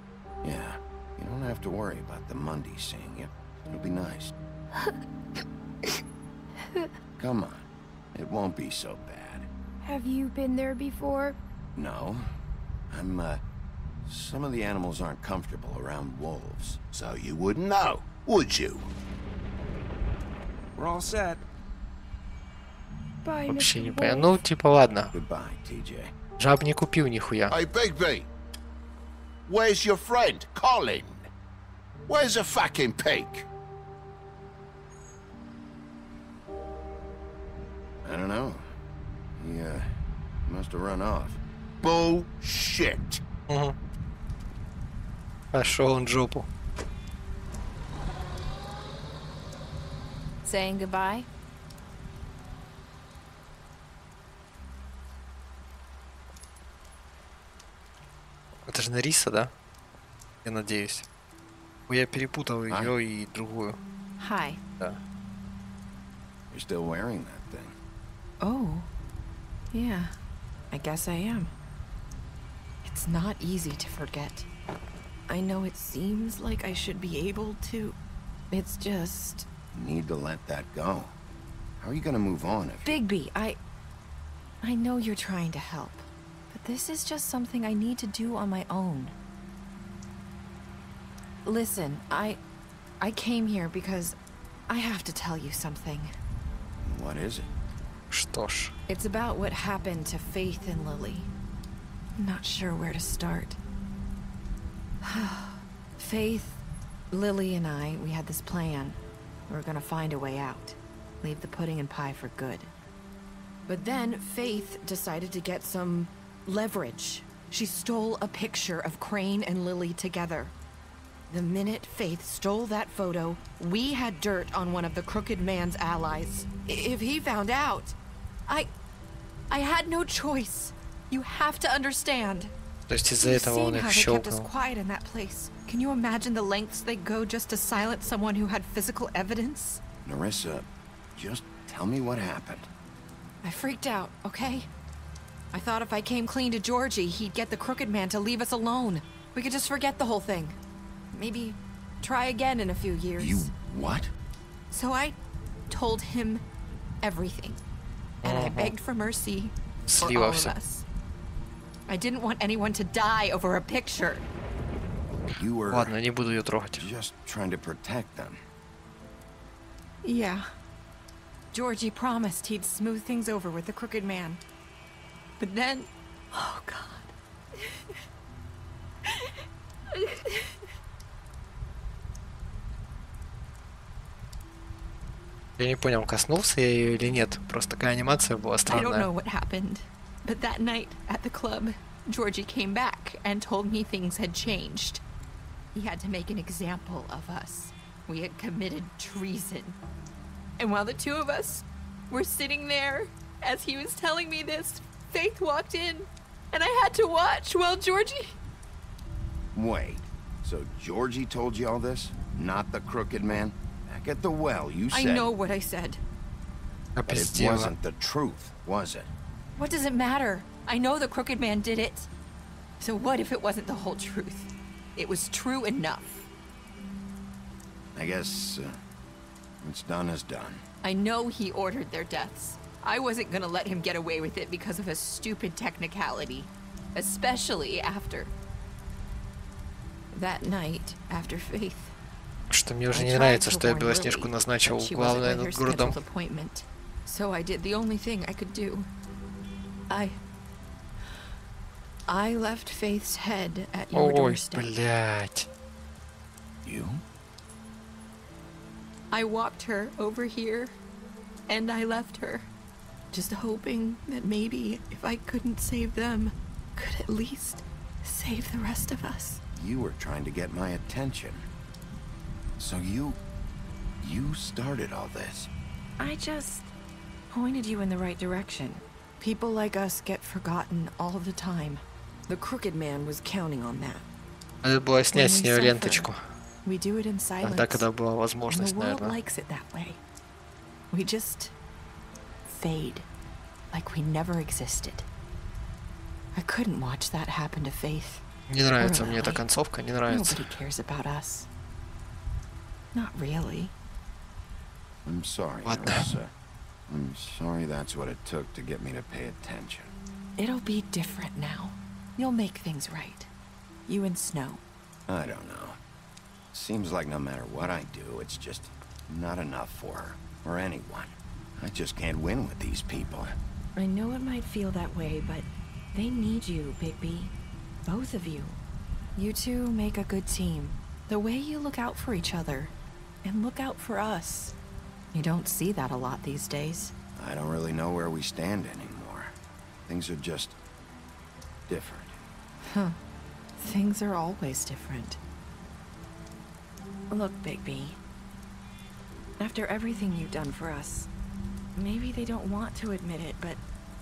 Yeah, you don't have to worry about the Mundies seeing you. It'll be nice. Come on. It won't be so bad. Have you been there before? No. Some of the animals aren't comfortable around wolves. So you wouldn't know, would you? We're all set. Bye, Вообще не Mr. понял. Wolf. Ну, типа, ладно. Goodbye, TJ. Жаб не купил нихуя. Hey, Bigby. Where's your friend, Colin? Where's the fucking pig? I don't know. He, must have run off. Bullshit. Пошел он в жопу. Saying goodbye? Это же Нариса, да? Я надеюсь. Я перепутал ее и другую. Hi. Да. You're still wearing that thing. Oh. Yeah. I guess I am. It's not easy to forget. I know it seems like I should be able to. It's just... You need to let that go. How are you gonna move on if... Bigby, I know you're trying to help, but this is just something I need to do on my own. Listen, I came here because I have to tell you something. What is it? Что ж. It's about what happened to Faith and Lily. I'm not sure where to start. Faith, Lily, and I, we had this plan. We were gonna find a way out. Leave the pudding and pie for good. But then Faith decided to get some leverage. She stole a picture of Crane and Lily together. The minute Faith stole that photo, we had dirt on one of the Crooked Man's allies. If he found out, I had no choice. You have to understand. То есть из-за этого он их щелкнул. Quiet in that place. Can you imagine the lengths they go just to silence someone who had physical evidence? Nerissa, just tell me what happened. I freaked out, okay? I thought if I came clean to Georgie, he'd get the Crooked Man to leave us alone. We could just forget the whole thing. Maybe try again in a few years. You what? So I told him everything. And I begged for mercy for all of us. I didn't want anyone to die over a picture. You were Ладно, не буду ее трогать. Just trying to protect them. Yeah. Georgie promised he'd smooth things over with the Crooked Man. But then... Oh, God. Я не понял, коснулся я ее или нет. Просто такая анимация была I don't know странная. what happened, but that night at the club, Georgie came back and told me things had changed. He had to make an example of us. We had committed treason. And while the two of us were sitting there, as he was telling me this, Faith walked in, and I had to watch while Georgie... Wait, so Georgie told you all this? Not the Crooked Man? Back at the well, you said... I know what I said. But it wasn't the truth, was it? What does it matter? I know the Crooked Man did it. So what if it wasn't the whole truth? It was true enough. I guess what's done is done. I know he ordered their deaths. I wasn't gonna let him get away with it because of a stupid technicality. Especially after... that night, after Faith. Что мне уже не нравится, что я Белоснежку назначил главной над городом. So I did the only thing I could do. I left Faith's head at your doorstep. Ой, блядь. You? I walked her over here, and I left her, just hoping that maybe if I couldn't save them, could at least save the rest of us. You were trying to get my attention. So you started all this. I just pointed you in the right direction. People like us get forgotten all the time. The Crooked Man was counting on that. Надо было снять с нее ленточку. We do it in silence. Тогда, когда была возможность, and the world наверное. likes it that way. We just fade, like we never existed. I couldn't watch that happen to Faith. Не нравится мне эта концовка, не нравится. Nobody cares about us. Not really. I'm sorry, Nerissa. I'm sorry that's what it took to get me to pay attention. It'll be different now. You'll make things right. You and Snow. I don't know. Seems like no matter what I do, it's just not enough for her, or anyone. I just can't win with these people. I know it might feel that way, but they need you, Bigby. Both of you. You two make a good team. The way you look out for each other, and look out for us. You don't see that a lot these days. I don't really know where we stand anymore. Things are just different. Huh. Things are always different. Look, Bigby. After everything you've done for us, maybe they don't want to admit it, but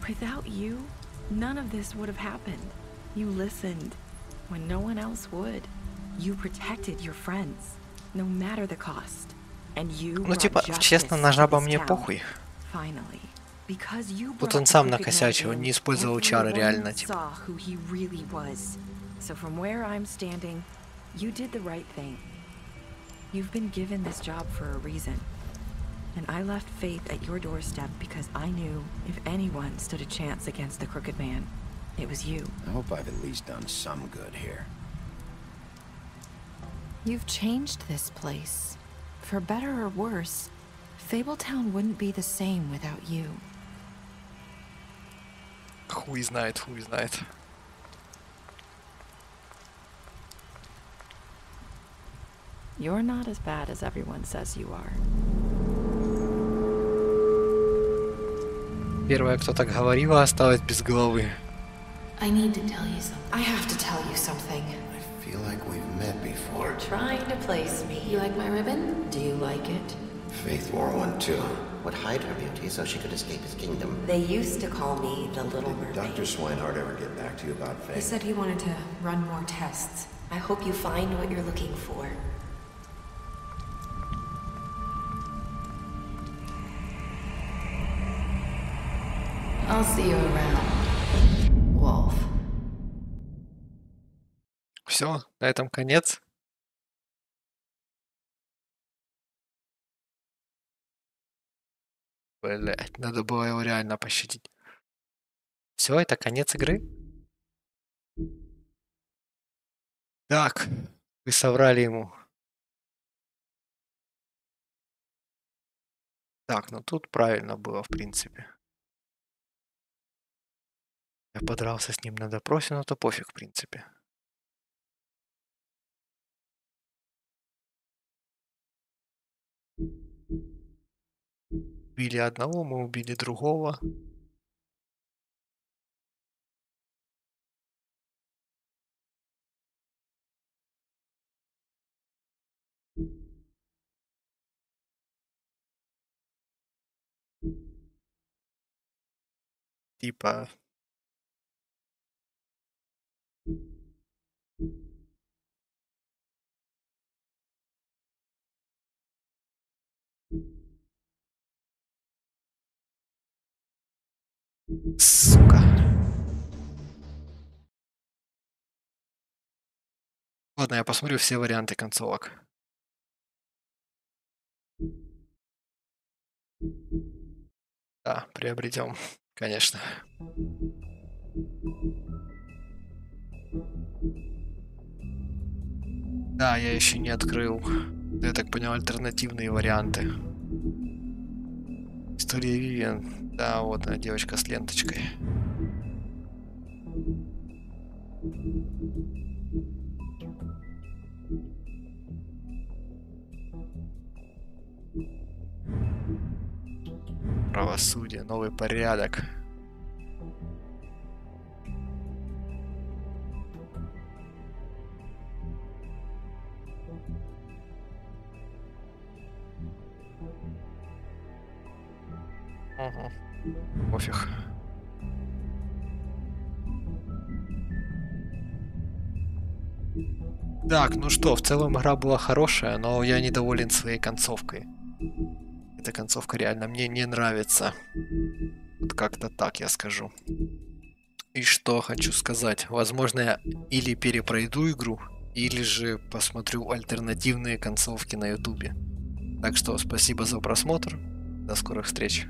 without you, none of this would have happened. You listened when no one else would. You protected your friends, no matter the cost. And you Ну типа, честно, на жаба мне похуй. Finally. Because you Тут он сам накосячил, не использовал чары реально, типа. saw who he really was. So from where I'm standing, You did the right thing. You've been given this job for a reason. And I left Faith at your doorstep because I knew if anyone stood a chance against the Crooked Man, it was you. I hope I've at least done some good here. You've changed this place. For better or worse, Fabletown wouldn't be the same without you. Хуй знает, хуй знает. You're not as bad as everyone says you are. Первая, кто так говорила, осталась без головы. I need to tell you something. I have to tell you something. I feel like we've met before. You're trying to place me. You like my ribbon? Do you like it? Faith wore one too. Would hide her beauty so she could escape his kingdom. They used to call me the Little Mermaid. Did Dr. Swinehart ever get back to you about Faith? He said he wanted to run more tests. I hope you find what you're looking for. I'll see you around, Wolf. Все, на этом конец. Блять, надо было его реально пощадить. Все, это конец игры. Так, вы соврали ему. Так, ну тут правильно было, в принципе. Я подрался с ним на допросе, но то пофиг, в принципе. Убили одного, мы убили другого. Типа... Сука. Ладно, я посмотрю все варианты концовок. Да, приобретем, конечно. Да, я еще не открыл, я так понял, альтернативные варианты. История Вивиан. Да, вот она, девочка с ленточкой. Правосудие, новый порядок. Ага. Пофиг. Так, ну что, в целом игра была хорошая, но я недоволен своей концовкой. Эта концовка реально мне не нравится. Вот как-то так я скажу. И что хочу сказать. Возможно, я или перепройду игру, или же посмотрю альтернативные концовки на ютубе. Так что спасибо за просмотр. До скорых встреч.